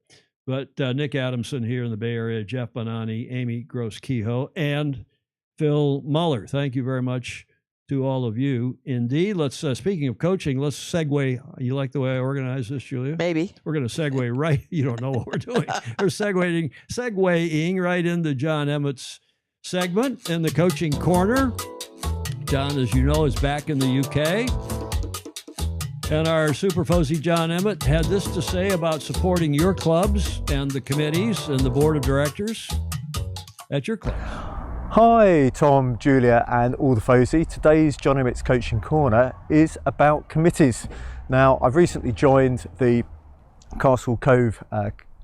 But Nick Adamson here in the Bay Area, Jeff Bonanni, Amy Gross-Kehoe, and Phil Muller. Thank you very much to all of you. Indeed, let's, speaking of coaching, let's segue. You like the way I organize this, Julia? Maybe. We're going to segue right. You don't know what we're doing. We're segueing right into John Emmett's segment in the coaching corner. John, as you know, is back in the UK. And our super Fozy John Emmett had this to say about supporting your clubs and the committees and the board of directors at your club. Hi Tom, Julia and all the Fozy. Today's John Emmett's Coaching Corner is about committees. Now I've recently joined the Castle Cove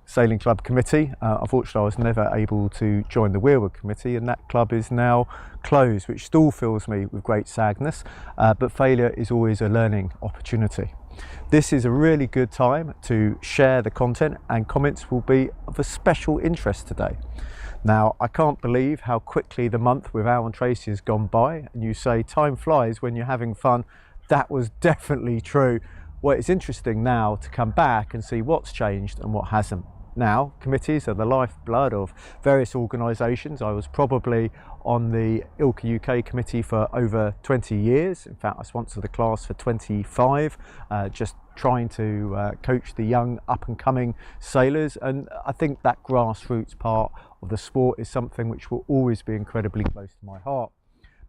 Sailing Club Committee. Unfortunately, I was never able to join the Wheelwood Committee, and that club is now closed, which still fills me with great sadness, but failure is always a learning opportunity. This is a really good time to share the content, and comments will be of a special interest today. Now, I can't believe how quickly the month with Al and Tracy has gone by, and you say time flies when you're having fun. That was definitely true. Well, it's interesting now to come back and see what's changed and what hasn't. Now, committees are the lifeblood of various organisations. I was probably on the ILCA UK committee for over 20 years. In fact, I sponsored the class for 25, just trying to coach the young up-and-coming sailors. And I think that grassroots part of the sport is something which will always be incredibly close to my heart.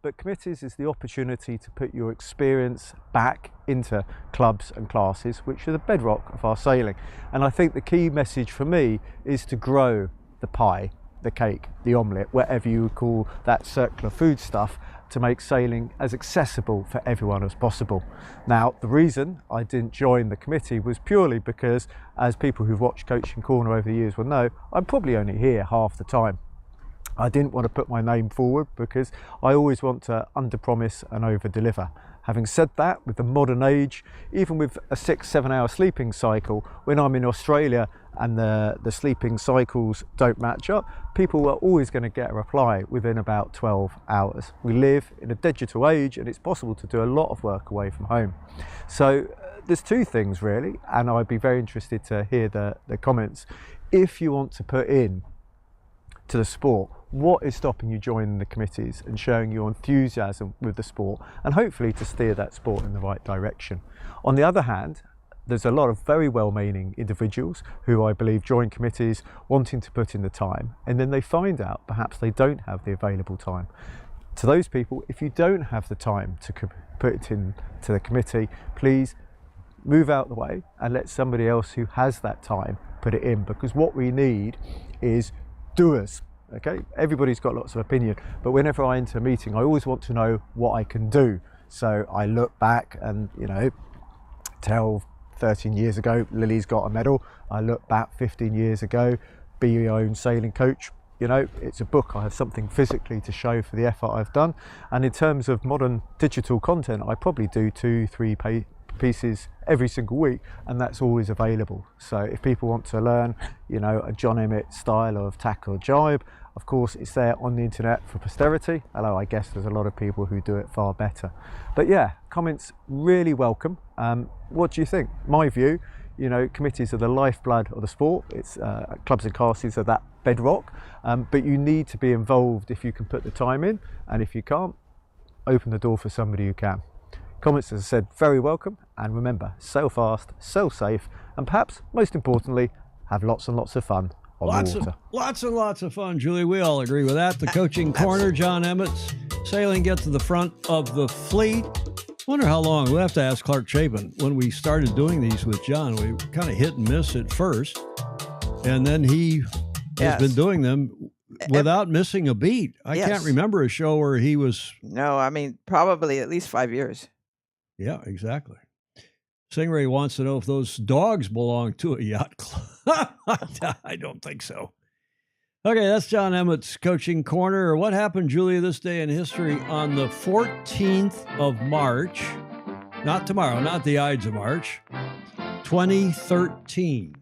But committees is the opportunity to put your experience back into clubs and classes, which are the bedrock of our sailing. And I think the key message for me is to grow the pie, the cake, the omelette, whatever you would call that circular food stuff, to make sailing as accessible for everyone as possible. Now, the reason I didn't join the committee was purely because, as people who've watched Coaching Corner over the years will know, I'm probably only here half the time. I didn't want to put my name forward because I always want to under-promise and over-deliver. Having said that, with the modern age, even with a 6-7 hour sleeping cycle, when I'm in Australia and the sleeping cycles don't match up, people are always going to get a reply within about 12 hours. We live in a digital age, and it's possible to do a lot of work away from home. So there's two things really, and I'd be very interested to hear the comments. If you want to put in to the sport, what is stopping you joining the committees and showing your enthusiasm with the sport, and hopefully to steer that sport in the right direction? On the other hand, there's a lot of very well-meaning individuals who I believe join committees wanting to put in the time, and then they find out perhaps they don't have the available time. To those people, if you don't have the time to put it in to the committee, please move out the way and let somebody else who has that time put it in, because what we need is doers. Okay, everybody's got lots of opinion, but whenever I enter a meeting, I always want to know what I can do. So I look back and, 13 years ago, Lily's got a medal. I look back 15 years ago, be your own sailing coach. It's a book. I have something physically to show for the effort I've done. And in terms of modern digital content, I probably do 2-3 pieces every single week, and that's always available. So if people want to learn, a John Emmett style of tack or jibe, of course it's there on the internet for posterity, although I guess there's a lot of people who do it far better. But yeah, comments really welcome. What do you think? My view, committees are the lifeblood of the sport. It's clubs and classes are that bedrock, but you need to be involved if you can put the time in, and if you can't, open the door for somebody who can. Comments, as I said, very welcome, and remember, sail fast, sail safe, and perhaps most importantly, have lots and lots of fun on the water. Lots and lots of fun, Julie. We all agree with that. The Coaching Corner, John Emmett's Sailing Get to the Front of the Fleet. Wonder how long. We'll have to ask Clark Chapin. When we started doing these with John, we kind of hit and miss at first, and then he has been doing them without missing a beat. I can't remember a show where he was. No, I mean, probably at least 5 years. Yeah, exactly. Stingray wants to know if those dogs belong to a yacht club. I don't think so. Okay, that's John Emmett's Coaching Corner. What happened, Julia, this day in history on the 14th of March? Not tomorrow, not the Ides of March. 2013.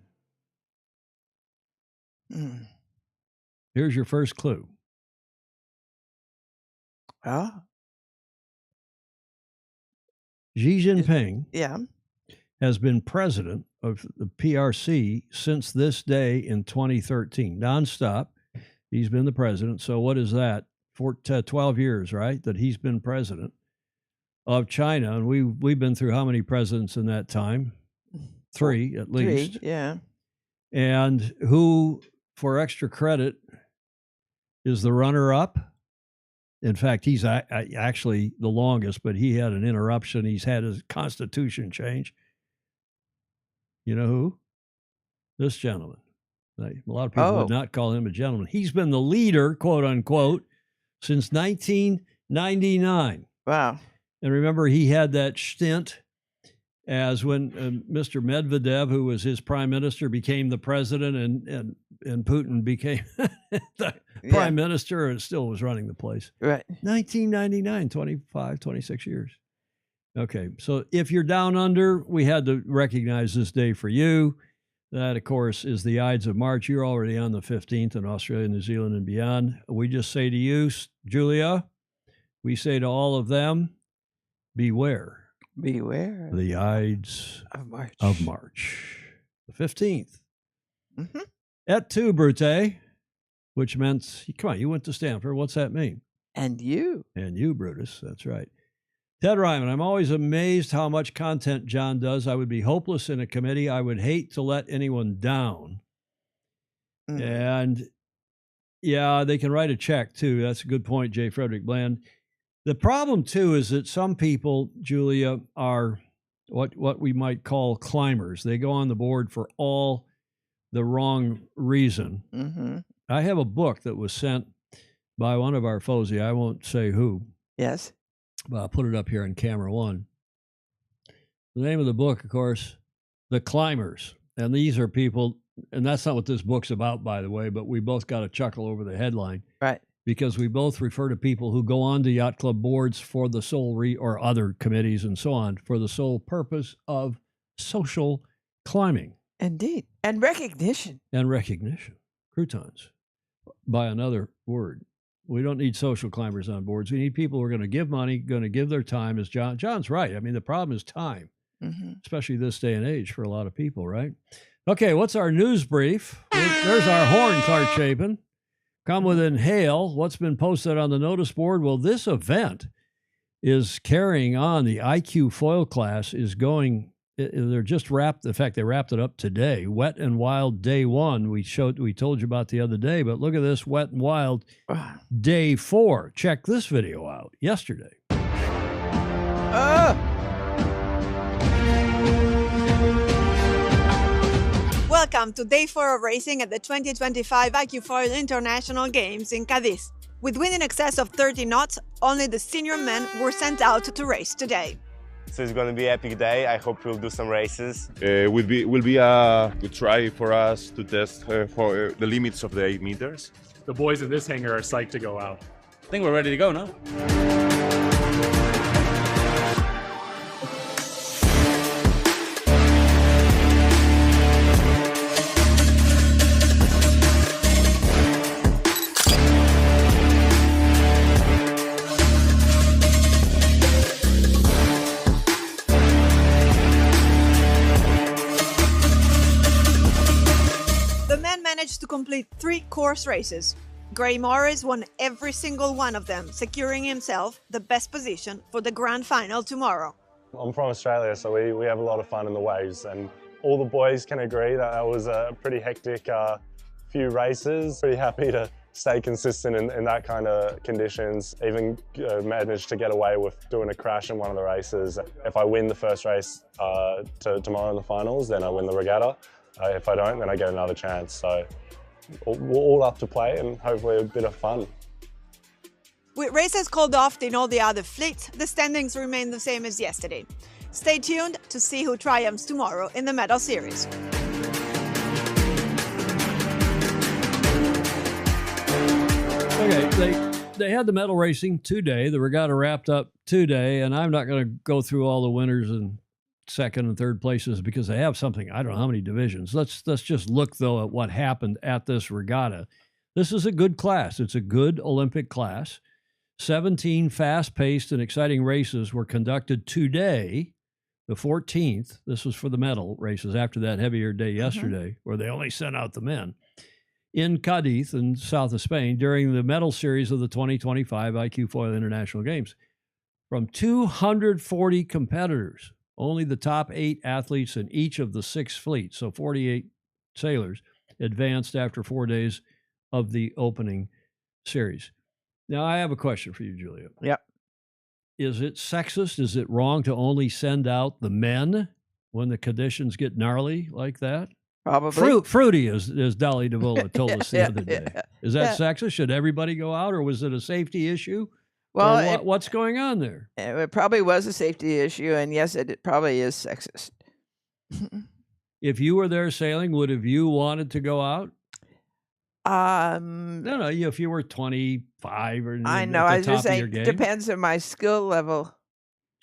Here's your first clue. Xi Jinping has been president of the PRC since this day in 2013, nonstop. He's been the president. So what is that? 12 years, right? That he's been president of China. And we've been through how many presidents in that time? 3 at least. 3, yeah. And who, for extra credit, is the runner-up? In fact, he's actually the longest, but he had an interruption. He's had his constitution change. You know who? This gentleman. A lot of people would not call him a gentleman. He's been the leader, quote unquote, since 1999. Wow. And remember, he had that stint as when Mr. Medvedev, who was his prime minister, became the president, and Putin became the prime minister, and still was running the place. Right. 1999, 26 years. Okay, so if you're down under, we had to recognize this day for you. That, of course, is the Ides of March. You're already on the 15th in Australia, New Zealand, and beyond. We just say to you, Julia, we say to all of them, beware. Beware. The Ides of March. The 15th. Mm-hmm. Et tu, Brute, which meant, come on, you went to Stanford. What's that mean? And you. And you, Brutus. That's right. Ted Ryman, I'm always amazed how much content John does. I would be hopeless in a committee. I would hate to let anyone down. And yeah, they can write a check too. That's a good point, J. Frederick Bland. The problem too is that some people, Julia, are what we might call climbers. They go on the board for all the wrong reason. Mm-hmm. I have a book that was sent by one of our FOSI. I won't say who. Yes. But I'll put it up here on camera one. The name of the book, of course, The Climbers. And these are people, and that's not what this book's about, by the way, but we both got a chuckle over the headline. Right. Because we both refer to people who go on to yacht club boards for the sole or other committees and so on, for the sole purpose of social climbing. Indeed. And recognition. And recognition. Croutons, by another word. We don't need social climbers on boards. We need people who are going to give money, going to give their time, as John's right. I mean, the problem is time, especially this day and age for a lot of people, right? Okay, what's our news brief? There's our horn, Clark Chapin. Come within hail. What's been posted on the notice board? Well, this event is carrying on. The IQ foil class is going. They're just wrapped. In fact, they wrapped it up today. Wet and Wild Day 1. We told you about the other day, but look at this Wet and Wild Day 4. Check this video out. Yesterday. Welcome to Day 4 of racing at the 2025 IQ Foil International Games in Cadiz. With wind in excess of 30 knots, only the senior men were sent out to race today. So it's going to be an epic day. I hope we'll do some races. Will be a good try for us to test for the limits of the 8 meters. The boys in this hangar are psyched to go out. I think we're ready to go now. To complete 3 course races. Gray Morris won every single one of them, securing himself the best position for the grand final tomorrow. I'm from Australia, so we have a lot of fun in the waves, and all the boys can agree that was a pretty hectic few races. Pretty happy to stay consistent in that kind of conditions. Even managed to get away with doing a crash in one of the races. If I win the first race tomorrow in the finals, then I win the regatta. If I don't, then I get another chance. So we're all up to play and hopefully a bit of fun. With races called off in all the other fleets, the standings remain the same as yesterday. Stay tuned to see who triumphs tomorrow in the medal series. Okay, they had the medal racing today. The regatta wrapped up today, and I'm not going to go through all the winners and second and third places because they have something, I don't know how many divisions. Let's just look, though, at what happened at this regatta. This is a good class. It's a good Olympic class. 17 fast-paced and exciting races were conducted today, the 14th. This was for the medal races after that heavier day yesterday, where they only sent out the men, in Cadiz in south of Spain during the medal series of the 2025 IQ Foil International Games. From 240 competitors, only the top 8 athletes in each of the 6 fleets, so 48 sailors, advanced after 4 days of the opening series. Now, I have a question for you, Julia. Yep. Is it sexist? Is it wrong to only send out the men when the conditions get gnarly like that? Probably. Fruity, as Dolly DeVola told us the other day. Is that sexist? Should everybody go out, or was it a safety issue? Well, Or what's going on there? it probably was a safety issue, and yes, it probably is sexist. If you were there sailing, would have you wanted to go out? No, if you were 25 or I at know. the I was top just of saying, your game, depends on my skill level.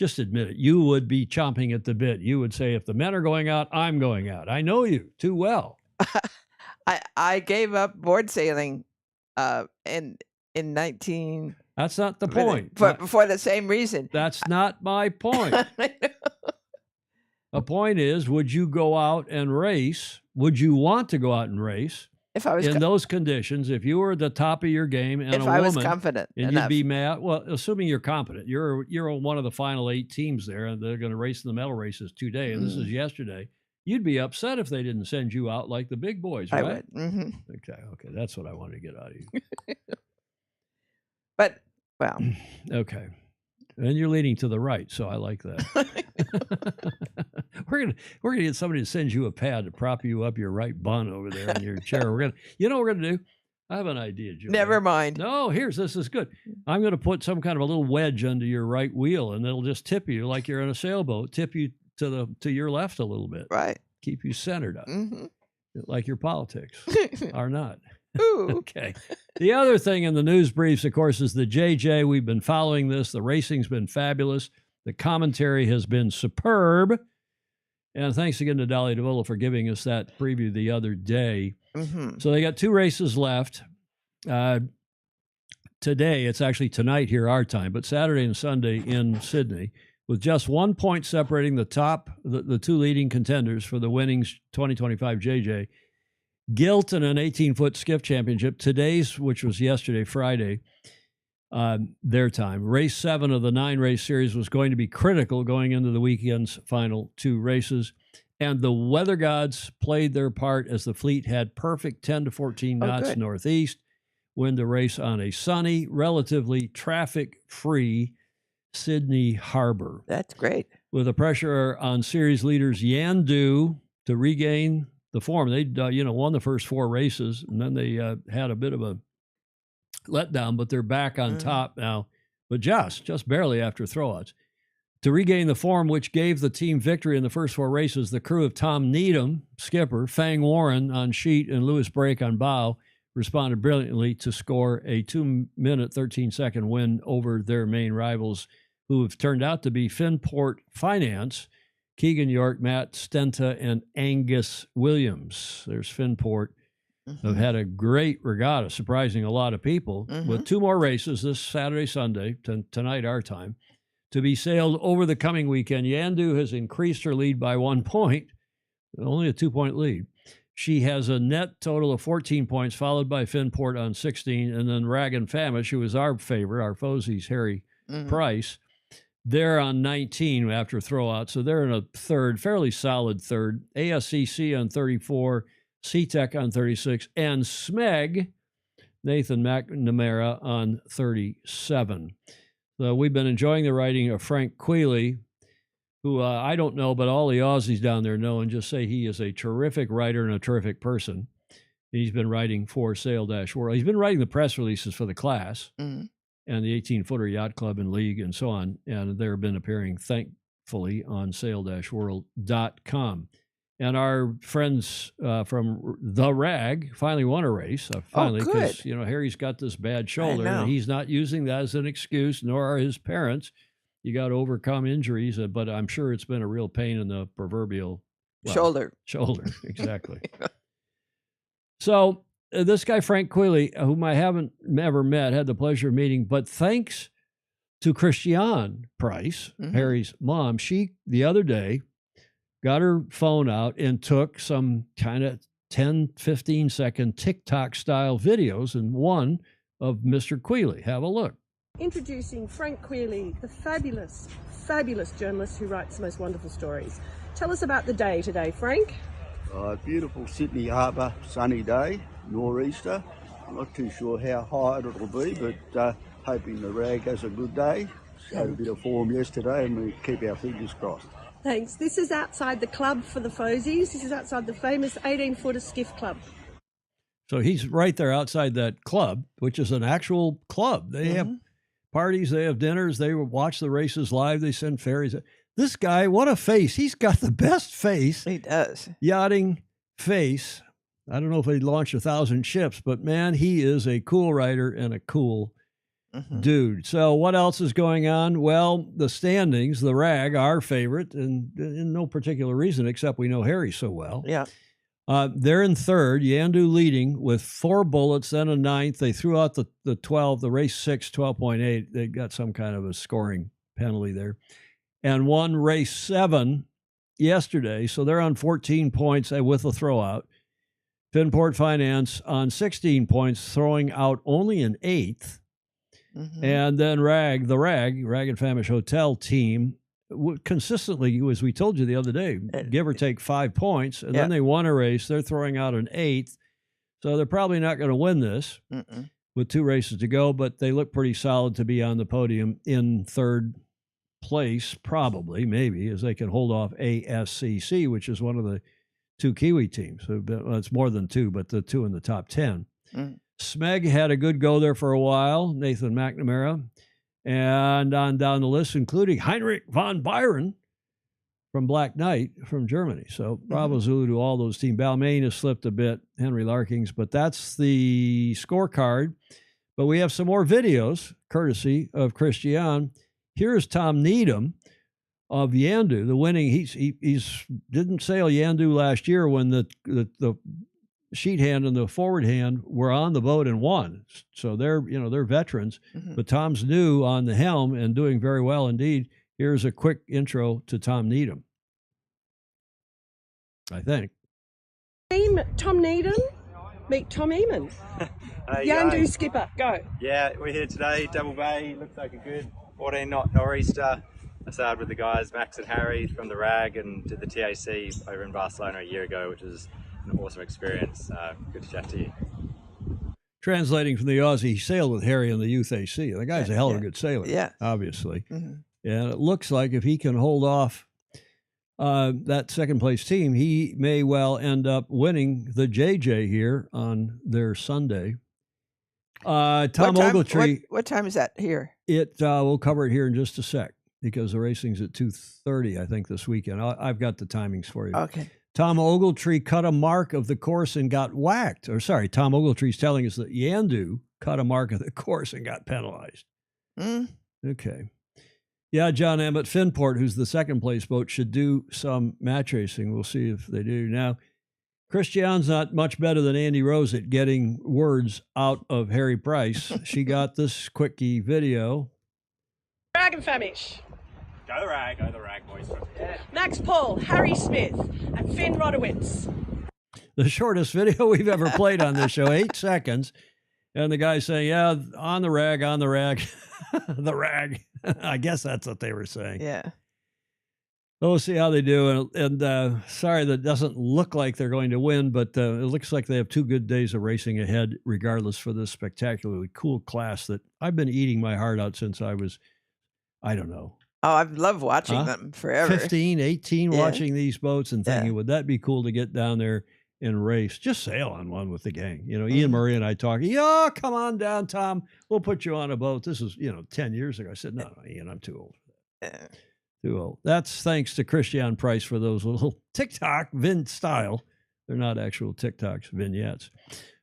just admit it. You would be chomping at the bit. You would say, if the men are going out, I'm going out. I know you too well. I gave up board sailing in 19. That's not the point. For the same reason. That's not my point. The point is, would you go out and race? Would you want to go out and race? If I was in those conditions, if you were at the top of your game and if a I woman, was confident and enough. you'd be mad. Well, assuming you're competent, you're on one of the final 8 teams there, and they're going to race in the medal races today, and this is yesterday. You'd be upset if they didn't send you out like the big boys, right? I would. Mm-hmm. Okay, that's what I wanted to get out of you. But well, okay, and you're leaning to the right, so I like that. We're gonna get somebody to send you a pad to prop you up your right bun over there in your chair. What we're gonna do? I have an idea, Joe. Never mind. No, this is good. I'm gonna put some kind of a little wedge under your right wheel, and it'll just tip you like you're in a sailboat. Tip you to your left a little bit. Right. Keep you centered up, like your politics are not. Ooh. Okay. The other thing in the news briefs, of course, is the JJ. We've been following this. The racing's been fabulous. The commentary has been superb. And thanks again to Dolly DeVola for giving us that preview the other day. Mm-hmm. So they got 2 races left. Today, it's actually tonight here, our time, but Saturday and Sunday in Sydney, with just 1 point separating the 2 leading contenders for the winnings 2025 JJ. Gilton, an 18-foot skiff championship. Today's, which was yesterday, Friday, their time. Race 7 of the 9-race series was going to be critical going into the weekend's final 2 races. And the weather gods played their part as the fleet had perfect 10 to 14 knots northeast. Wind to race on a sunny, relatively traffic-free Sydney Harbor. That's great. With the pressure on series leaders Yandu to regain the form. They won the first 4 races, and then they had a bit of a letdown, but they're back on top now, but just barely after throwouts. To regain the form which gave the team victory in the first 4 races, the crew of Tom Needham, skipper, Fang Warren on sheet, and Lewis Brake on bow responded brilliantly to score a 2-minute, 13-second win over their main rivals, who have turned out to be Finport Finance, Keegan York, Matt Stenta, and Angus Williams. There's Finport. Have had a great regatta, surprising a lot of people, with 2 more races this Saturday, Sunday, tonight our time, to be sailed over the coming weekend. Yandu has increased her lead by 1 point, only a 2-point lead. She has a net total of 14 points, followed by Finport on 16, and then Rag and Famish, who is our favorite, our Fosie's Harry Price. They're on 19 after throwout, so they're in a third, fairly solid third. ASCC on 34, C-Tech on 36, and Smeg, Nathan McNamara, on 37. So we've been enjoying the writing of Frank Quealy, who I don't know, but all the Aussies down there know and just say he is a terrific writer and a terrific person. He's been writing for Sail-World. He's been writing the press releases for the class and the 18-footer yacht club and league and so on. And they've been appearing, thankfully, on sail-world.com. And our friends from The Rag finally won a race. Because, Harry's got this bad shoulder, and he's not using that as an excuse, nor are his parents. You got to overcome injuries, but I'm sure it's been a real pain in the proverbial shoulder. Shoulder, exactly. So this guy, Frank Quealy, whom I haven't ever met, had the pleasure of meeting, but thanks to Christiane Price, Harry's mom, she, the other day, got her phone out and took some kind of 10, 15-second TikTok-style videos, and one of Mr. Quealy. Have a look. Introducing Frank Quealy, the fabulous, fabulous journalist who writes the most wonderful stories. Tell us about the day today, Frank. Beautiful Sydney Harbour, sunny day, nor'easter. I'm not too sure how high it'll be, but hoping the Rag has a good day. Showed a bit of form yesterday, and we keep our fingers crossed. Thanks. This is outside the club for the Fosies. This is outside the famous 18-footer skiff club. So he's right there outside that club, which is an actual club. They have parties, they have dinners, they watch the races live, they send ferries. This guy, what a face. He's got the best face. He does. Yachting face. I don't know if he'd launch 1,000 ships, but man, he is a cool rider and a cool dude. So what else is going on? Well, the standings, the RAG, our favorite, and in no particular reason except we know Harry so well. Yeah. They're in third, Yandu leading with 4 bullets, then a 9th. They threw out the 12, the race 6, 12.8. They got some kind of a scoring penalty there. And won race 7 yesterday. So they're on 14 points with a throwout. Finport Finance on 16 points, throwing out only an 8th. And then Rag and Famish Hotel team, consistently, as we told you the other day, give or take 5 points. And then they won a race. They're throwing out an 8th. So they're probably not going to win this with 2 races to go, but they look pretty solid to be on the podium in third place, probably, maybe, as they can hold off ASCC, which is one of the 2 Kiwi teams. So it's more than 2, but the 2 in the top 10. Smeg had a good go there for a while, Nathan McNamara, and on down the list, including Heinrich von Byron from Black Knight from Germany. So bravo Zulu to all those teams. Balmain has slipped a bit, Henry Larkings, but that's the scorecard. But we have some more videos, courtesy of Christian. Here's Tom Needham of Yandu, the winning. He's didn't sail Yandu last year when the sheet hand and the forward hand were on the boat and won. So they're veterans, but Tom's new on the helm and doing very well indeed. Here's a quick intro to Tom Needham, I think. Tom Needham, meet Tom Eamon. Yandu skipper, go. Yeah, we're here today, Double Bay, looks like a good 14-knot nor'easter. I started with the guys, Max and Harry from the RAG, and did the TAC over in Barcelona a year ago, which was an awesome experience. Good to chat to you. Translating from the Aussie, he sailed with Harry in the Youth AC. The guy's a hell of a good sailor, obviously. And it looks like if he can hold off that second place team, he may well end up winning the JJ here on their Sunday. Tom Ogletree. What time is that here? We'll cover it here in just a sec because the racing's at 2:30, I think, this weekend. I've got the timings for you. Okay. Tom Ogletree cut a mark of the course and got whacked. Or sorry, Tom Ogletree's telling us that Yandu cut a mark of the course and got penalized. Okay. Yeah, John Emmett, Finport, who's the second place boat, should do some match racing. We'll see if they do. Now, Christian's not much better than Andy Rose at getting words out of Harry Price. She got this quickie video. Rag and Famish. Go the rag, boys. Max Paul, Harry Smith, and Finn Rodowitz. The shortest video we've ever played on this show, 8 seconds. And the guy saying, yeah, on the rag, the rag. I guess that's what they were saying. Yeah. We'll see how they do. And sorry, that doesn't look like they're going to win, but it looks like they have 2 good days of racing ahead, regardless, for this spectacularly cool class that I've been eating my heart out since I was, I don't know. Oh, I've loved watching them forever. 15, 18, watching these boats and thinking, would that be cool to get down there and race? Just sail on one with the gang. Ian Murray and I talking, come on down, Tom. We'll put you on a boat. This is, 10 years ago. I said, no, Ian, I'm too old for that. Too old. That's thanks to Christian Price for those little TikTok style. They're not actual TikToks, vignettes.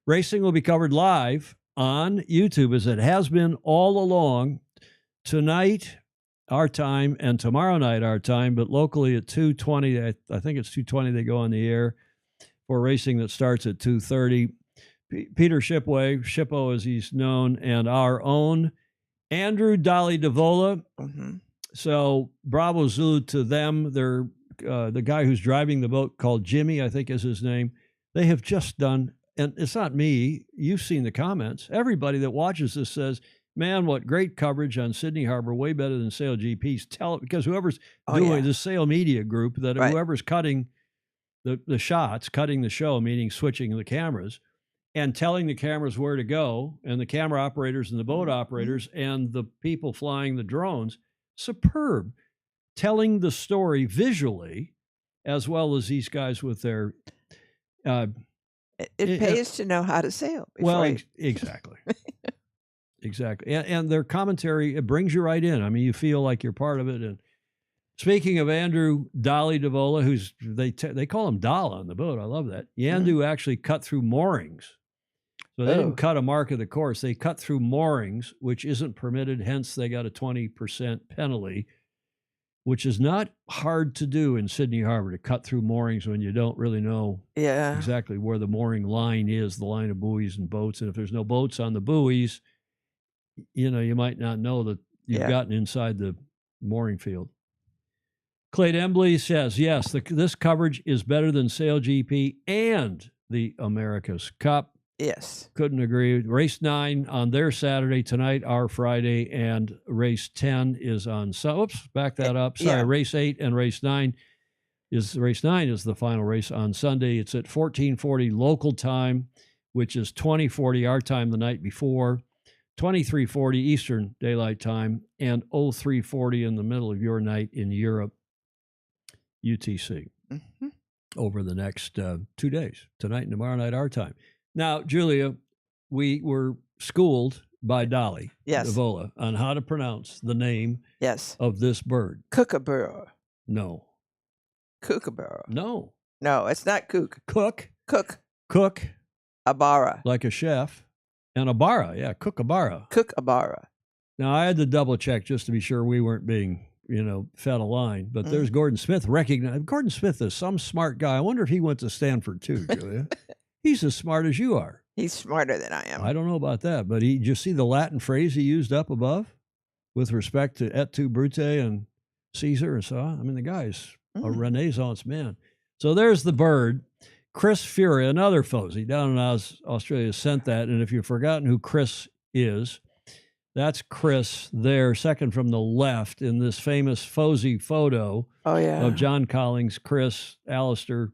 Racing will be covered live on YouTube, as it has been all along. Tonight, our time, and tomorrow night, our time, but locally at 2:20, I think it's 2:20 they go on the air for racing that starts at 2:30. Peter Shippo as he's known, and our own Andrew Dolly DeVola. So bravo Zulu to them. They're the guy who's driving the boat, called Jimmy, I think is his name. They have just done, and it's not me, you've seen the comments. Everybody that watches this says, man, what great coverage on Sydney Harbor, way better than Sail GP's. Because whoever's doing the Sail Media Group, that whoever's cutting the shots, cutting the show, meaning switching the cameras, and telling the cameras where to go, and the camera operators and the boat operators and the people flying the drones, superb. Telling the story visually, as well as these guys with their... it pays to know how to sail. Well, exactly. Exactly. And their commentary, it brings you right in. I mean, you feel like you're part of it. And speaking of Andrew Dolly Davola, who's they call him Doll on the boat. I love that. Yandu actually cut through moorings. So they didn't cut a mark of the course. They cut through moorings, which isn't permitted. Hence, they got a 20% penalty, which is not hard to do in Sydney Harbor, to cut through moorings when you don't really know exactly where the mooring line is, the line of buoys and boats. And if there's no boats on the buoys, you might not know that you've gotten inside the mooring field. Clayt Embley says, yes, this coverage is better than Sail GP and the America's Cup. Yes. Couldn't agree. Race 9 on their Saturday tonight, our Friday, and race 10 is on. Oops, back that up. Sorry, race 8 and race 9 is the final race on Sunday. It's at 14:40 local time, which is 20:40 our time the night before, 23:40 Eastern Daylight Time, and 03:40 in the middle of your night in Europe, UTC, over the next 2 days, tonight and tomorrow night our time. Now, Julia, we were schooled by Dolly Davola on how to pronounce the name of this bird. Kookaburra. No. Kookaburra. No. No, it's not kook. Cook. A barra. Like a chef. And a barra. Yeah, kookaburra. Kookaburra. Now, I had to double check just to be sure we weren't being, fed a line. But there's Gordon Smith. Gordon Smith is some smart guy. I wonder if he went to Stanford too, Julia. He's as smart as you are. He's smarter than I am. I don't know about that, but did you see the Latin phrase he used up above with respect to et tu, Brute, and Caesar and so on? I mean, the guy's a Renaissance man. So there's the bird. Chris Fury, another Fozy down in Australia, sent that. And if you've forgotten who Chris is, that's Chris there, second from the left in this famous Fozy photo of John Collings, Chris, Alistair,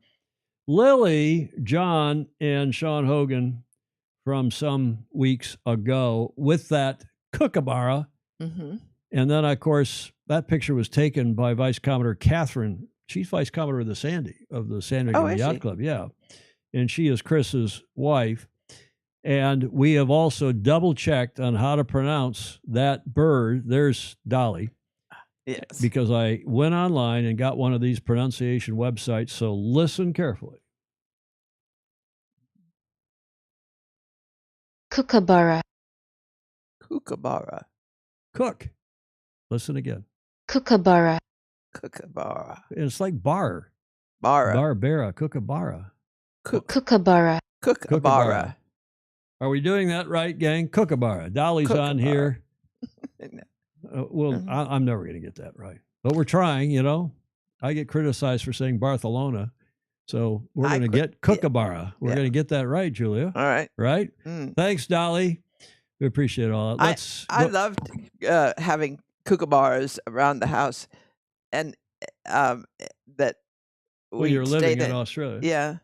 Lily, John, and Sean Hogan from some weeks ago with that kookaburra. And then, of course, that picture was taken by Vice Commodore Catherine. She's Vice Commodore of the San Diego Yacht Club. Yeah. And she is Chris's wife. And we have also double checked on how to pronounce that bird. There's Dolly. Yes. Because I went online and got one of these pronunciation websites. So listen carefully. Kookaburra. Kookaburra. Cook. Listen again. Kookaburra. Kookaburra. And it's like bar. Barbara. Kookaburra. Kookaburra. Kookaburra. Are we doing that right, gang? Kookaburra. Dolly's on here. I'm never going to get that right. But we're trying, I get criticized for saying Barcelona. So we're going to get Kookaburra. We're going to get that right, Julia. All right. Right? Thanks, Dolly. We appreciate all that. I loved having kookaburras around the house. And that when you're living in Australia. Yeah.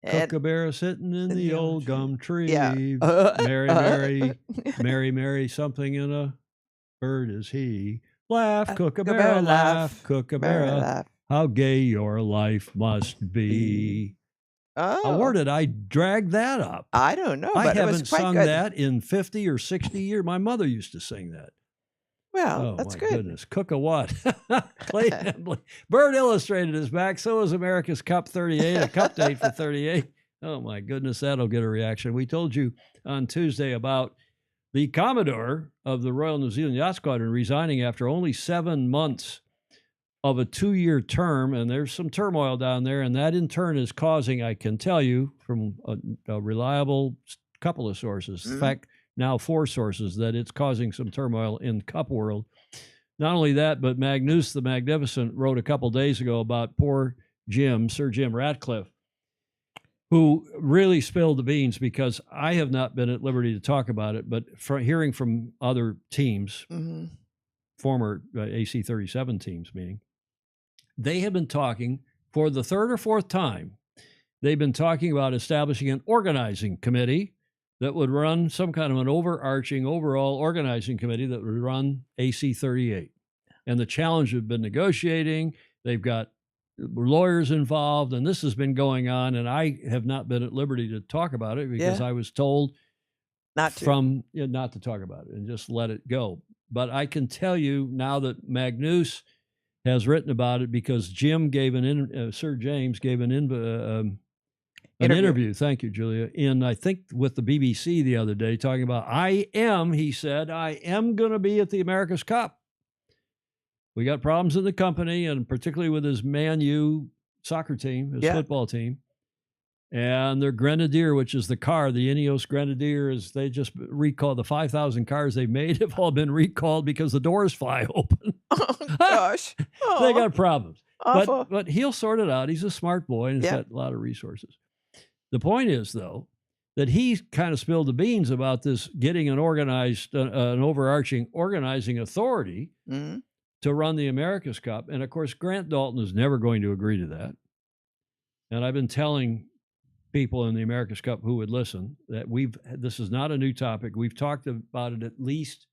Kookaburra sitting in the old gum tree. Yeah. Mary, Mary, Mary, something in a bird is he. Laugh, kookaburra, laugh, kookaburra. Laugh. How gay your life must be. Oh. Where did I drag that up? I don't know. I But haven't it was quite sung good. that in 50 or 60 years. My mother used to sing that. Well, that's my good. Goodness. Cook a what? Bird Illustrated is back. So is America's Cup 38, a cup date for 38. Oh, my goodness. That'll get a reaction. We told you on Tuesday about the Commodore of the Royal New Zealand Yacht Squadron resigning after only 7 months of a 2-year term. And there's some turmoil down there. And that in turn is causing, I can tell you from a reliable couple of sources, in fact, now 4 sources, that it's causing some turmoil in Cup world. Not only that, but Magnus the Magnificent wrote a couple days ago about poor Jim, Sir Jim Ratcliffe, who really spilled the beans, because I have not been at liberty to talk about it, but hearing from other teams, former AC-37 teams meaning, they have been talking for the 3rd or 4th time. They've been talking about establishing an organizing committee that would run some kind of an overarching overall organizing committee that would run AC-38. And the challenge have been negotiating. They've got lawyers involved, and this has been going on. And I have not been at liberty to talk about it because I was told not to. Not to talk about it and just let it go. But I can tell you now that Magnus has written about it because Sir James gave an interview. Thank you, Julia. I think with the BBC the other day, talking about he said, I am going to be at the America's Cup. We got problems in the company, and particularly with his Man U soccer team, his football team. And their Grenadier, which is the car, the Ineos Grenadier, they just recalled the 5,000 cars they made have all been recalled because the doors fly open. Oh, gosh. They got problems. Awful. But he'll sort it out. He's a smart boy and he's got a lot of resources. The point is, though, that he kind of spilled the beans about this getting an overarching organizing authority to run the America's Cup. And of course, Grant Dalton is never going to agree to that. And I've been telling people in the America's Cup who would listen that this is not a new topic. We've talked about it at least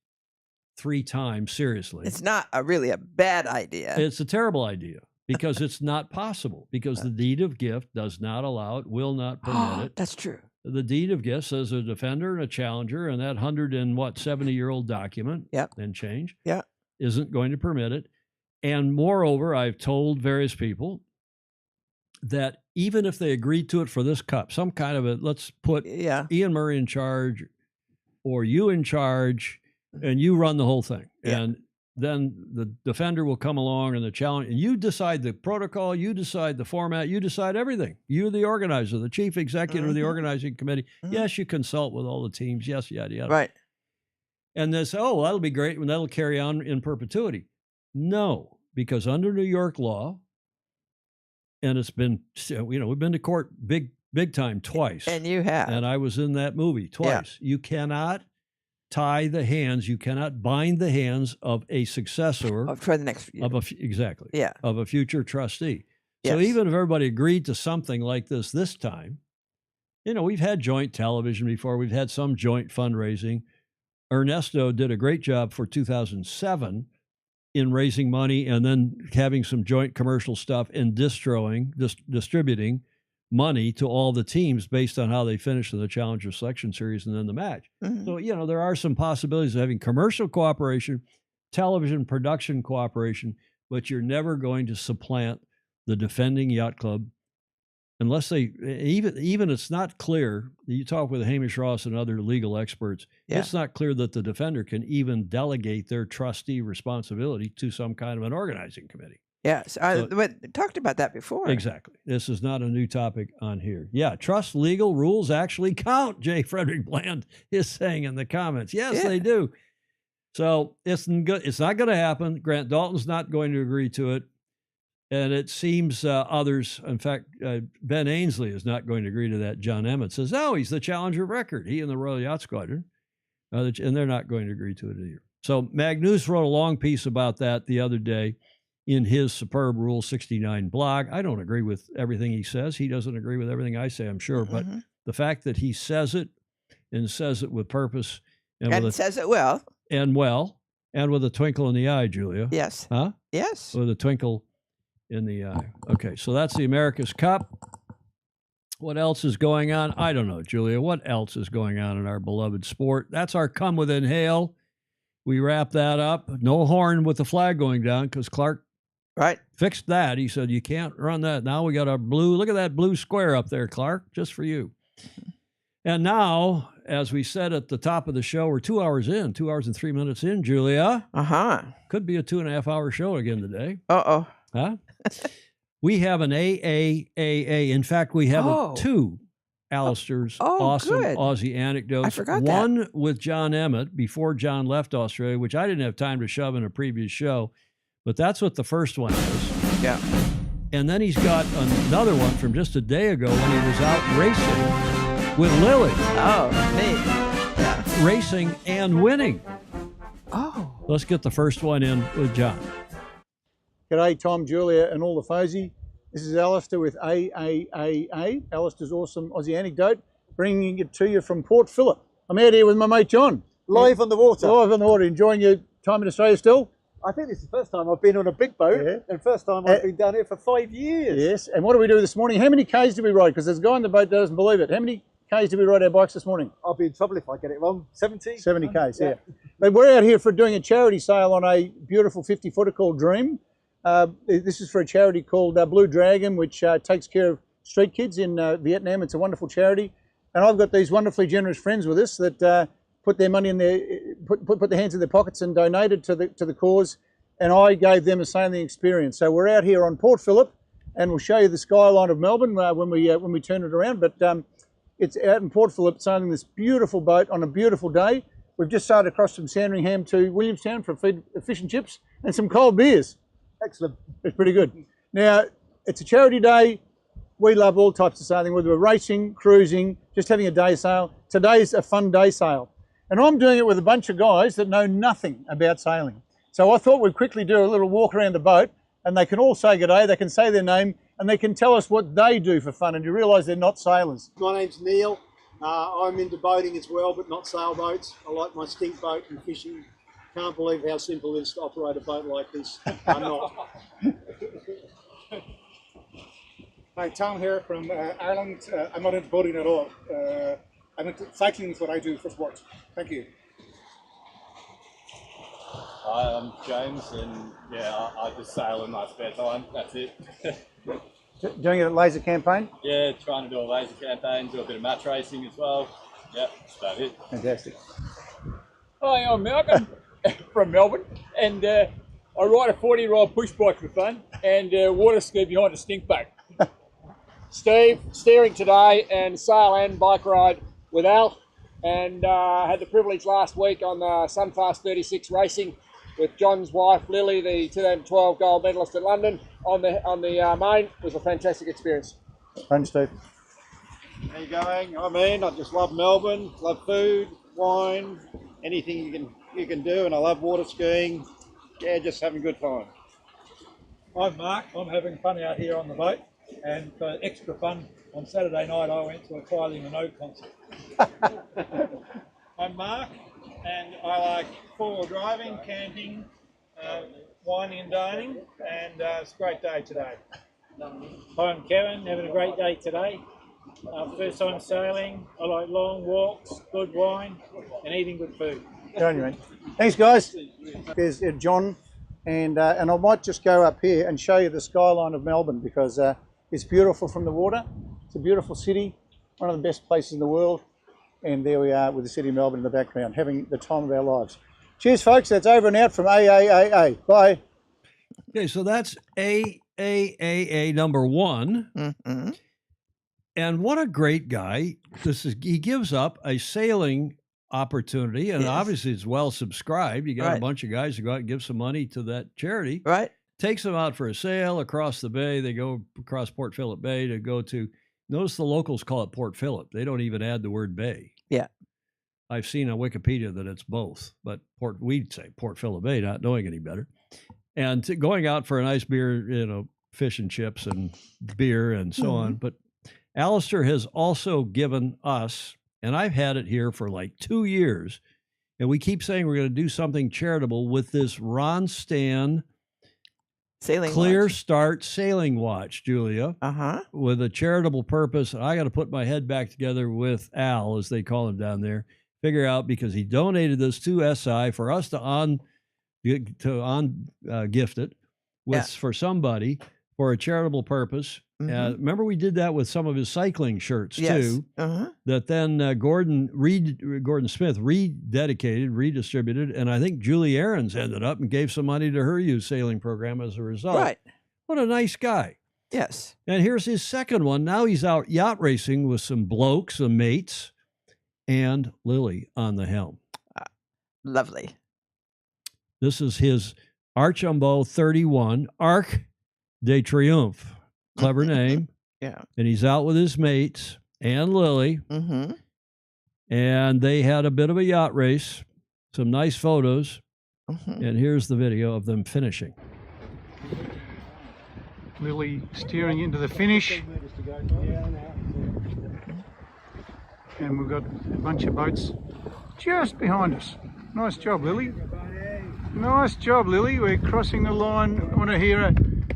3 times, seriously. It's not really a bad idea. It's a terrible idea because it's not possible, because the deed of gift does not allow it, will not permit it. That's true. The deed of gift says a defender and a challenger, and that 170-year-old document and change isn't going to permit it. And moreover, I've told various people that even if they agreed to it for this cup, some kind of let's put Ian Murray in charge or you in charge and you run the whole thing. And then the defender will come along and the challenge, and you decide the protocol, you decide the format, you decide everything. You're the organizer, the chief executive of the organizing committee. Yes, you consult with all the teams. Yes, yada, yada. Right. And they say, oh, that'll be great and that'll carry on in perpetuity. No, because under New York law, and it's been, we've been to court big time twice. And you have. And I was in that movie twice. You cannot tie the hands, you cannot bind the hands of a successor. For the next year. Exactly. Yeah. Of a future trustee. Yes. So even if everybody agreed to something like this time, we've had joint television before, we've had some joint fundraising. Ernesto did a great job for 2007 in raising money and then having some joint commercial stuff and distributing money to all the teams based on how they finished in the Challenger Selection Series and then the match. So, there are some possibilities of having commercial cooperation, television production cooperation, but you're never going to supplant the defending yacht club unless they, even it's not clear. You talk with Hamish Ross and other legal experts, it's not clear that the defender can even delegate their trustee responsibility to some kind of an organizing committee. Yes, we talked about that before. Exactly. This is not a new topic on here. Yeah, trust legal rules actually count, J. Frederick Bland is saying in the comments. Yes, they do. So it's not going to happen. Grant Dalton's not going to agree to it. And it seems others, in fact, Ben Ainsley is not going to agree to that. John Emmett says, no, he's the challenger of record. He and the Royal Yacht Squadron. And they're not going to agree to it either. So Magnus wrote a long piece about that the other day in his superb Rule 69 blog. I don't agree with everything he says. He doesn't agree with everything I say, I'm sure. But the fact that he says it and says it with purpose. And says it well. And with a twinkle in the eye, Julia. Yes. Huh? Yes. With a twinkle in the eye. Okay, so that's the America's Cup. What else is going on? I don't know, Julia. What else is going on in our beloved sport? That's our Come Within Hail. We wrap that up. No horn with the flag going down because Clark fixed that. He said, you can't run that. Now we got a blue. Look at that blue square up there, Clark, just for you. And now, as we said at the top of the show, we're 2 hours in, 2 hours and 3 minutes in, Julia. Could be a 2.5 hour show again today. Huh? We have an AAAA. In fact, we have 2 Alistair's awesome Aussie anecdotes. I forgot One with John Emmett before John left Australia, which I didn't have time to shove in a previous show, but that's what the first one is. Yeah. And then he's got another one from just a day ago when he was out racing with Lily. Oh, neat. Yeah. Racing and winning. Oh. Let's get the first one in with John. G'day, Tom, Julia, and all the Fosey. This is Alistair with AAAA, Alistair's awesome Aussie anecdote, bringing it to you from Port Phillip. I'm out here with my mate John. Live on the water. Live on the water. Enjoying your time in Australia still? I think this is the first time I've been on a big boat, and first time I've been down here for 5 years. Yes, and what do we do this morning? How many Ks do we ride? Because there's a guy on the boat that doesn't believe it. How many Ks did we ride our bikes this morning? I'll be in trouble if I get it wrong. 70? 70 Ks, yeah. But we're out here for doing a charity sale on a beautiful 50-footer called Dream. This is for a charity called Blue Dragon, which takes care of street kids in Vietnam. It's a wonderful charity. And I've got these wonderfully generous friends with us that put their money in put their hands in their pockets and donated to the cause. And I gave them a sailing experience. So we're out here on Port Phillip, and we'll show you the skyline of Melbourne when we turn it around. But it's out in Port Phillip, sailing this beautiful boat on a beautiful day. We've just sailed across from Sandringham to Williamstown for fish and chips and some cold beers. Excellent. It's pretty good. Now, it's a charity day. We love all types of sailing, whether we're racing, cruising, just having a day sail. Today's a fun day sail. And I'm doing it with a bunch of guys that know nothing about sailing. So I thought we'd quickly do a little walk around the boat, and they can all say good day, they can say their name, and they can tell us what they do for fun, and you realise they're not sailors. My name's Neil. I'm into boating as well, but not sailboats. I like my stink boat and fishing. Can't believe how simple it is to operate a boat like this. I'm not. Hi, Tom here from Ireland. I'm not into boating at all. I'm into cycling is what I do for sport. Thank you. Hi, I'm James, and yeah, I just sail in my spare time. That's it. Doing it at Laser Campaign? Yeah, trying to do a laser campaign, do a bit of match racing as well. Yeah, that's about it. Fantastic. Hi, I'm Malcolm from Melbourne, and I ride a 40-year-old push bike for fun and water ski behind a stink boat. Steve, steering today, and sail and bike ride with Al, and had the privilege last week on the Sunfast 36 racing with John's wife Lily, the 2012 gold medalist at London, on the main. It was a fantastic experience. Thanks, Steve. How you going? I'm in. I just love Melbourne. Love food, wine, anything you can do, and I love water skiing. Yeah, just having a good time. I'm Mark. I'm having fun out here on the boat, and for extra fun, on Saturday night I went to a Kylie Minogue concert. I'm Mark, and I like four-wheel driving, camping, wining and dining, and it's a great day today. I'm Kevin, having a great day today. First time sailing. I like long walks, good wine, and eating good food. Good on you, mate. Thanks, guys. There's John, and I might just go up here and show you the skyline of Melbourne, because it's beautiful from the water. It's a beautiful city, one of the best places in the world. And there we are with the city of Melbourne in the background, having the time of our lives. Cheers, folks. That's over and out from AAAA. Bye. Okay, so that's AAAA number one. Mm-hmm. And what a great guy. He gives up a sailing opportunity, and obviously it's well subscribed. You got a bunch of guys who go out and give some money to that charity. Right. Takes them out for a sail across the bay. They go across Port Phillip Bay to go to, notice the locals call it Port Phillip. They don't even add the word bay. Yeah. I've seen on Wikipedia that it's both, but we'd say Port Phillip Bay, not knowing any better. And going out for a nice beer, fish and chips and beer and so on. But Alistair has also given us, and I've had it here for like 2 years, and we keep saying we're going to do something charitable with this Ron Stan sailing Clear watch. Start sailing watch, Julia, with a charitable purpose. And I got to put my head back together with Al, as they call him down there, figure out, because he donated this to SI for us to gift it for somebody for a charitable purpose. Remember, we did that with some of his cycling shirts too. That then Gordon Smith redistributed, and I think Julie Aarons ended up and gave some money to her youth sailing program as a result. Right. What a nice guy. Yes. And here's his second one. Now he's out yacht racing with some blokes, some mates, and Lily on the helm. Lovely. This is his Archambault 31 Arc de Triomphe. Clever name. Yeah. And he's out with his mates and Lily. And they had a bit of a yacht race, some nice photos. And here's the video of them finishing. Lily steering into the finish. And we've got a bunch of boats just behind us. Nice job, Lily. Nice job, Lily. We're crossing the line. I want to hear a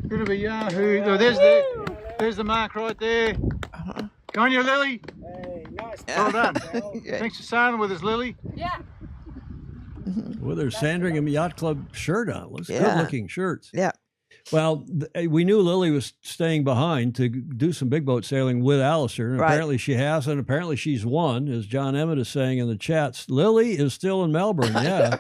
bit of a yahoo. Oh, there's the mark right there. Go on, you, Lily. Hey, nice Well done. Thanks for signing with us, Lily. Yeah. With her Sandringham Yacht Club shirt on. Looks good-looking shirts. Yeah. Well, we knew Lily was staying behind to do some big boat sailing with Alistair, and apparently she has, and apparently she's won, as John Emmett is saying in the chats. Lily is still in Melbourne, yeah.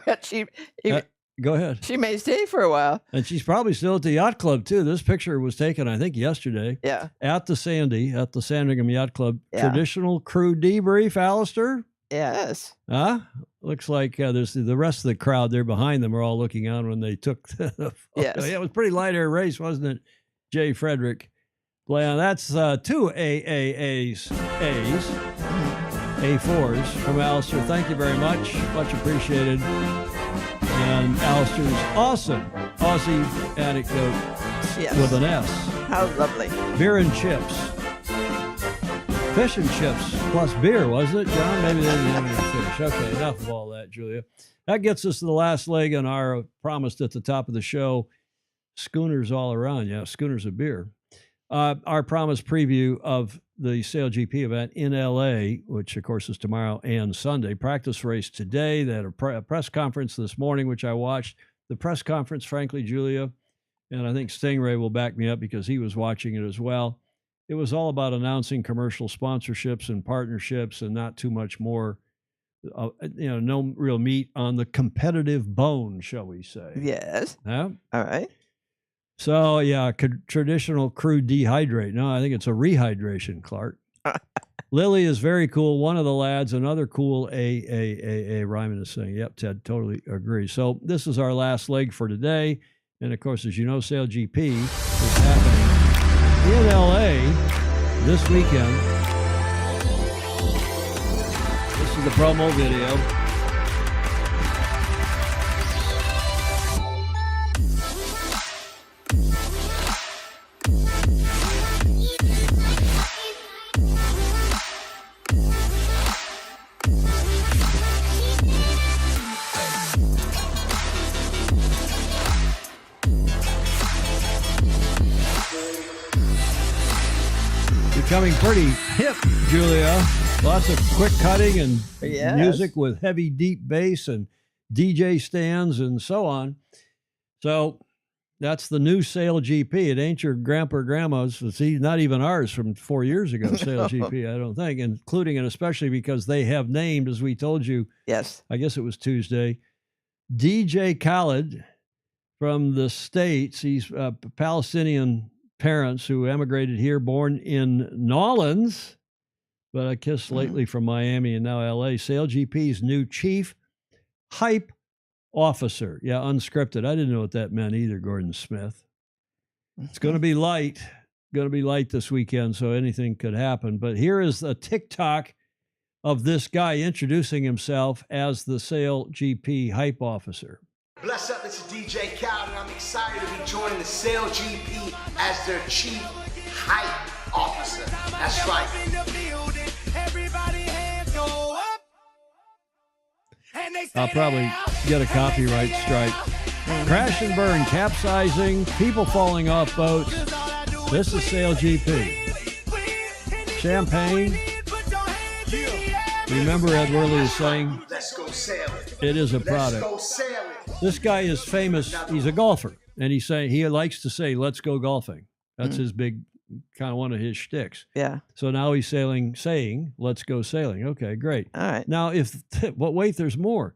Go ahead. She may stay for a while. And she's probably still at the yacht club, too. This picture was taken, I think, yesterday. Yeah. At the Sandringham Yacht Club. Yeah. Traditional crew debrief, Alistair? Yes. Huh? Looks like there's the rest of the crowd there behind them are all looking on when they took the photo. Yes. Yeah, it was a pretty light air race, wasn't it, Jay Frederick? Well, that's two A's, A4s from Alistair. Thank you very much. Much appreciated. And Alistair's awesome Aussie anecdote with an S. How lovely. Beer and chips. Fish and chips plus beer, wasn't it, John? Maybe they didn't have any fish. Okay, enough of all that, Julia. That gets us to the last leg on our promised at the top of the show, schooners all around. Yeah, schooners of beer. Our promised preview of the Sail GP event in L.A., which, of course, is tomorrow and Sunday. Practice race today. They had a press conference this morning, which I watched. The press conference, frankly, Julia, and I think Stingray will back me up because he was watching it as well. It was all about announcing commercial sponsorships and partnerships and not too much more, no real meat on the competitive bone, shall we say. Yes. Yeah. All right. So, yeah, traditional crew dehydrate. No, I think it's a rehydration, Clark. Lily is very cool. One of the lads, another cool Ryman is saying, yep, Ted, totally agree. So this is our last leg for today. And, of course, as you know, Sail GP is happening in L.A. this weekend. This is the promo video. Becoming pretty hip, Julia. Lots of quick cutting and music with heavy, deep bass and DJ stands and so on. So that's the new Sail GP. It ain't your grandpa or grandma's. It's not even ours from 4 years ago, Sail GP, I don't think, including and especially because they have named, as we told you, I guess it was Tuesday, DJ Khaled from the States. He's a Palestinian parents who emigrated here, born in Nolans, but I guess lately from Miami and now LA. Sail GP's new chief hype officer. Yeah, unscripted. I didn't know what that meant either, Gordon Smith. It's going to be light. Going to be light this weekend, so anything could happen. But here is a TikTok of this guy introducing himself as the Sail GP hype officer. Bless up, it's DJ Khaled, and I'm excited to be joining the Sail GP as their chief hype officer. That's right. I'll probably get a copyright strike. Crash and burn, capsizing, people falling off boats. This is Sail GP. Champagne. Remember Ed Worley is saying, let's go sailing. It is a product. Let's go sailing. This guy is famous. He's a golfer, and he likes to say, let's go golfing. That's his big, kind of one of his shticks. Yeah. So now he's saying, let's go sailing. Okay, great. All right. Now, but wait, there's more.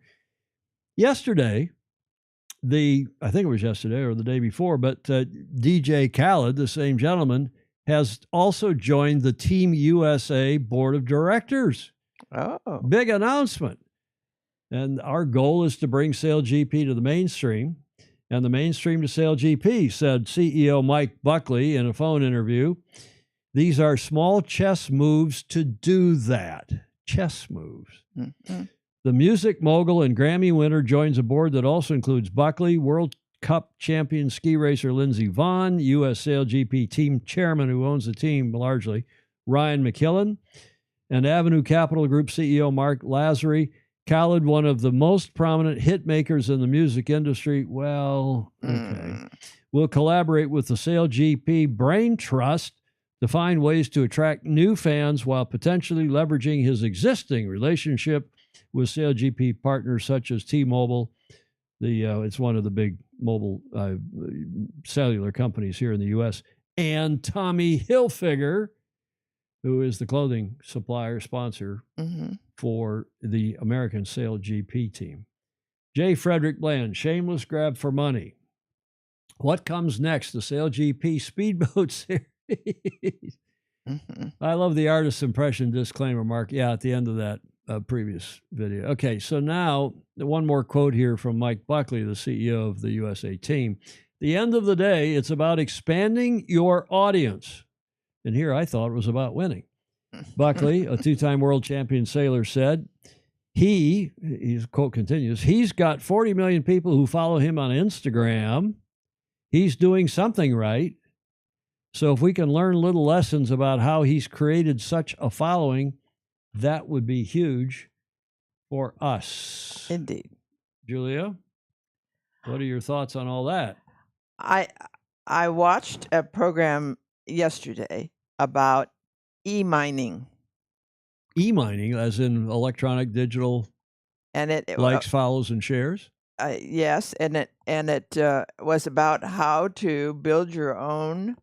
Yesterday, I think it was yesterday or the day before, but DJ Khaled, the same gentleman, has also joined the Team USA Board of Directors. Oh. Big announcement. And our goal is to bring Sail GP to the mainstream and the mainstream to Sail GP, said CEO Mike Buckley in a phone interview. These are small chess moves to do that. Chess moves. Mm-hmm. The music mogul and Grammy winner joins a board that also includes Buckley, World Cup champion ski racer Lindsey Vonn, U.S. Sail GP team chairman who owns the team largely, Ryan McKillen, and Avenue Capital Group CEO Mark Lazary. Khaled, one of the most prominent hit makers in the music industry, will collaborate with the Sail GP Brain Trust to find ways to attract new fans while potentially leveraging his existing relationship with SailGP partners such as T-Mobile. It's one of the big mobile cellular companies here in the U.S., and Tommy Hilfiger, who is the clothing supplier sponsor for the American SailGP team. J. Frederick Bland, shameless grab for money. What comes next? The SailGP Speedboat Series. I love the artist's impression disclaimer, Mark. Yeah, at the end of that previous video. Okay, so now one more quote here from Mike Buckley, the CEO of the USA team. The end of the day, it's about expanding your audience. And here I thought it was about winning. Buckley, a two-time world champion sailor, said, his quote continues, he's got 40 million people who follow him on Instagram. He's doing something right. So if we can learn little lessons about how he's created such a following, that would be huge for us. Indeed. Julia, what are your thoughts on all that? I watched a program yesterday about e-mining. E-mining, as in electronic, digital, and it likes, follows, and shares? Yes, and it was about how to build your own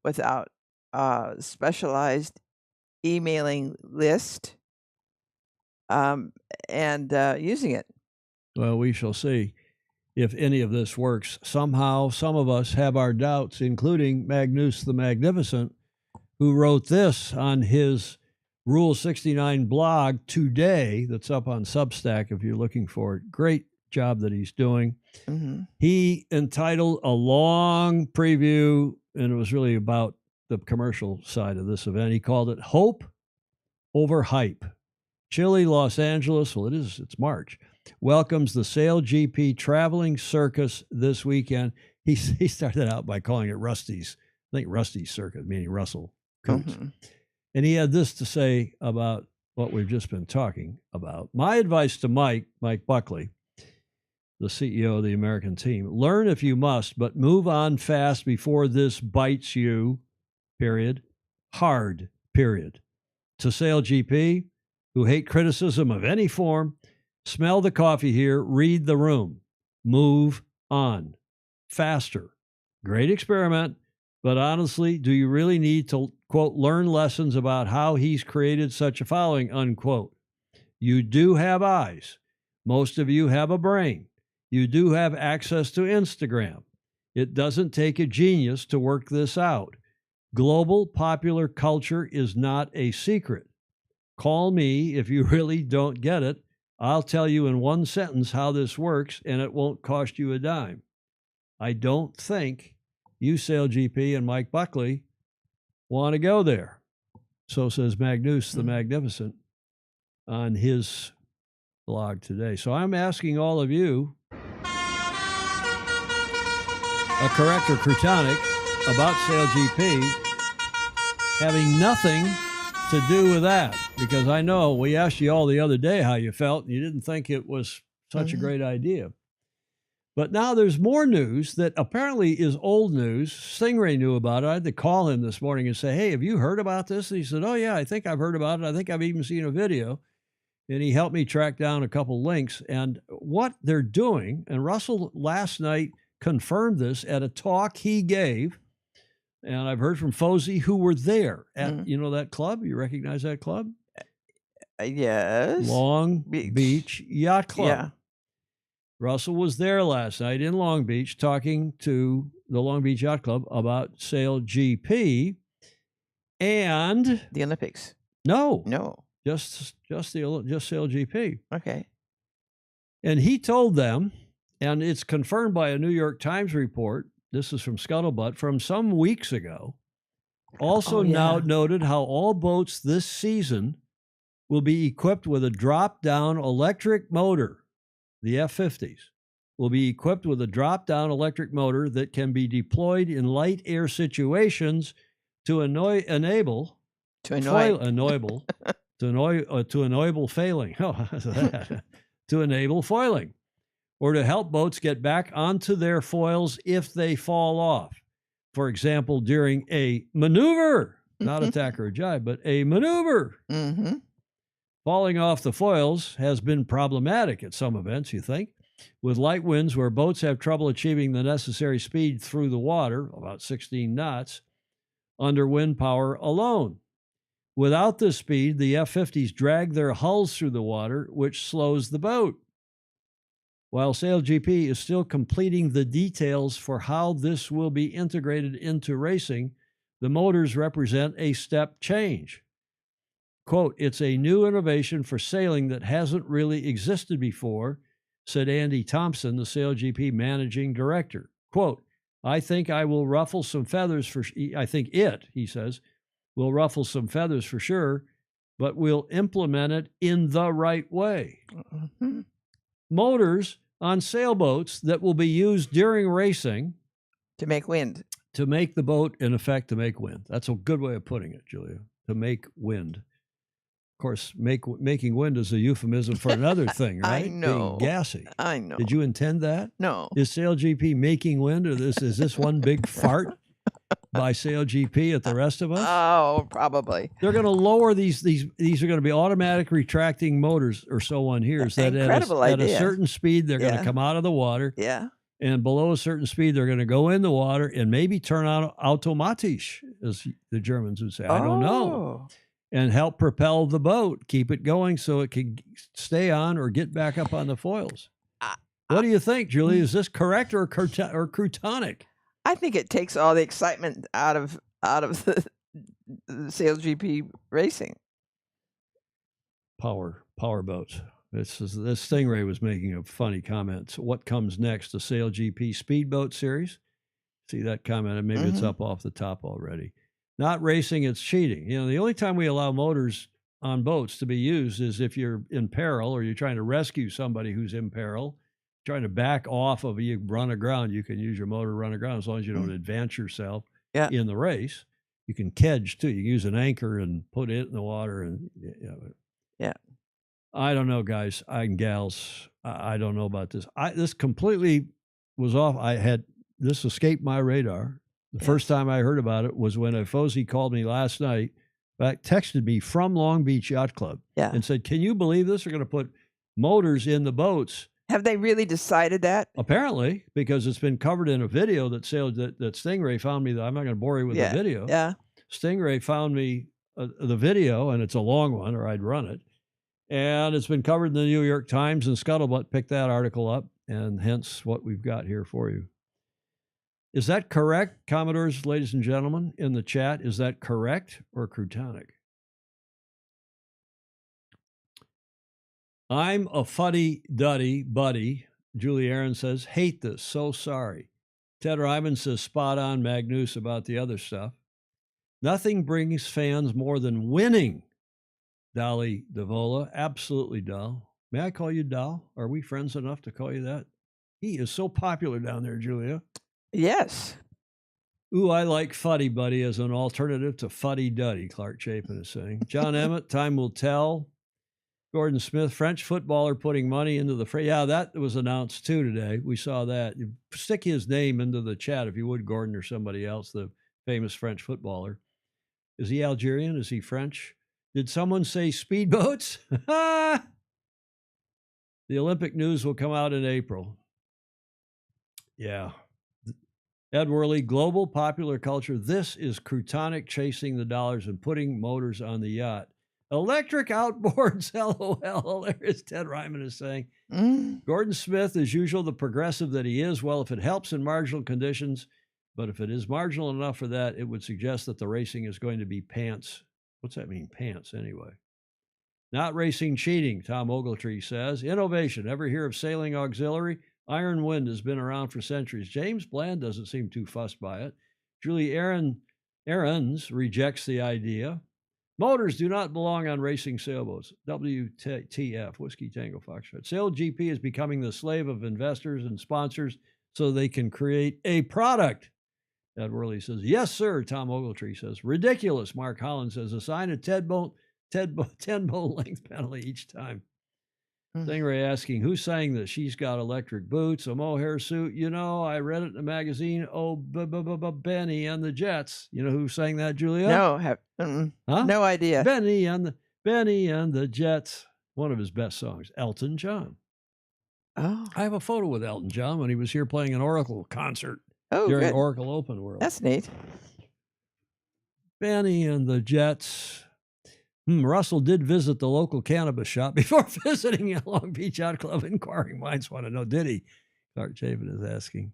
without specialized emailing list and using it. Well, we shall see if any of this works. Somehow, some of us have our doubts, including Magnus the Magnificent, who wrote this on his Rule 69 blog today that's up on Substack if you're looking for it. Great job that he's doing. He entitled a long preview, and it was really about the commercial side of this event. He called it Hope Over Hype. Chilly Los Angeles, well, it's March, welcomes the SailGP traveling circus this weekend. He started out by calling it Rusty's, I think Rusty's Circus, meaning Russell Coots. And he had this to say about what we've just been talking about. My advice to Mike Buckley, the CEO of the American team, learn if you must, but move on fast before this bites you, period, hard, period. To SailGP, who hate criticism of any form, smell the coffee here, read the room, move on, faster. Great experiment, but honestly, do you really need to, quote, learn lessons about how he's created such a following, unquote? You do have eyes. Most of you have a brain. You do have access to Instagram. It doesn't take a genius to work this out. Global popular culture is not a secret. Call me if you really don't get it. I'll tell you in one sentence how this works, and it won't cost you a dime. I don't think you, SailGP, and Mike Buckley want to go there. So says Magnus the Magnificent on his blog today. So I'm asking all of you a correct or crotonic about SailGP having nothing to do with that, because I know we asked you all the other day how you felt, and you didn't think it was such a great idea. But now there's more news that apparently is old news. Stingray knew about it. I had to call him this morning and say, hey, have you heard about this? And he said, oh, yeah, I think I've heard about it. I think I've even seen a video. And he helped me track down a couple links. And what they're doing, and Russell last night confirmed this at a talk he gave, and I've heard from Fozy who were there at, you know, that club? You recognize that club? Yes. Long Beach Yacht Club. Yeah. Russell was there last night in Long Beach talking to the Long Beach Yacht Club about SailGP and the Olympics. No, just SailGP. Okay. And he told them, and it's confirmed by a New York Times report. This is from Scuttlebutt from some weeks ago. Also now noted how all boats this season will be equipped with a drop-down electric motor. The F-50s will be equipped with a drop-down electric motor that can be deployed in light air situations to enable foiling, or to help boats get back onto their foils if they fall off. For example, during a maneuver. not a tack or a jibe, but a maneuver. Mm-hmm. Falling off the foils has been problematic at some events, you think, with light winds where boats have trouble achieving the necessary speed through the water, about 16 knots, under wind power alone. Without this speed, the F-50s drag their hulls through the water, which slows the boat. While SailGP is still completing the details for how this will be integrated into racing, the motors represent a step change. Quote, "It's a new innovation for sailing that hasn't really existed before," said Andy Thompson, the SailGP managing director. Quote, I think it, he says, will ruffle some feathers for sure, but we'll implement it in the right way. Mm-hmm. Motors on sailboats that will be used during racing to make wind. To make the boat, in effect, to make wind. That's a good way of putting it, Julia. To make wind. Of course, making wind is a euphemism for another thing, right? I know. Being gassy. I know. Did you intend that? No. Is SailGP making wind, or is this one big fart by SailGP at the rest of us? Oh, probably. They're going to lower these are going to be automatic retracting motors or so on here. So that at a certain speed, they're going to come out of the water. Yeah. And below a certain speed, they're going to go in the water and maybe turn on automatisch, as the Germans would say. I don't know. And help propel the boat, keep it going so it can stay on or get back up on the foils. What do you think, Julie? Is this correct or croutonic? I think it takes all the excitement out of the SailGP racing. Power boats. This Stingray was making a funny comment. So what comes next? The SailGP Speedboat Series? See that comment? Maybe it's up off the top already. Not racing, it's cheating. You know, the only time we allow motors on boats to be used is if you're in peril or you're trying to rescue somebody who's in peril, trying to back off of you run aground. You can use your motor to run aground as long as you don't advance yourself in the race. You can kedge too. You can use an anchor and put it in the water. And I don't know, guys and gals. I don't know about this. This completely was off. This escaped my radar. The first time I heard about it was when a Fozy called me last night, texted me from Long Beach Yacht Club and said, can you believe this? They're going to put motors in the boats. Have they really decided that? Apparently, because it's been covered in a video that Stingray found me. I'm not going to bore you with the video. Yeah. Stingray found me the video, and it's a long one, or I'd run it. And it's been covered in the New York Times, and Scuttlebutt picked that article up, and hence what we've got here for you. Is that correct, Commodores, ladies and gentlemen, in the chat? Is that correct or croutonic? I'm a fuddy-duddy buddy, Julie Aaron says. Hate this, so sorry. Ted Ryman says spot on, Magnus, about the other stuff. Nothing brings fans more than winning, Dolly Davola. Absolutely, Doll. May I call you Doll? Are we friends enough to call you that? He is so popular down there, Julia. Yes. Ooh, I like Fuddy Buddy as an alternative to Fuddy Duddy, Clark Chapin is saying. John Emmett, time will tell. Gordon Smith, French footballer putting money into the fray. Yeah, that was announced too today. We saw that. You stick his name into the chat if you would, Gordon, or somebody else, the famous French footballer. Is he Algerian? Is he French? Did someone say speedboats? The Olympic news will come out in April. Yeah. Ed Worley, global popular culture. This is croutonic, chasing the dollars and putting motors on the yacht. Electric outboards, LOL. Hilarious, Ted Ryman is saying. Gordon Smith, as usual, the progressive that he is. Well, if it helps in marginal conditions, but if it is marginal enough for that, it would suggest that the racing is going to be pants. What's that mean, pants, anyway? Not racing cheating, Tom Ogletree says. Innovation. Ever hear of sailing auxiliary? Iron Wind has been around for centuries. James Bland doesn't seem too fussed by it. Julie Aarons rejects the idea. Motors do not belong on racing sailboats. WTF, Whiskey Tango Foxtrot. SailGP is becoming the slave of investors and sponsors so they can create a product. Ed Worley says, yes, sir. Tom Ogletree says, ridiculous. Mark Holland says, assign a 10 boat length penalty each time. Stingray asking, who sang that She's Got Electric Boots, a mohair suit? You know, I read it in the magazine. Oh, Benny and the Jets. You know who sang that, Julia? No, huh? No idea. Benny and the Jets. One of his best songs, Elton John. Oh. I have a photo with Elton John when he was here playing an Oracle concert during good. Oracle Open World. That's neat. Benny and the Jets. Russell did visit the local cannabis shop before visiting a Long Beach Yacht Club. Inquiring minds want to know, did he? Clark Chapin is asking.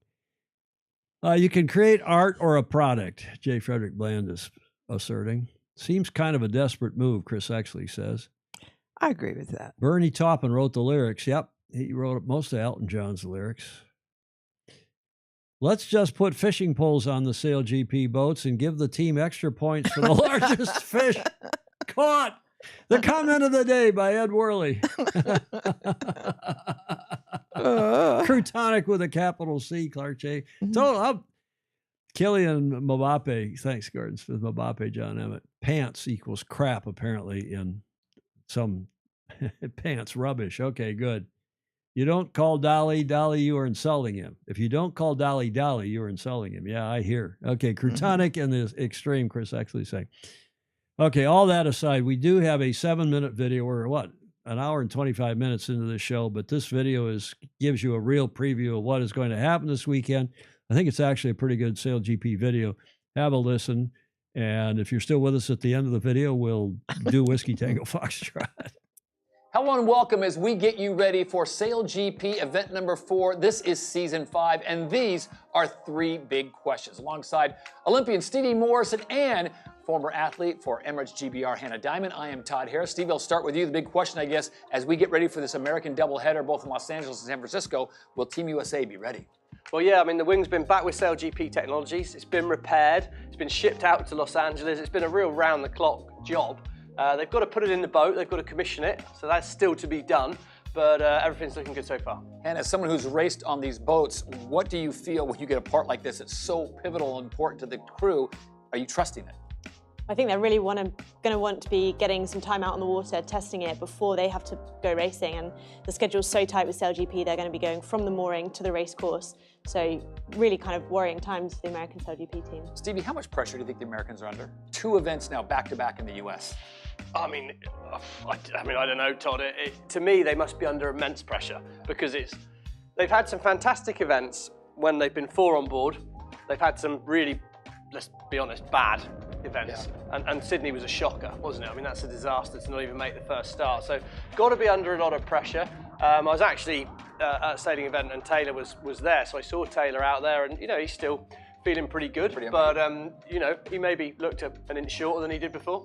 You can create art or a product, J. Frederick Bland is asserting. Seems kind of a desperate move, Chris Exley says. I agree with that. Bernie Taupin wrote the lyrics. Yep, he wrote most of Elton John's lyrics. Let's just put fishing poles on the Sail GP boats and give the team extra points for the largest fish caught. The comment of the day by Ed Worley. Croutonic with a capital C, Clark J. Total up. Killian Mbappe. Thanks, Gordon Smith. Mbappe, John Emmett. Pants equals crap, apparently, in some pants. Rubbish. Okay, good. You don't call Dolly, you are insulting him. If you don't call Dolly, you are insulting him. Yeah, I hear. Okay, Croutonic and the extreme, Chris actually saying. Okay, all that aside, we do have a 7-minute video. We're an hour and 25 minutes into the show, but this video gives you a real preview of what is going to happen this weekend. I think it's actually a pretty good Sail GP video. Have a listen, and if you're still with us at the end of the video, we'll do Whiskey Tango Foxtrot. Hello and welcome as we get you ready for Sail GP event number 4. This is season 5, and these are 3 big questions. Alongside Olympian Stevie Morrison and former athlete for Emirates GBR Hannah Diamond, I am Todd Harris. Stevie, I'll start with you. The big question, I guess, as we get ready for this American doubleheader, both in Los Angeles and San Francisco, will Team USA be ready? Well, yeah, I mean, the wing's been back with Sail GP Technologies. It's been repaired. It's been shipped out to Los Angeles. It's been a real round-the-clock job. They've got to put it in the boat, they've got to commission it, so that's still to be done, but everything's looking good so far. And as someone who's raced on these boats, what do you feel when you get a part like this? It's so pivotal and important to the crew. Are you trusting it? I think they're really going to want to be getting some time out on the water, testing it before they have to go racing. And the schedule's so tight with Sail GP, they're going to be going from the mooring to the race course. So really kind of worrying times for the American Sail GP team. Stevie, how much pressure do you think the Americans are under? 2 events now back-to-back in the US. I mean, I don't know, Todd. To me, they must be under immense pressure because they've had some fantastic events when they've been 4 on board. They've had some really, let's be honest, bad events. Yeah. And Sydney was a shocker, wasn't it? I mean, that's a disaster to not even make the first start. So, got to be under a lot of pressure. I was actually at a sailing event and Taylor was there, so I saw Taylor out there, and he's still feeling pretty good. But he maybe looked an inch shorter than he did before.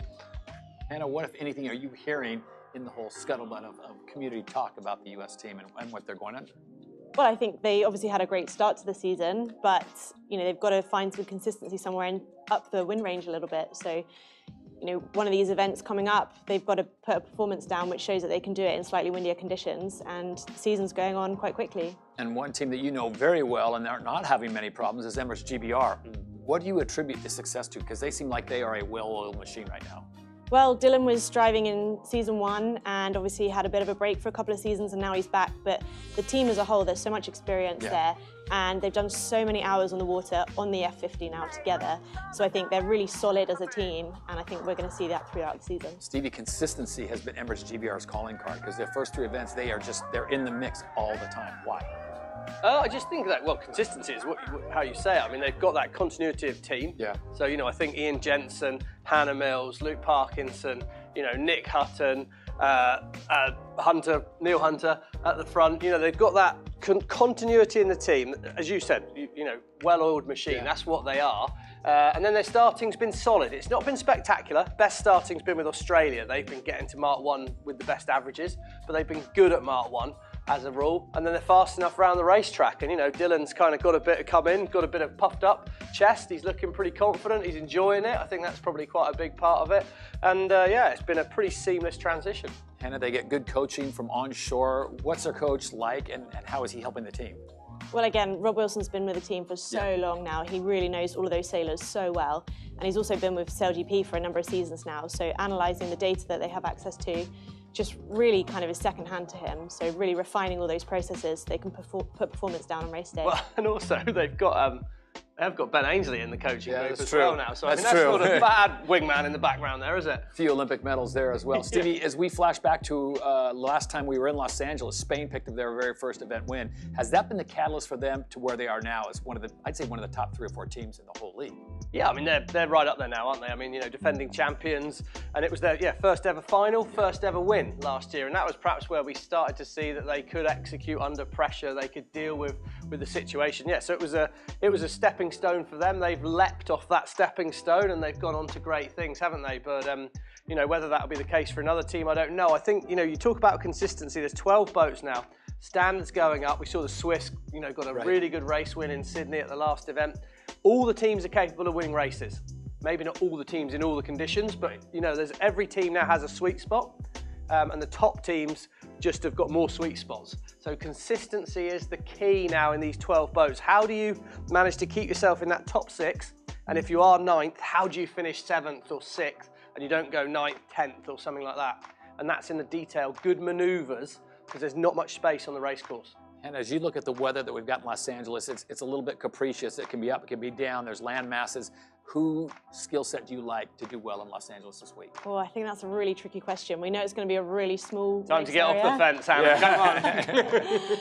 Hannah, what, if anything, are you hearing in the whole scuttlebutt of community talk about the U.S. team and what they're going under? Well, I think they obviously had a great start to the season, but they've got to find some consistency somewhere and up the win range a little bit. So, one of these events coming up, they've got to put a performance down which shows that they can do it in slightly windier conditions, and the season's going on quite quickly. And one team that you know very well and they're not having many problems is Emirates GBR. What do you attribute this success to? Because they seem like they are a well-oiled machine right now. Well, Dylan was driving in season 1 and obviously had a bit of a break for a couple of seasons, and now he's back. But the team as a whole, there's so much experience there, and they've done so many hours on the water on the F50 now together. So I think they're really solid as a team, and I think we're going to see that throughout the season. Stevie, consistency has been Emirates GBR's calling card because their first 3 events, they're in the mix all the time. Why? I just think that, consistency is how you say it. I mean, they've got that continuity of team. Yeah. So, I think Ian Jensen, Hannah Mills, Luke Parkinson, Nick Hutton, Neil Hunter at the front. They've got that continuity in the team. As you said, well-oiled machine. Yeah. That's what they are. And then their starting's been solid. It's not been spectacular. Best starting's been with Australia. They've been getting to Mark 1 with the best averages, but they've been good at Mark 1. As a rule, and then they're fast enough around the racetrack. And Dylan's kind of got a bit of come in, got a bit of puffed up chest. He's looking pretty confident. He's enjoying it. I think that's probably quite a big part of it. And it's been a pretty seamless transition. Hannah, they get good coaching from onshore. What's their coach like, and how is he helping the team? Well, again, Rob Wilson's been with the team for so long now. He really knows all of those sailors so well. And he's also been with SailGP for a number of seasons now. So analysing the data that they have access to just really kind of is secondhand to him. So really refining all those processes so they can put performance down on race day. Well, and also they've got Ben Ainsley in the coaching booth as true. well now. So That's that's true. not a bad wingman in the background there, is it? A few Olympic medals there as well. Stevie, as we flash back to last time we were in Los Angeles, Spain picked up their very first event win. Has that been the catalyst for them to where they are now as I'd say one of the top 3 or 4 teams in the whole league? Yeah, I mean, they're right up there now, aren't they? I mean, defending champions, and it was their first ever final, first ever win last year, and that was perhaps where we started to see that they could execute under pressure, they could deal with the situation. Yeah, so it was a stepping stone for them. They've leapt off that stepping stone and they've gone on to great things, haven't they? But whether that'll be the case for another team, I don't know. I think you talk about consistency. There's 12 boats now. Standards going up. We saw the Swiss, got a really good race win in Sydney at the last event. All the teams are capable of winning races. Maybe not all the teams in all the conditions, but there's every team now has a sweet spot, and the top teams just have got more sweet spots. So consistency is the key now in these 12 boats. How do you manage to keep yourself in that top 6? And if you are 9th, how do you finish 7th or 6th and you don't go 9th, 10th or something like that? And that's in the detail. Good maneuvers, because there's not much space on the race course. And as you look at the weather that we've got in Los Angeles, it's a little bit capricious. It can be up, it can be down. There's land masses. Who skill set do you like to do well in Los Angeles this week? Oh, I think that's a really tricky question. We know it's going to be a really small Time to get area. off the fence, Hannah. Come on.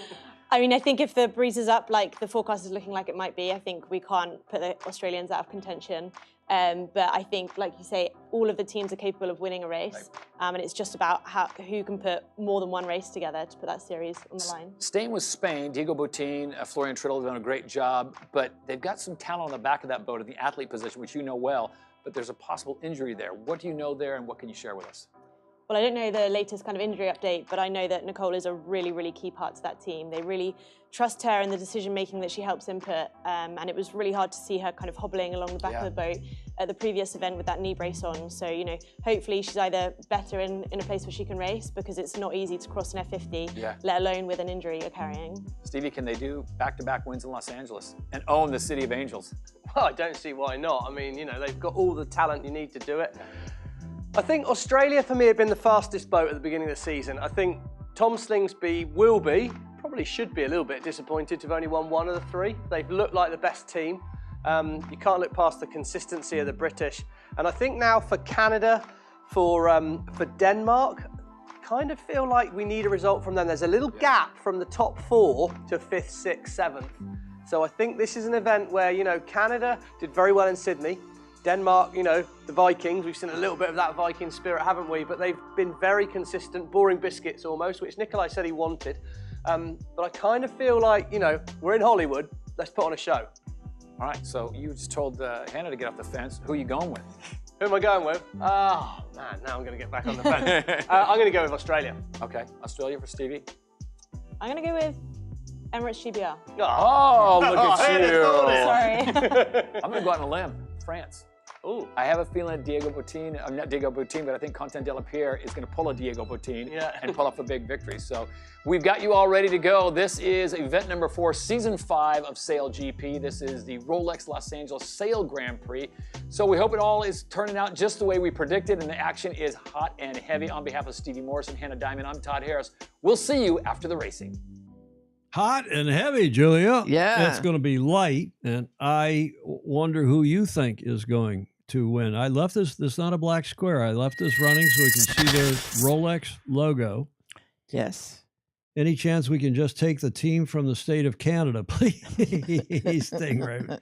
I mean, I think if the breeze is up, like the forecast is looking like it might be, I think we can't put the Australians out of contention. But I think, like you say, all of the teams are capable of winning a race. And it's just about who can put more than one race together to put that series on the line. Staying with Spain, Diego Botín, Florian Trittle have done a great job, but they've got some talent on the back of that boat in the athlete position, which you know well, but there's a possible injury there. What do you know there and what can you share with us? Well, I don't know the latest kind of injury update, but I know that Nicole is a really, really key part to that team. They really trust her in the decision-making that she helps input, and it was really hard to see her kind of hobbling along the back of the boat at the previous event with that knee brace on. So, hopefully she's either better in a place where she can race, because it's not easy to cross an F50, let alone with an injury you're carrying. Stevie, can they do back-to-back wins in Los Angeles and own the City of Angels? Well, I don't see why not. I mean, they've got all the talent you need to do it. I think Australia, for me, have been the fastest boat at the beginning of the season. I think Tom Slingsby probably should be a little bit disappointed to have only won 1 of the 3. They've looked like the best team. You can't look past the consistency of the British. And I think now for Canada, for Denmark, kind of feel like we need a result from them. There's a little gap from the top 4 to 5th, 6th, 7th. So I think this is an event where, Canada did very well in Sydney. Denmark, the Vikings, we've seen a little bit of that Viking spirit, haven't we? But they've been very consistent, boring biscuits almost, which Nikolai said he wanted. But I kind of feel like, we're in Hollywood, let's put on a show. All right, so you just told Hannah to get off the fence. Who are you going with? Who am I going with? Oh, man, now I'm going to get back on the fence. I'm going to go with Australia. Okay, Australia for Stevie. I'm going to go with Emirates GBR. Oh, look at you. Sorry. I'm going to go out on a limb. France. Ooh. I have a feeling that Diego Botín, not Diego Botín, but I think Quentin Delapierre is going to pull a Diego Botín and pull off a big victory. So we've got you all ready to go. This is event number 4, season 5 of SailGP. This is the Rolex Los Angeles Sail Grand Prix. So we hope it all is turning out just the way we predicted, and the action is hot and heavy. On behalf of Stevie Morris and Hannah Diamond, I'm Todd Harris. We'll see you after the racing. Hot and heavy, Julia. Yeah. It's going to be light, and I wonder who you think is going to win. I left this not a black square. I left this running so we can see their Rolex logo. Yes. Any chance we can just take the team from the state of Canada, please, Stingray?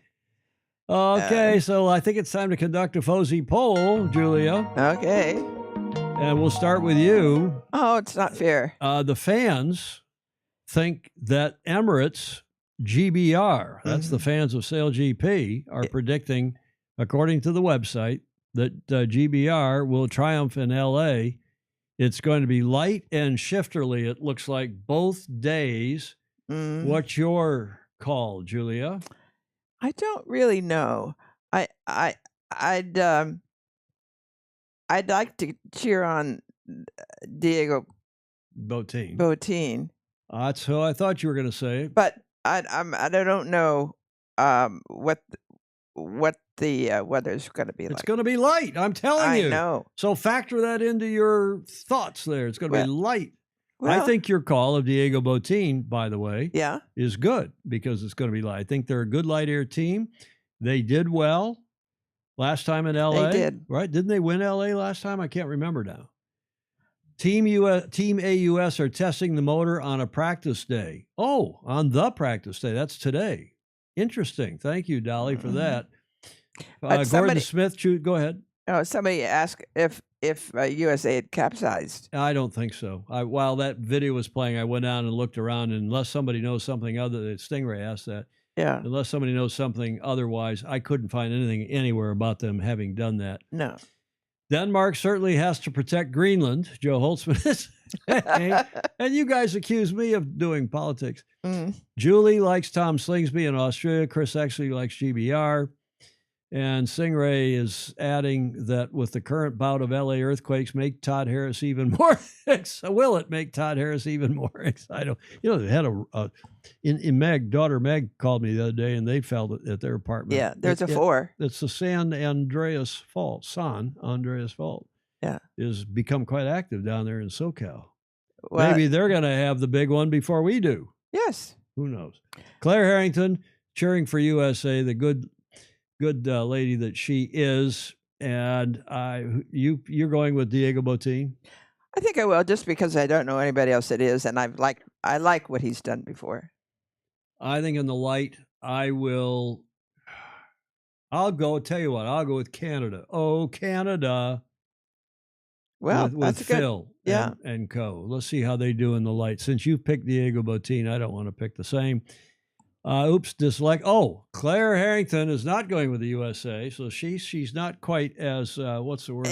Okay, so I think it's time to conduct a Fozzie poll, Julia. Okay. And we'll start with you. Oh, it's not fair. The fans think that Emirates GBR, that's the fans of SailGP, are predicting, according to the website, that GBR will triumph in LA. It's going to be light and shifterly, it looks like, both days. What's your call, Julia? I don't really know. I'd like to cheer on Diego Botín. Botín. That's who I thought you were going to say. But I don't know what the weather's going to be like. It's going to be light. I'm telling you. I know. So factor that into your thoughts there. It's going to be light. I well- think your call of Diego Botín, by the way, Yeah. is good because it's going to be light. I think they're a good light air team. They did well last time in LA. They did. Right? Didn't they win LA last time? I can't remember now. Team AUS are testing the motor on a practice day. Oh, on the practice day. That's today. Interesting. Thank you, Dolly, for that. Gordon Smith, go ahead. Oh, somebody asked if USA had capsized. I don't think so. While that video was playing, I went down and looked around, and unless somebody knows something other than Stingray asked that. Yeah. Unless somebody knows something otherwise, I couldn't find anything anywhere about them having done that. No. Denmark certainly has to protect Greenland. Joe Holtzman is. And you guys accuse me of doing politics. Julie likes Tom Slingsby in Australia. Chris actually likes GBR. And Stingray is adding that with the current bout of LA earthquakes, make Todd Harris even more. Will it make Todd Harris even more excited? You know, they had in Meg, daughter Meg called me the other day, and they felt at their apartment. Yeah, there's a 4. It's the San Andreas Fault. Yeah, is become quite active down there in SoCal. Well, maybe they're going to have the big one before we do. Yes. Who knows? Claire Harrington cheering for USA, the good lady that she is, and you're going with Diego Botín? I think I will, just because I don't know anybody else that is, and I like what he's done before. I think in the light, I'll go. Tell you what, I'll go with Canada. Oh, Canada! Well, with that's Phil, good, and co. Let's see how they do in the light. Since you picked Diego Botín, I don't want to pick the same. Dislike. Oh, Claire Harrington is not going with the USA, so she's not quite as what's the word?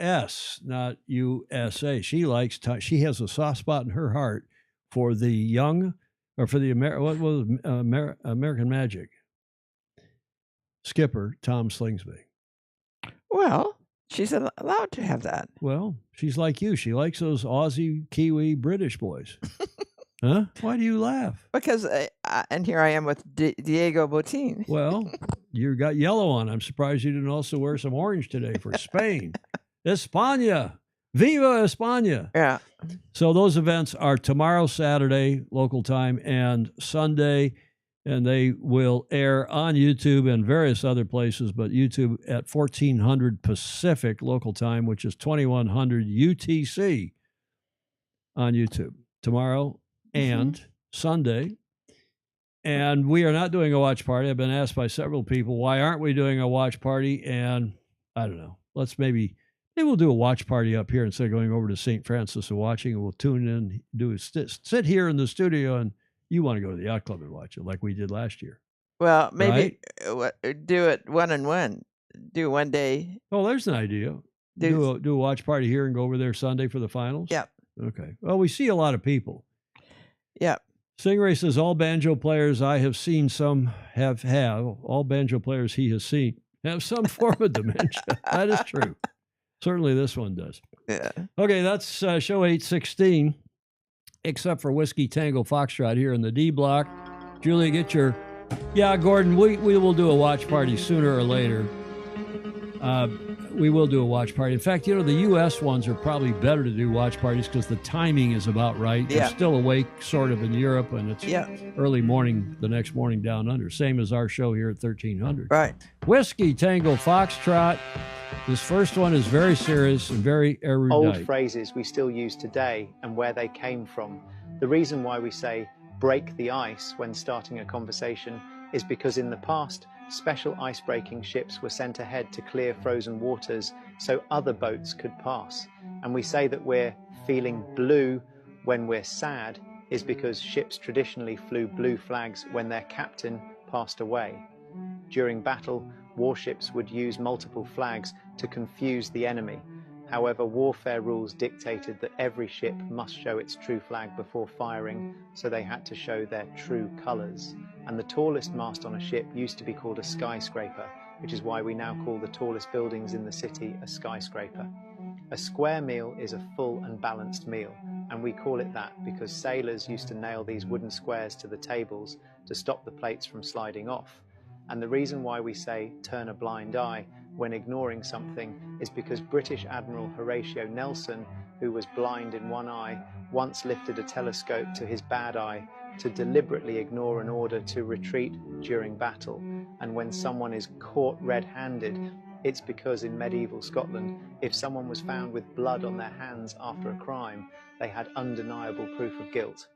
AUS, not USA. She likes. She has a soft spot in her heart for the young, or for the American Magic skipper Tom Slingsby. Well, she's allowed to have that. Well, she's like you. She likes those Aussie, Kiwi, British boys. Huh? Why do you laugh? Because, and here I am with Diego Botín. Well, you got yellow on. I'm surprised you didn't also wear some orange today for Spain. España. Viva España. Yeah. So those events are tomorrow, Saturday, local time, and Sunday, and they will air on YouTube and various other places, but YouTube at 1400 Pacific local time, which is 2100 UTC on YouTube tomorrow and Sunday. And we are not doing a watch party. I've been asked by several people, why aren't we doing a watch party? And I don't know. Maybe we'll do a watch party up here instead of going over to St. Francis and watching, and we'll tune in, sit here in the studio, and you want to go to the yacht club and watch it like we did last year. Well, maybe do it one and one. Do one day. Oh, there's an idea. Do a watch party here and go over there Sunday for the finals? Yep. Okay. Well, we see a lot of people. Yep. Stingray says all banjo players I have seen have all banjo players he has seen have some form of dementia. That is true. Certainly this one does. Yeah. Okay, that's show 816, except for Whiskey Tango Foxtrot here in the D block. Julia, get your... Yeah, Gordon, we will do a watch party sooner or later. We will do a watch party. In fact, the U.S. ones are probably better to do watch parties because the timing is about right. Yeah. They're still awake sort of in Europe, and it's early morning the next morning down under. Same as our show here at 1300. Right. Whiskey Tango Foxtrot. This first one is very serious and very erudite. Old phrases we still use today and where they came from. The reason why we say break the ice when starting a conversation is because in the past, special ice-breaking ships were sent ahead to clear frozen waters so other boats could pass. And we say that we're feeling blue when we're sad is because ships traditionally flew blue flags when their captain passed away. During battle, warships would use multiple flags to confuse the enemy. However, warfare rules dictated that every ship must show its true flag before firing, so they had to show their true colours. And the tallest mast on a ship used to be called a skyscraper, which is why we now call the tallest buildings in the city a skyscraper. A square meal is a full and balanced meal, And we call it that because sailors used to nail these wooden squares to the tables to stop the plates from sliding off. And the reason why we say turn a blind eye when ignoring something is because British Admiral Horatio Nelson, who was blind in one eye, once lifted a telescope to his bad eye to deliberately ignore an order to retreat during battle. And when someone is caught red-handed, it's because in medieval Scotland, if someone was found with blood on their hands after a crime, they had undeniable proof of guilt.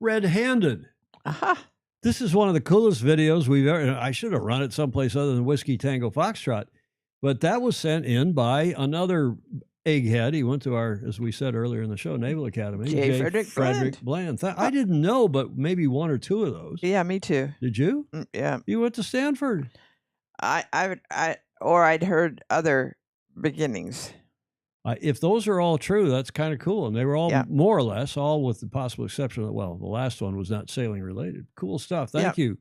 Red-handed. Aha. This is one of the coolest videos we've ever. I should have run it someplace other than Whiskey Tango Foxtrot, but that was sent in by another egghead. He went to our, as we said earlier in the show, Naval Academy. J. Frederick Bland. I didn't know, but maybe one or two of those. Yeah, me too. Did you? Yeah. You went to Stanford. I'd heard other beginnings. If those are all true, that's kind of cool. And they were all more or less, all with the possible exception of, well, the last one was not sailing related. Cool stuff. Thank you,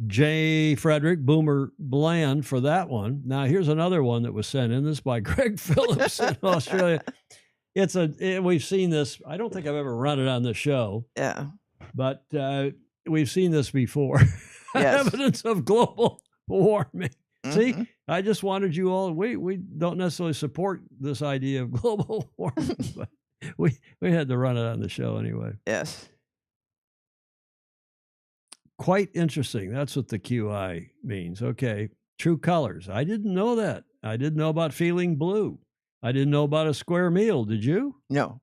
J. Frederick Boomer Bland, for that one. Now, here's another one that was sent in. This by Greg Phillips in Australia. We've seen this. I don't think I've ever run it on the show. Yeah. But we've seen this before. Yes. Evidence of global warming. Mm-hmm. See, I just wanted you all. We don't necessarily support this idea of global warming, but we had to run it on the show anyway. Yes. Quite interesting. That's what the QI means. Okay. True colors. I didn't know that. I didn't know about feeling blue. I didn't know about a square meal. Did you? No.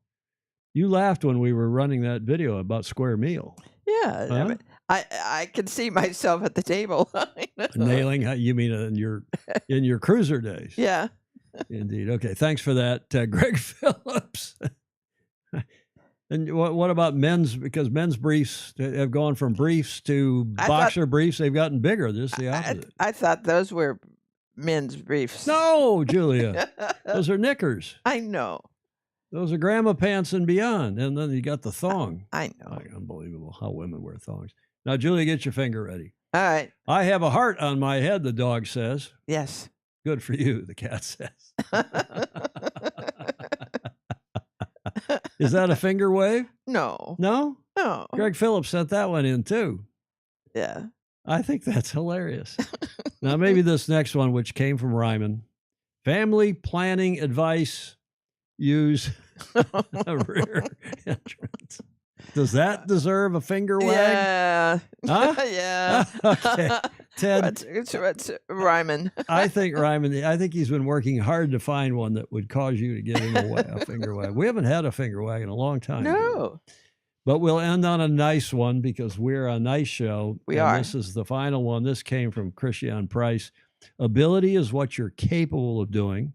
You laughed when we were running that video about square meal. Yeah. Huh? I mean, I can see myself at the table. Nailing, you mean in your cruiser days? Yeah. Indeed. Okay. Thanks for that, Greg Phillips. And what about men's? Because men's briefs have gone from briefs to boxer briefs. They've gotten bigger. This is the opposite. I thought those were men's briefs. No, Julia. Those are knickers. I know. Those are grandma pants and beyond. And then you got the thong. I know. Unbelievable how women wear thongs. Now, Julia, get your finger ready. All right. I have a heart on my head, the dog says. Yes. Good for you, the cat says. Is that a finger wave? No. No? No. Greg Phillips sent that one in too. Yeah. I think that's hilarious. Now, maybe this next one, which came from Ryman. Family planning advice, use a rear entrance. Does that deserve a finger wag? Yeah. Huh? Yeah. Okay. Ted. What's Ryman? I think he's been working hard to find one that would cause you to give him a finger wag. We haven't had a finger wag in a long time. No. But we'll end on a nice one because we're a nice show. We are. This is the final one. This came from Christian Price. Ability is what you're capable of doing.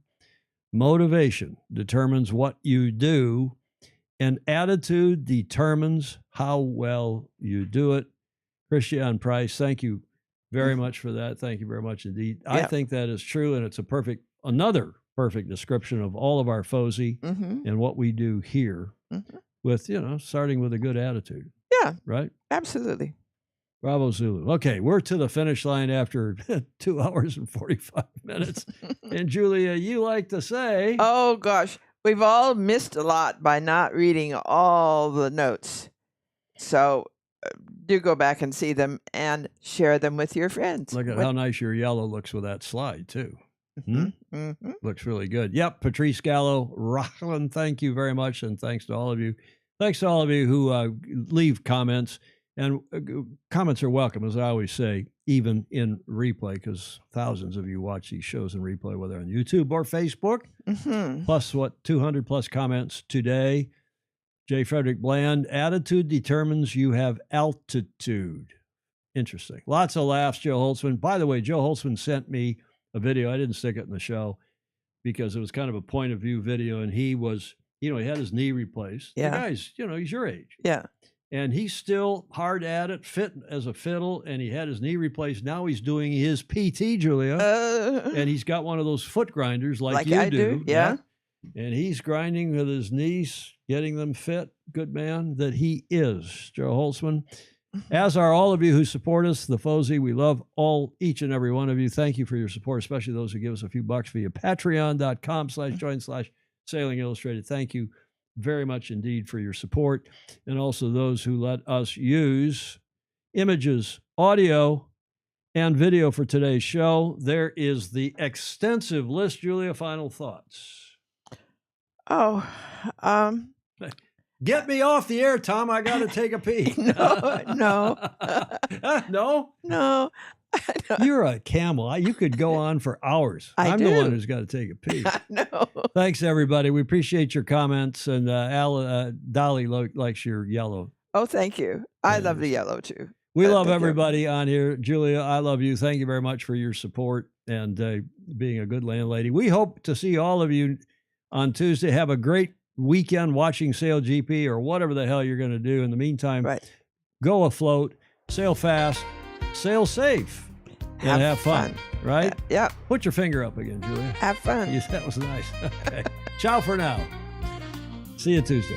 Motivation determines what you do. And attitude determines how well you do it. Christian Price, thank you very much for that. Thank you very much indeed. I think that is true, and it's another perfect description of all of our FOSI and what we do here with, starting with a good attitude. Yeah. Right? Absolutely. Bravo Zulu. Okay, we're to the finish line after 2 hours and 45 minutes. And Julia, you like to say... Oh, gosh. We've all missed a lot by not reading all the notes. So do go back and see them and share them with your friends. Look at how nice your yellow looks with that slide, too. Looks really good. Yep, Patrice Gallo, Rockland, thank you very much. And thanks to all of you. Thanks to all of you who leave comments. And comments are welcome, as I always say, even in replay, because thousands of you watch these shows in replay, whether on YouTube or Facebook. Plus, 200 plus comments today. J. Frederick Bland, attitude determines you have altitude. Interesting. Lots of laughs, Joe Holtzman. By the way, Joe Holtzman sent me a video. I didn't stick it in the show because it was kind of a point of view video, and he was, he had his knee replaced. Yeah. The guy's, he's your age. Yeah. And he's still hard at it, fit as a fiddle, and he had his knee replaced. Now he's doing his PT, Julia, and he's got one of those foot grinders like you do. Yeah. And he's grinding with his knees, getting them fit. Good man that he is, Joe Holtzman. As are all of you who support us, the FOSI. We love each and every one of you. Thank you for your support, especially those who give us a few bucks via patreon.com/join/Sailing Illustrated. Thank you very much indeed for your support, and also those who let us use images, audio, and video for today's show. There is the extensive list. Julia, final thoughts? Oh, get me off the air, Tom. I got to take a pee. No. No. You're a camel. You could go on for hours. I'm the one who's got to take a pee. No. Thanks, everybody. We appreciate your comments. And Dolly likes your yellow. Oh, thank you. I love the yellow too. We love everybody on here. Julia, I love you. Thank you very much for your support and being a good landlady. We hope to see all of you on Tuesday. Have a great weekend watching Sail GP or whatever the hell you're going to do. In the meantime, go afloat, sail fast, sail safe, and have fun. Right? Yep. Put your finger up again, Julia. Have fun. Yes, that was nice. Okay. Ciao for now. See you Tuesday.